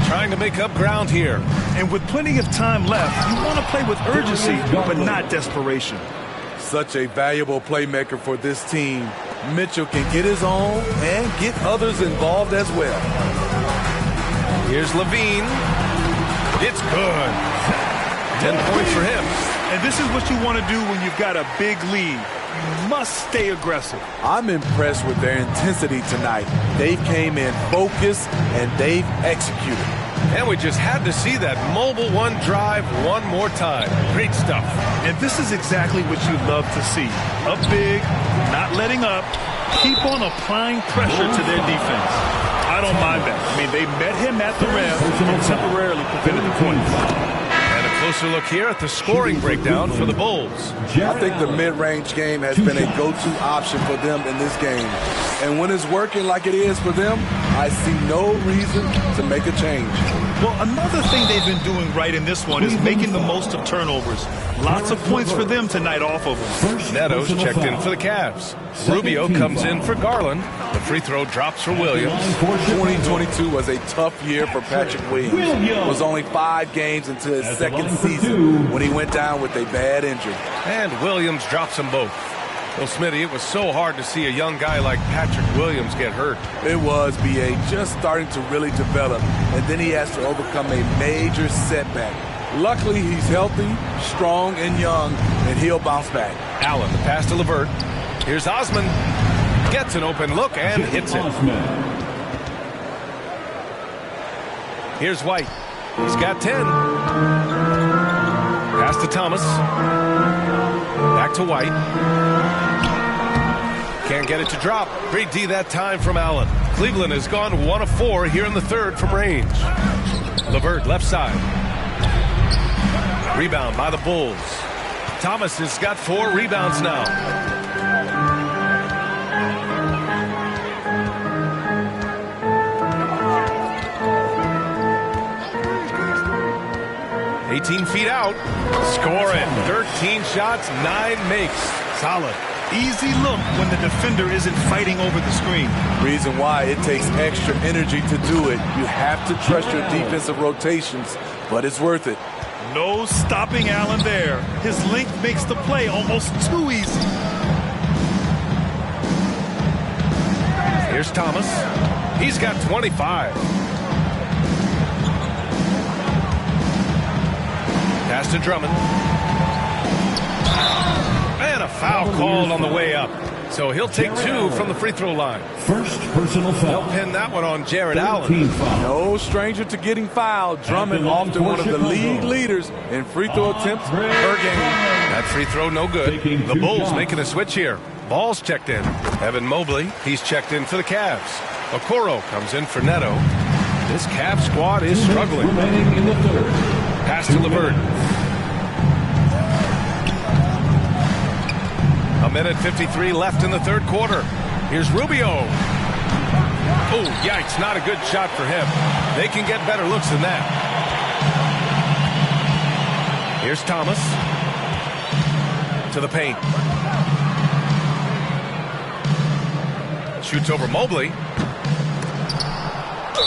S6: Trying to make up ground here.
S8: And with plenty of time left, you want to play with urgency, but not desperation.
S7: Such a valuable playmaker for this team. Mitchell can get his own and get others involved as well.
S6: Here's Levine. It's good. 10 points for him.
S8: And this is what you want to do when you've got a big lead. You must stay aggressive.
S7: I'm impressed with their intensity tonight. They came in focused and they've executed.
S6: And we just had to see that mobile one drive one more time. Great stuff.
S8: And this is exactly what you love to see. Up big, not letting up, keep on applying pressure to their defense. I don't mind that. I mean, they met him at the rim and temporarily prevented the points.
S6: And a closer look here at the scoring breakdown for the Bulls.
S7: I think the mid-range game has been a go-to option for them in this game. And when it's working like it is for them, I see no reason to make a change.
S8: Well, another thing they've been doing right in this one is making the most of turnovers. Lots of points for them tonight off of them.
S6: Neto's checked in for the Cavs. Rubio comes in for Garland. The free throw drops for Williams.
S7: 2022 was a tough year for Patrick Williams. It was only 5 games into his second season when he went down with a bad injury.
S6: And Williams drops them both. Well, Smitty, it was so hard to see a young guy like Patrick Williams get hurt.
S7: It was, B.A., just starting to really develop, and then he has to overcome a major setback. Luckily, he's healthy, strong, and young, and he'll bounce back.
S6: Allen, the pass to LeVert. Here's Osman. Gets an open look and hits it. Here's White. He's got 10. Pass to Thomas. Back to White. Can't get it to drop. Great D that time from Allen. Cleveland has gone 1 of 4 here in the third from range. LeVert left side. Rebound by the Bulls. Thomas has got 4 rebounds now. 18 feet out. Scoring. 13 shots, 9 makes. Solid.
S8: Easy look when the defender isn't fighting over the screen.
S7: Reason why it takes extra energy to do it. You have to trust your defensive rotations, but it's worth it.
S8: No stopping Allen there. His length makes the play almost too easy.
S6: Here's Thomas. He's got 25. Pass to Drummond. And a foul called on the way up. So he'll take 2 from the free throw line.
S10: First personal foul.
S6: He'll pin that one on Jared Allen.
S7: No stranger to getting fouled. Drummond often one of the league leaders in free throw attempts per game.
S6: That free throw no good. The Bulls making a switch here. Ball's checked in. Evan Mobley, he's checked in for the Cavs. Okoro comes in for Neto. This Cavs squad is struggling. Pass to LeVert. A minute 53 left in the third quarter. Here's Rubio. Oh, yikes, not a good shot for him. They can get better looks than that. Here's Thomas. To the paint. Shoots over Mobley.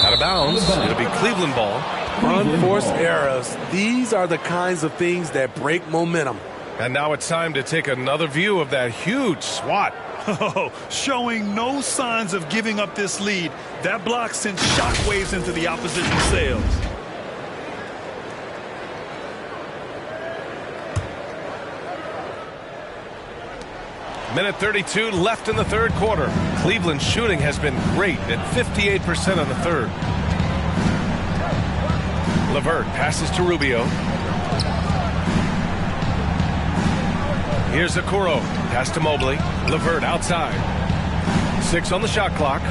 S6: Out of bounds. It'll be Cleveland ball.
S7: Unforced errors. These are the kinds of things that break momentum.
S6: And now it's time to take another view of that huge swat.
S8: Oh, showing no signs of giving up this lead. That block sends shockwaves into the opposition sails.
S6: Minute 32 left in the third quarter. Cleveland's shooting has been great at 58% in the third. LeVert passes to Rubio. Here's Okoro. Pass to Mobley. LeVert outside. 6 on the shot clock.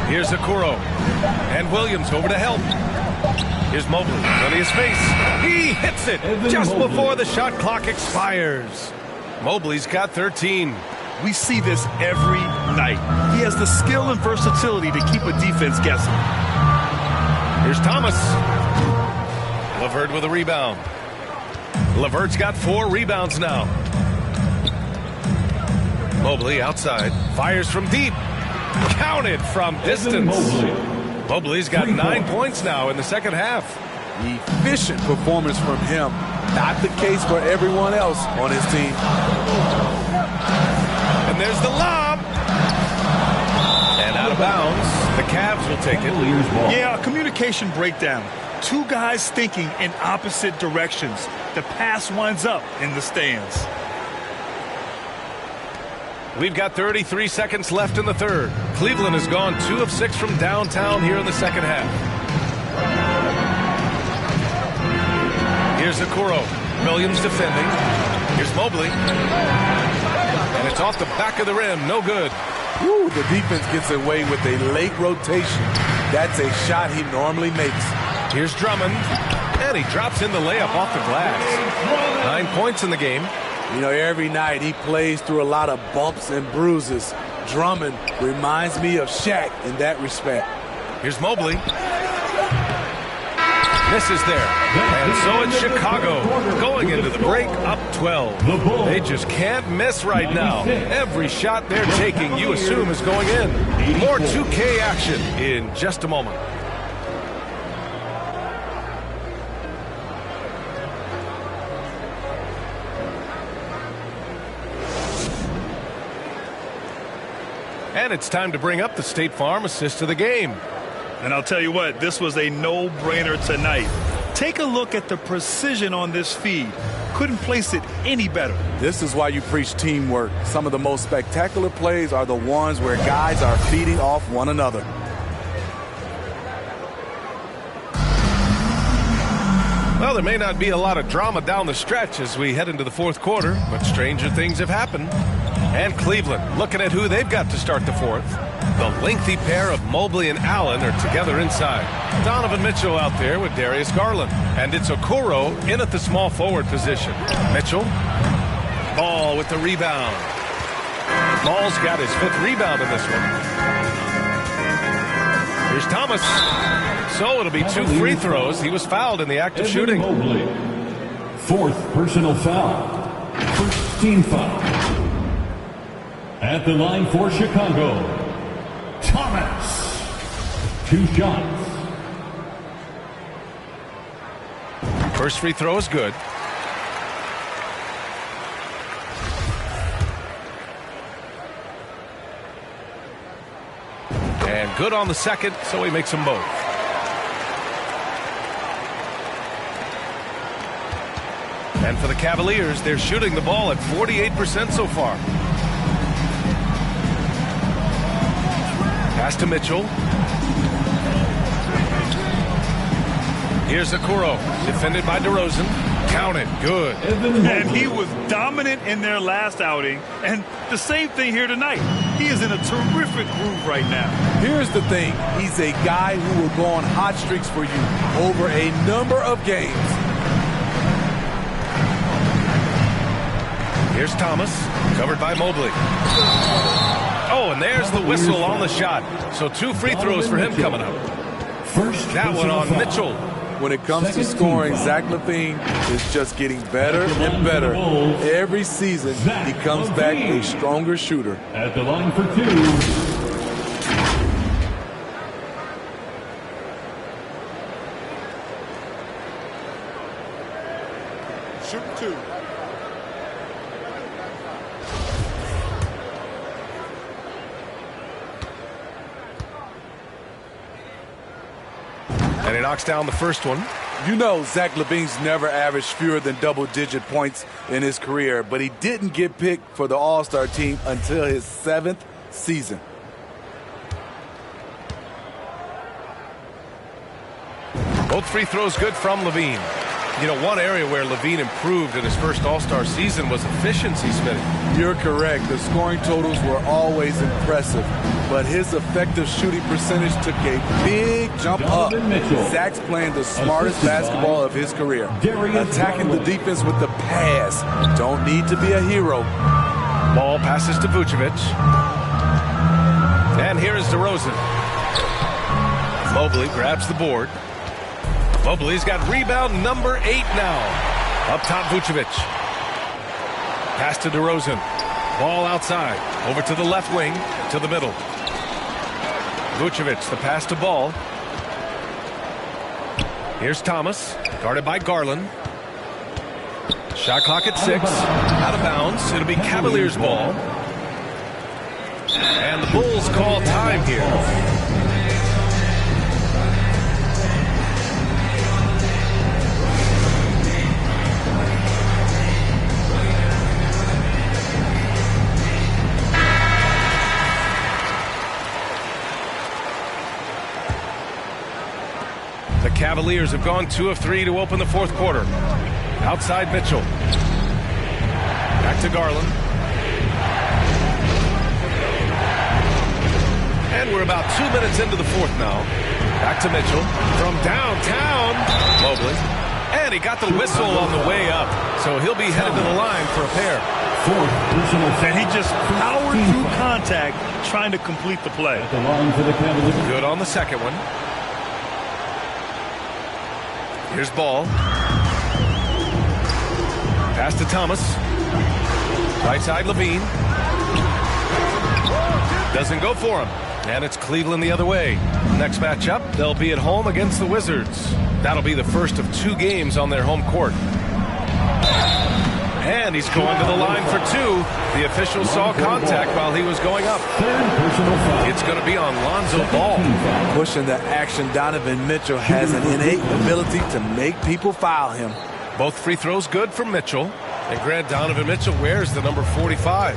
S6: Here's Okoro. And Williams over to help. Here's Mobley. Plenty of space. He hits it just before the shot clock expires. Mobley's got 13.
S8: We see this every night. He has the skill and versatility to keep a defense guessing.
S6: Here's Thomas. LeVert with a rebound. LeVert's got 4 rebounds now. Mobley outside. Fires from deep. Counted from distance. Mobley's got 9 points now in the second half.
S7: Efficient performance from him. Not the case for everyone else on his team.
S6: And there's the lob. And out of bounds. The Cavs will take it.
S8: Yeah, a communication breakdown. 2 guys thinking in opposite directions. The pass winds up in the stands.
S6: We've got 33 seconds left in the third. Cleveland has gone 2 of 6 from downtown here in the second half. Here's Okoro. Williams defending. Here's Mobley. And it's off the back of the rim. No good.
S7: Ooh, the defense gets away with a late rotation. That's a shot he normally makes.
S6: Here's Drummond. And he drops in the layup off the glass. 9 points in the game.
S7: You know, every night he plays through a lot of bumps and bruises. Drummond reminds me of Shaq in that respect.
S6: Here's Mobley. Misses there. And so it's Chicago going into the break up 12. They just can't miss right now. Every shot they're taking, you assume, is going in. More 2K action in just a moment. And it's time to bring up the State Farm assist of the game.
S8: And I'll tell you what, this was a no-brainer tonight. Take a look at the precision on this feed. Couldn't place it any better.
S7: This is why you preach teamwork. Some of the most spectacular plays are the ones where guys are feeding off one another.
S6: Well, there may not be a lot of drama down the stretch as we head into the fourth quarter, but stranger things have happened. And Cleveland looking at who they've got to start the fourth. The lengthy pair of Mobley and Allen are together inside. Donovan Mitchell out there with Darius Garland. And it's Okoro in at the small forward position. Mitchell. Ball with the rebound. Ball's got his 5th rebound in this one. Here's Thomas. So it'll be 2 free throws. He was fouled in the act of shooting.
S10: Fourth personal foul. First team foul. At the line for Chicago, Thomas. 2 shots.
S6: First free throw is good. And good on the second, so he makes them both. And for the Cavaliers, they're shooting the ball at 48% so far. Pass to Mitchell. Here's Okoro, defended by DeRozan. Count it, good.
S8: And he was dominant in their last outing, and the same thing here tonight. He is in a terrific groove right now.
S7: Here's the thing. He's a guy who will go on hot streaks for you over a number of games.
S6: Here's Thomas, covered by Mobley. Oh, and there's the whistle on the shot. So 2 free throws for him coming up. That one on Mitchell.
S7: When it comes to scoring, Zach LaVine is just getting better and better. Every season, he comes back a stronger shooter.
S10: At the line for 2.
S11: Shoot 2.
S6: And he knocks down the first one.
S7: You know Zach LaVine's never averaged fewer than double-digit points in his career, but he didn't get picked for the All-Star team until his 7th season.
S6: Both free throws good from LaVine. You know, one area where LaVine improved in his first All-Star season was efficiency, Smitty.
S7: You're correct. The scoring totals were always impressive, but his effective shooting percentage took a big jump up. Zach's playing the smartest basketball of his career. Attacking the defense with the pass. Don't need to be a hero.
S6: Ball passes to Vucevic. And here is DeRozan. Mobley grabs the board. Mobley's got rebound number 8 now. Up top, Vucevic. Pass to DeRozan. Ball outside. Over to the left wing. To the middle. Vucevic, the pass to Ball. Here's Thomas. Guarded by Garland. Shot clock at 6. Out of bounds. It'll be Cavaliers ball. And the Bulls call time here. The Cavaliers have gone 2 of 3 to open the fourth quarter. Outside Mitchell. Back to Garland. And we're about 2 minutes into the fourth now. Back to Mitchell. From downtown, Mobley. And he got the whistle on the way up. So he'll be headed to the line for a pair.
S8: And he just powered through contact trying to complete the play.
S6: Good on the second one. Here's Ball. Pass to Thomas. Right side, LaVine. Doesn't go for him. And it's Cleveland the other way. Next matchup, they'll be at home against the Wizards. That'll be the first of 2 games on their home court. And he's going to the line for 2. The official saw contact while he was going up. It's going to be on Lonzo Ball.
S7: Pushing the action, Donovan Mitchell has an innate ability to make people foul him.
S6: Both free throws good from Mitchell. And Grant, Donovan Mitchell wears the number 45.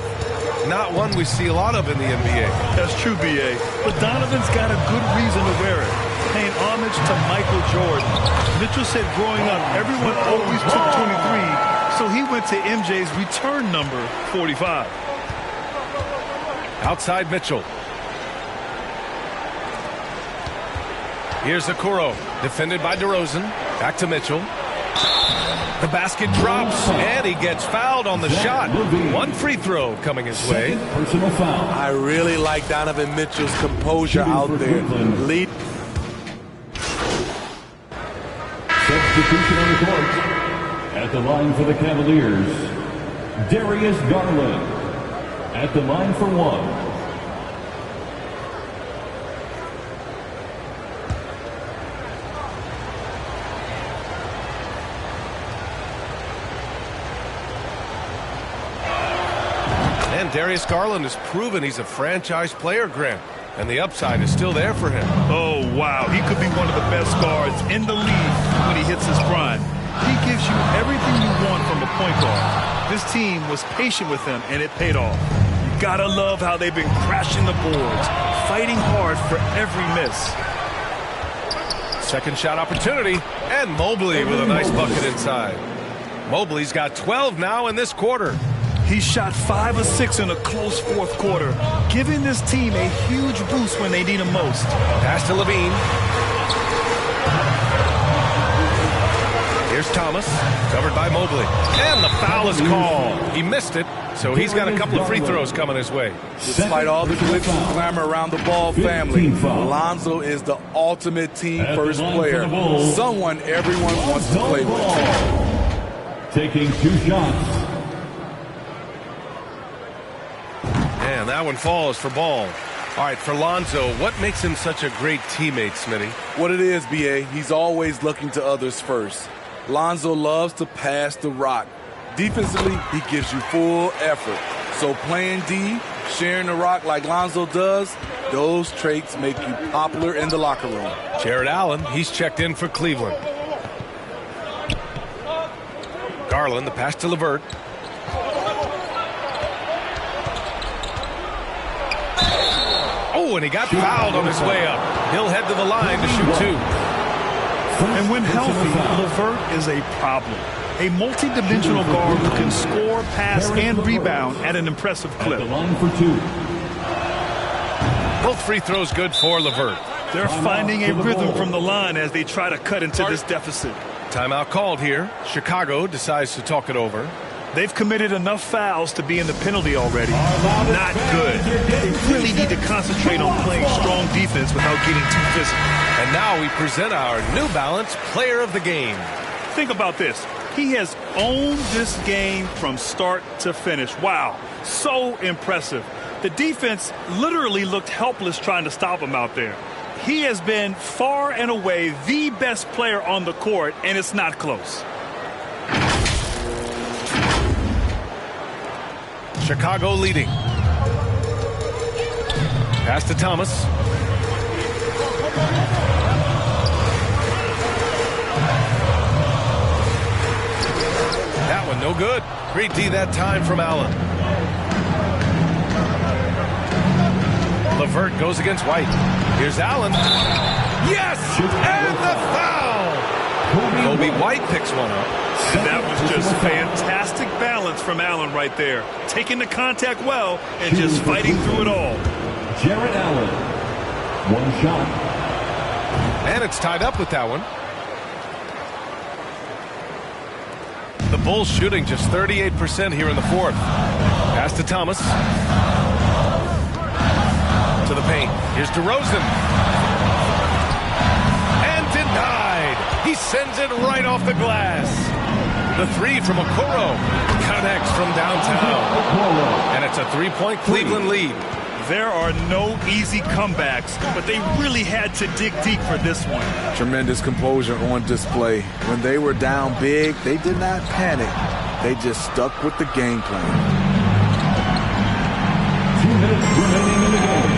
S6: Not one we see a lot of in the NBA.
S8: That's true, B.A. But Donovan's got a good reason to wear it. Paying homage to Michael Jordan. Mitchell said growing up, everyone always took 23. So he went to MJ's return number 45.
S6: Outside Mitchell. Here's Okoro, defended by DeRozan. Back to Mitchell. The basket drops, and he gets fouled on the shot. 1 free throw coming his way.
S10: Personal foul.
S7: I really like Donovan Mitchell's composure out there. Lead.
S10: Substitution on the court. At At the line for the Cavaliers, Darius Garland. At the line for one.
S6: And Darius Garland has proven he's a franchise player, Grant. And the upside is still there for him.
S8: Oh, wow. He could be one of the best guards in the league when he hits his prime. He gives you everything you want from a point guard. This team was patient with him, and it paid off. You gotta love how they've been crashing the boards, fighting hard for every miss.
S6: Second shot opportunity, and Mobley with a nice bucket inside. Mobley's got 12 now in this quarter.
S8: He shot 5 of 6 in a close fourth quarter, giving this team a huge boost when they need him most.
S6: Pass to Levine. Here's Thomas, covered by Mobley. And the foul is called. He missed it, so he's got a couple of free throws coming his way.
S7: Despite all the glitz and glamour around the Ball family, Lonzo is the ultimate team-first player. Someone everyone wants to play with.
S10: Taking 2 shots.
S6: And that one falls for Ball. All right, for Lonzo, what makes him such a great teammate, Smitty?
S7: What it is, B.A., he's always looking to others first. Lonzo loves to pass the rock. Defensively, he gives you full effort. So playing D, sharing the rock like Lonzo does, those traits make you popular in the locker room.
S6: Jared Allen, he's checked in for Cleveland. Garland, the pass to LeVert. Oh, and he got fouled on his way up. He'll head to the line to shoot 2.
S8: And when healthy, LeVert is a problem. A multi-dimensional guard who can score, pass, and rebound at an impressive clip.
S10: At the line for 2.
S6: Both free throws good for LeVert.
S8: They're finding a rhythm from the line as they try to cut into this deficit.
S6: Timeout called here. Chicago decides to talk it over.
S8: They've committed enough fouls to be in the penalty already. Not good. They really need to concentrate on playing strong defense without getting too physical.
S6: And now we present our New Balance Player of the Game.
S8: Think about this. He has owned this game from start to finish. Wow, so impressive. The defense literally looked helpless trying to stop him out there. He has been far and away the best player on the court, and it's not close.
S6: Chicago leading. Pass to Thomas. That one no good. Great D that time from Allen. LeVert goes against White. Here's Allen. Yes! And the foul! Kobe White picks one up.
S8: And that was just fantastic balance from Allen right there. Taking the contact well and just fighting through it all.
S10: Jared Allen. 1 shot.
S6: And it's tied up with that one. The Bulls shooting just 38% here in the fourth. Pass to Thomas. To the paint. Here's DeRozan. And denied. He sends it right off the glass. The 3 from Okoro connects from downtown. And it's a 3-point Cleveland lead.
S8: There are no easy comebacks, but they really had to dig deep for this one.
S7: Tremendous composure on display. When they were down big, they did not panic. They just stuck with the game plan.
S10: 2 minutes remaining in the game.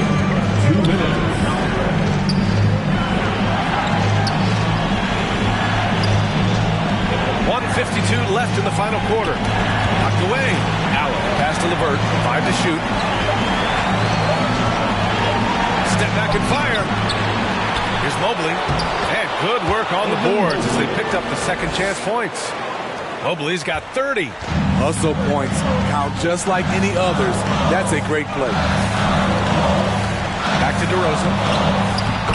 S10: 2 minutes.
S6: .52 left in the final quarter. Knocked away. Allen pass to LeVert. 5 to shoot. Step back and fire. Here's Mobley. And good work on the boards as they picked up the second chance points. Mobley's got 30.
S7: Hustle points count just like any others. That's a great play.
S6: Back to DeRozan.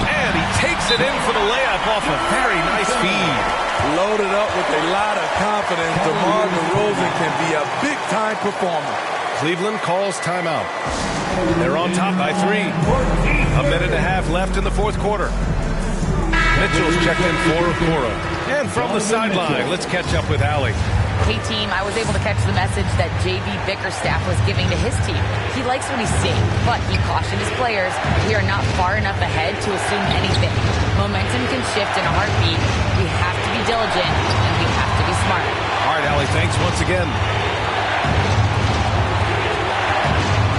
S6: And he takes it in for the layup off a very nice feed.
S7: Loaded up with a lot of confidence. DeMar DeRozan can be a big-time performer.
S6: Cleveland calls timeout. They're on top by 3. A minute and a half left in the fourth quarter. Mitchell's checked in for Okoro. And from the sideline, let's catch up with Allie.
S15: Hey team, I was able to catch the message that JV Bickerstaff was giving to his team. He likes what he's seeing, but he cautioned his players, we are not far enough ahead to assume anything. Momentum can shift in a heartbeat. We have to be diligent, and we have to be smart.
S6: All right, Allie, thanks once again.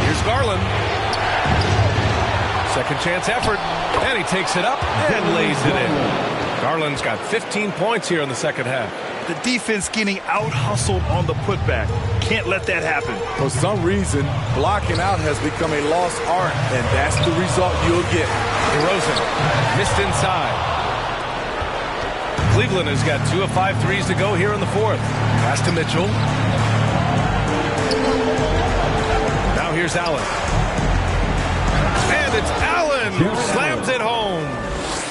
S6: Here's Garland. Second chance effort, and he takes it up and lays it in. Garland's got 15 points here in the second half.
S8: The defense getting out-hustled on the putback. Can't let that happen.
S7: For some reason, blocking out has become a lost art, and that's the result you'll get.
S6: DeRozan missed inside. Cleveland has got 2 of 5 threes to go here in the fourth. Pass to Mitchell. Now here's Allen. And it's Allen who slams it home.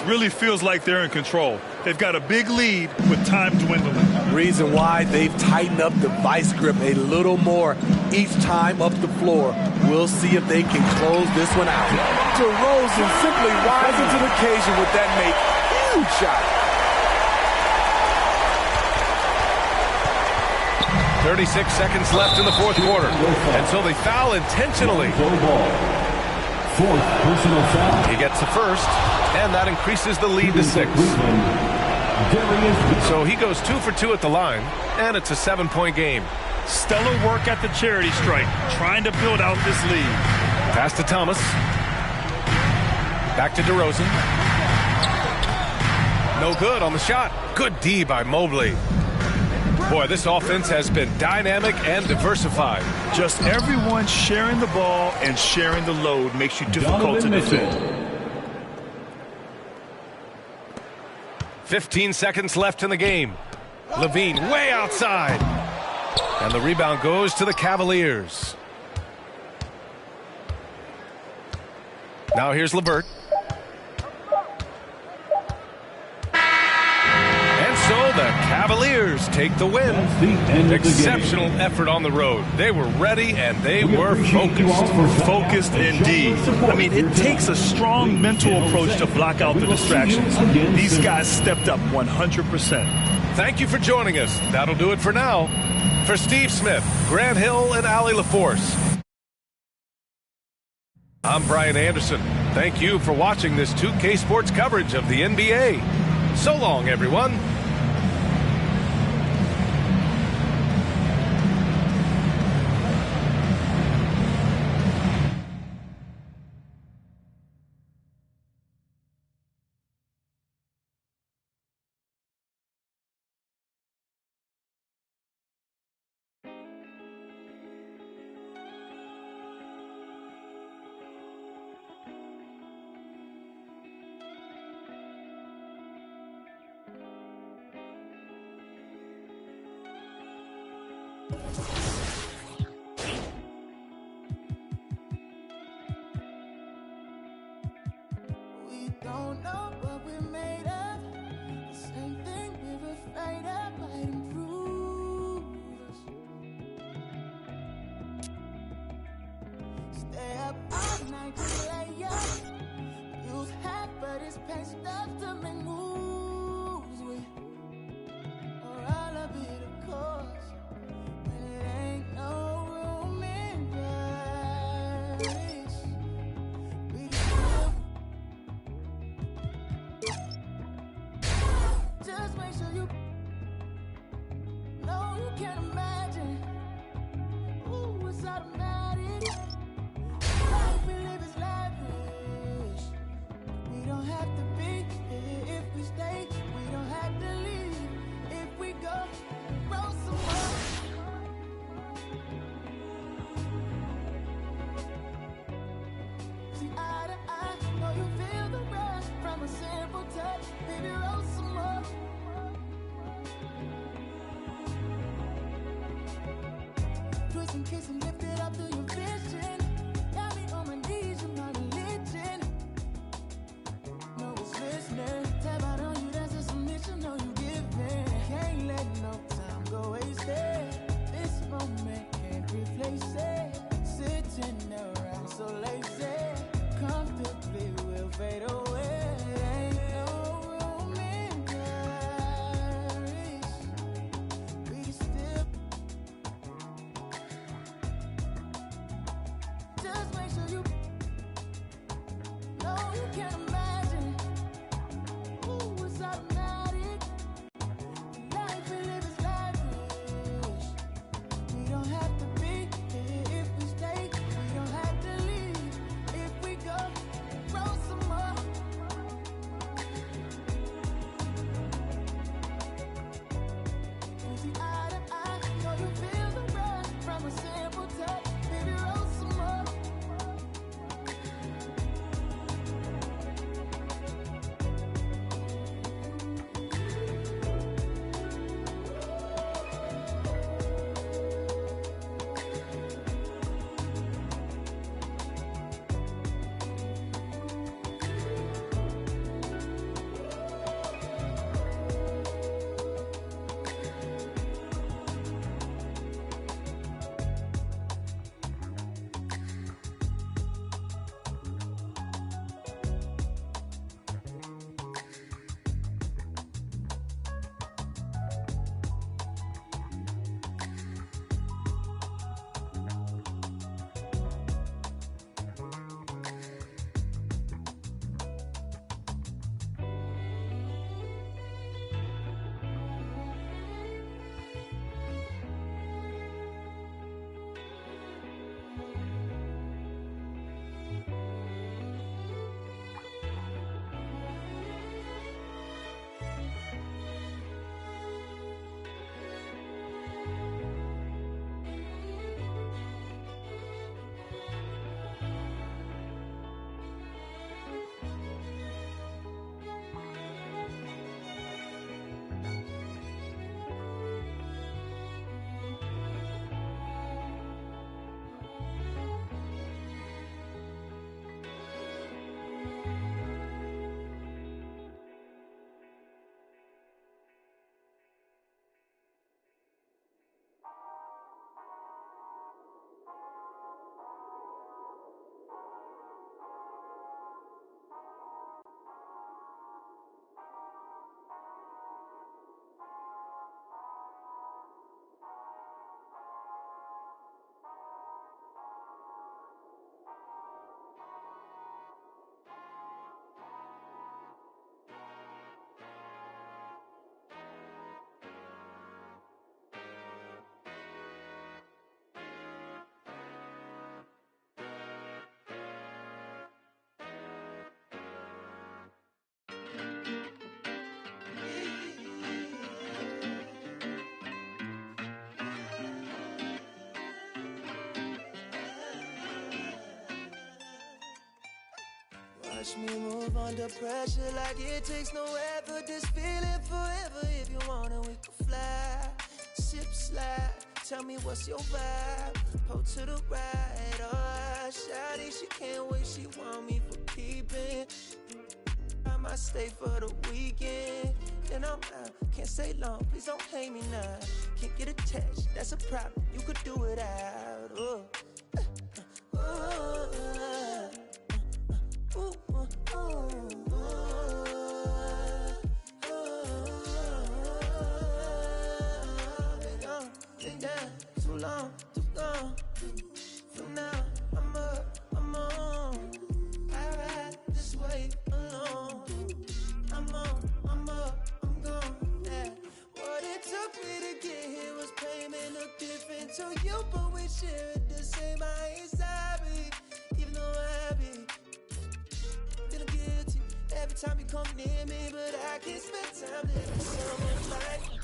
S8: Really feels like they're in control. They've got a big lead with time dwindling.
S7: Reason why they've tightened up the vice grip a little more each time up the floor. We'll see if they can close this one out. DeRozan simply rises to the occasion with that make. Huge shot.
S6: 36 seconds left in the fourth quarter. And so they foul intentionally.
S10: Fourth personal foul.
S6: He gets the first, and that increases the lead to 6. So he goes 2 for 2 at the line, and it's a 7-point game.
S8: Stellar work at the charity stripe, trying to build out this lead.
S6: Pass to Thomas. Back to DeRozan. No good on the shot. Good D by Mobley. Boy, this offense has been dynamic and diversified.
S8: Just everyone sharing the ball and sharing the load makes you difficult to defend.
S6: 15 seconds left in the game. Levine way outside. And the rebound goes to the Cavaliers. Now here's LeVert. And so the Cavaliers take the win. Exceptional effort on the road. They were ready and they were focused.
S8: Focused indeed. I mean, it takes a strong mental approach to block out the distractions. These guys stepped up 100%.
S6: Thank you for joining us. That'll do it for now. For Steve Smith, Grant Hill, and Allie LaForce, I'm Brian Anderson. Thank you for watching this 2K Sports coverage of the NBA. So long, everyone.
S12: Don't know what we're made of. The same thing we're afraid of might improve us. Stay up all night to lay up. Use half, but it's pain stuff to make moves with. Or all of it, of course. When it ain't no room in Paris. We can just make sure you know you can't imagine. Ooh, it's automatic. Life we live is lavish. We don't have to be here if we stay. We don't have to leave if we go. Roll some more. See eye to eye, know you feel the rush from a simple touch. Baby, roll some more. Twist and kiss and lift it up to your vision. Got me on my knees, you're my religion. No one's listening. Tap out on you, that's a submission. No, you giving. Can't let no time go wasted. This moment can't replace it. Sitting around so lazy. Comfortably we'll fade away. Ain't no room in Paris.
S14: Watch me move under pressure like it takes no effort. This feeling forever. If you wanna, we can fly. Sip slide. Tell me what's your vibe. Pull to the right. Oh, shawty, she can't wait. She want me for keeping. I might stay for the weekend. Then I'm out. Can't stay long. Please don't hate me now. Can't get attached. That's a problem. You could do it out. Oh. Been down too long, too gone. From now, I'm up, I'm on. I ride this way alone. I'm on, I'm up, I'm gone. Yeah. What it took me to get here was pain, may look different to you, but we share it the same. I ain't sorry, even though I be feeling guilty every time you come near me, but I can't spend time living someone like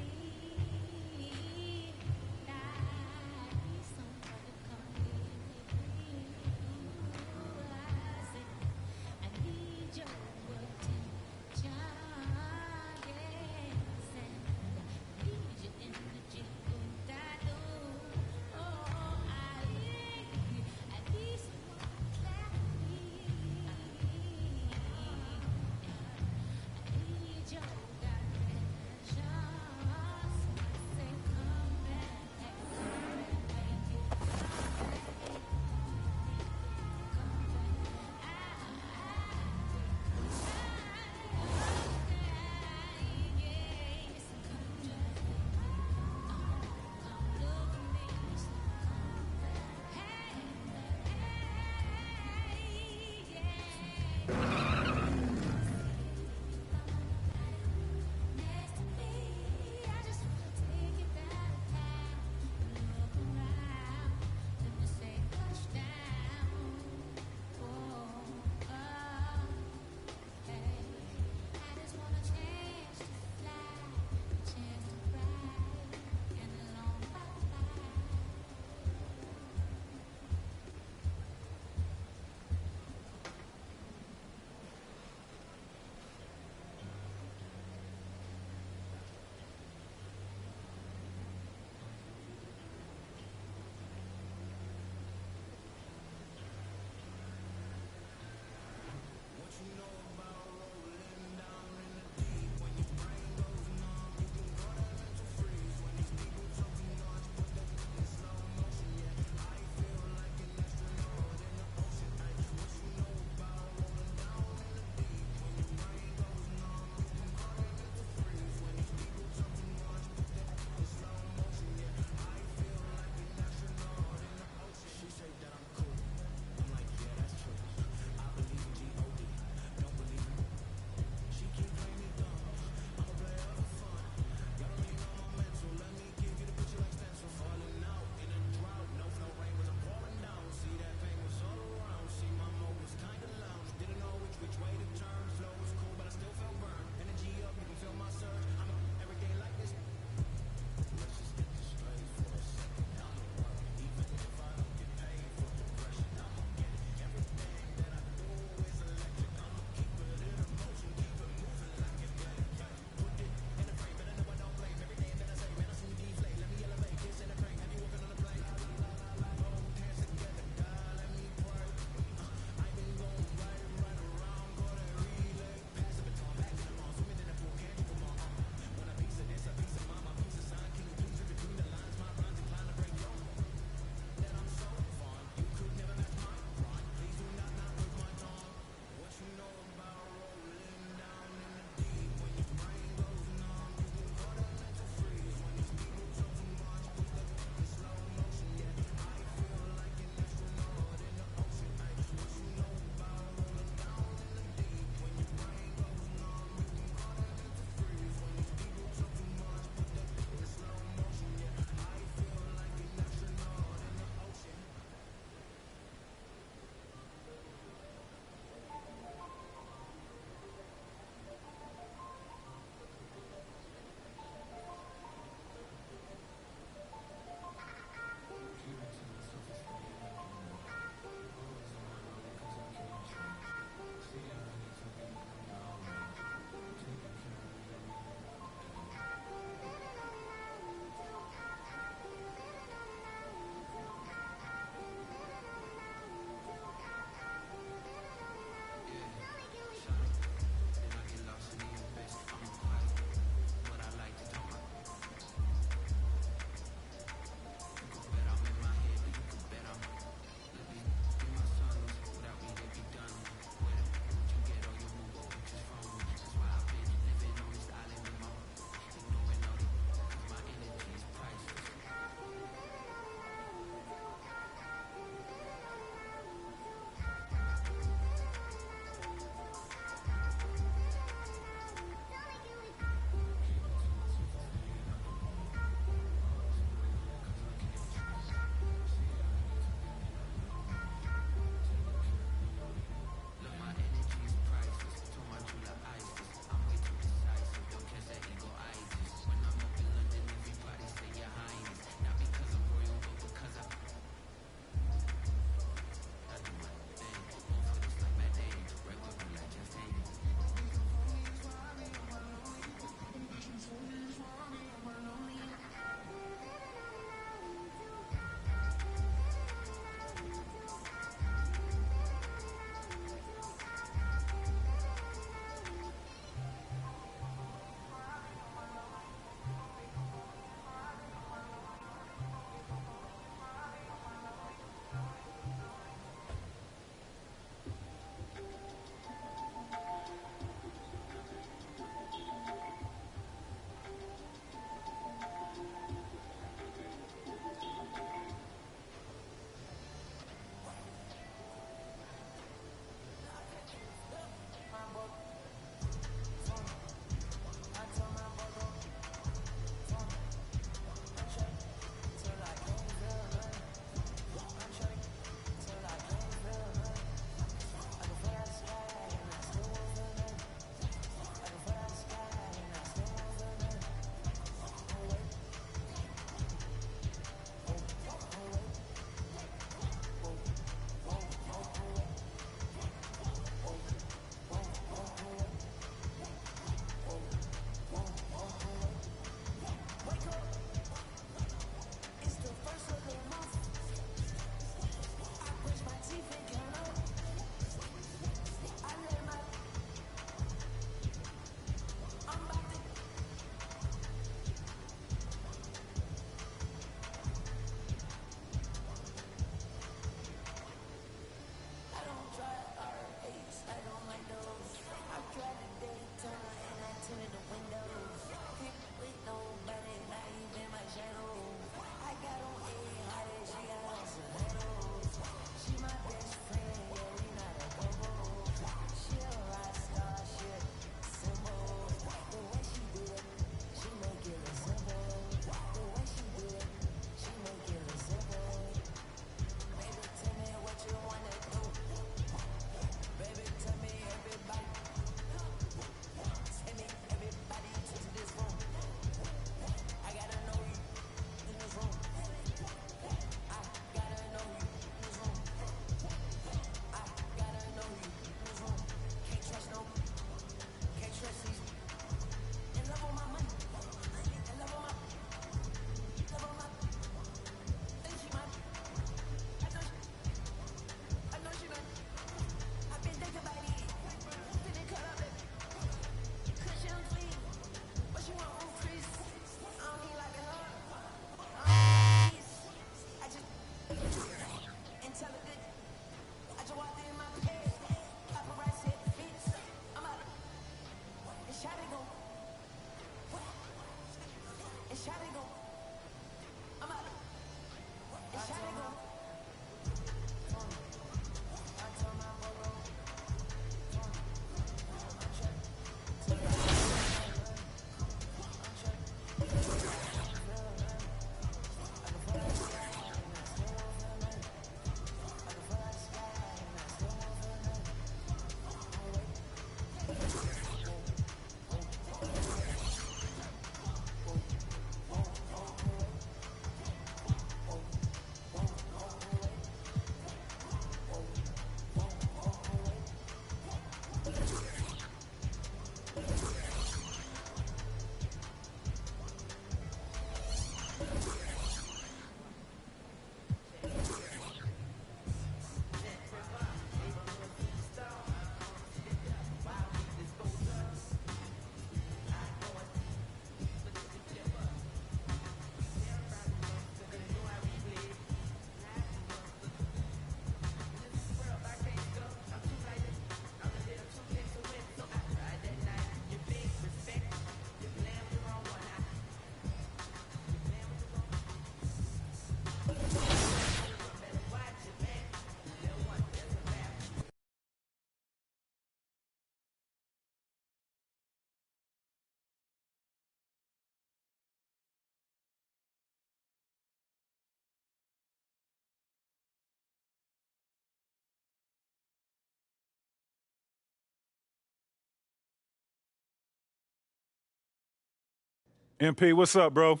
S13: MP, what's up, bro?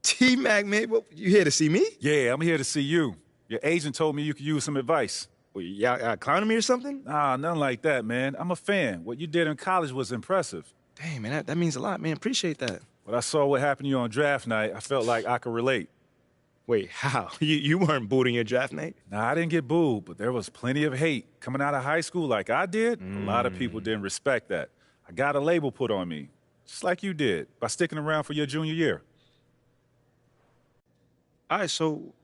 S9: T-Mac, man, you here to see me?
S13: Yeah, I'm here to see you. Your agent told me you could use some advice.
S9: Well, y'all clowning me or something?
S13: Nah, nothing like that, man. I'm a fan. What you did in college was impressive.
S9: Dang, man, that means a lot, man. Appreciate that.
S13: When I saw what happened to you on draft night, I felt like I could relate.
S9: Wait, how? You weren't booed in your draft night?
S13: Nah, I didn't get booed, but there was plenty of hate. Coming out of high school like I did, a lot of people didn't respect that. I got a label put on me, just like you did, by sticking around for your junior year.
S9: All right, so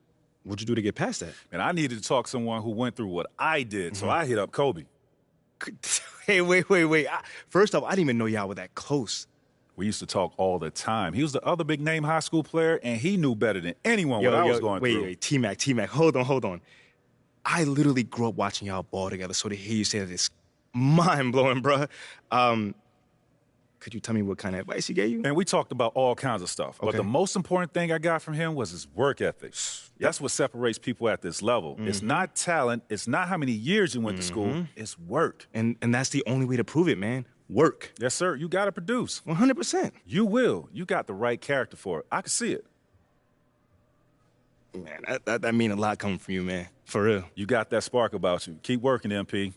S9: what'd you do to get past that?
S13: And I needed to talk to someone who went through what I did, so I hit up Kobe.
S9: Hey, wait. First off, I didn't even know y'all were that close.
S13: We used to talk all the time. He was the other big-name high school player, and he knew better than anyone what I was going through.
S9: Wait, T-Mac, hold on. I literally grew up watching y'all ball together, so to hear you say that is mind-blowing, bruh. Could you tell me what kind of advice he gave you?
S13: And we talked about all kinds of stuff.
S9: Okay.
S13: But the most important thing I got from him was his work ethic. That's what separates people at this level. It's not talent. It's not how many years you went to school. It's work.
S9: And that's the only way to prove it, man. Work.
S13: Yes, sir. You got to produce.
S9: 100%.
S13: You will. You got the right character for it. I can see it.
S9: Man, that mean a lot coming from you, man. For real.
S13: You got that spark about you. Keep working, MP.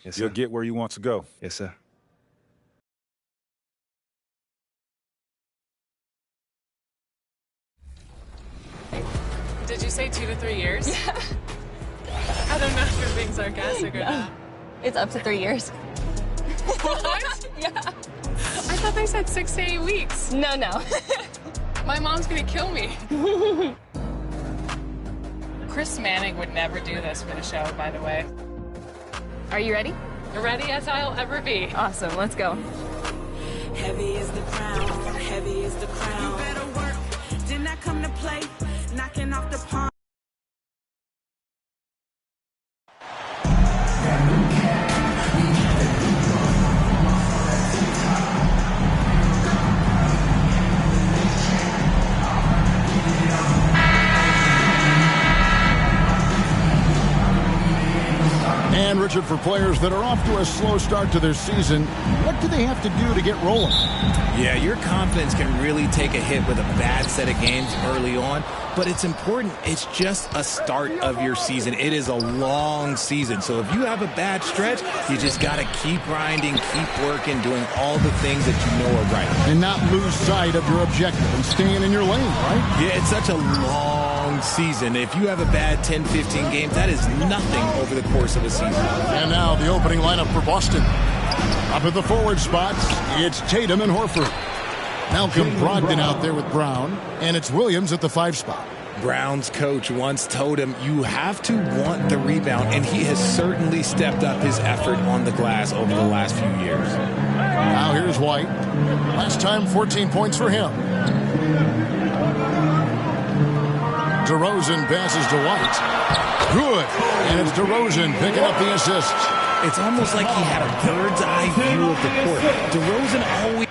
S9: Yes, sir.
S13: You'll get where you want to go.
S9: Yes, sir.
S16: Did you say 2 to 3 years? Yeah. I don't know if you're being sarcastic or not.
S17: It's up to 3 years.
S16: What?
S17: Yeah.
S16: I thought they said 6 to 8 weeks.
S17: No.
S16: My mom's gonna kill me. Chris Manning would never do this for the show, by the way.
S17: Are you ready?
S16: Ready as I'll ever be.
S17: Awesome, let's go.
S14: Heavy is the crown, heavy is the crown. You better work, did not come to play, knocking off the pawn.
S1: And Richard, for players that are off to a slow start to their season, what do they have to do to get rolling?
S24: Yeah, your confidence can really take a hit with a bad set of games early on, but it's important. It's just a start of your season. It is a long season, so if you have a bad stretch, you just got to keep grinding, keep working, doing all the things that you know are right.
S1: And not lose sight of your objective and staying in your lane, right?
S24: Yeah, it's such a long season. If you have a bad 10, 15 games, that is nothing over the course of a season.
S1: And now the opening lineup for Boston. Up at the forward spots, it's Tatum and Horford. Malcolm Brogdon out there with Brown, and it's Williams at the 5 spot.
S24: Brown's coach once told him, you have to want the rebound, and he has certainly stepped up his effort on the glass over the last few years.
S1: Now here's White. Last time, 14 points for him. DeRozan passes to White. Good. And it's DeRozan picking up the assist.
S24: It's almost like he had a bird's eye view of the court. DeRozan always...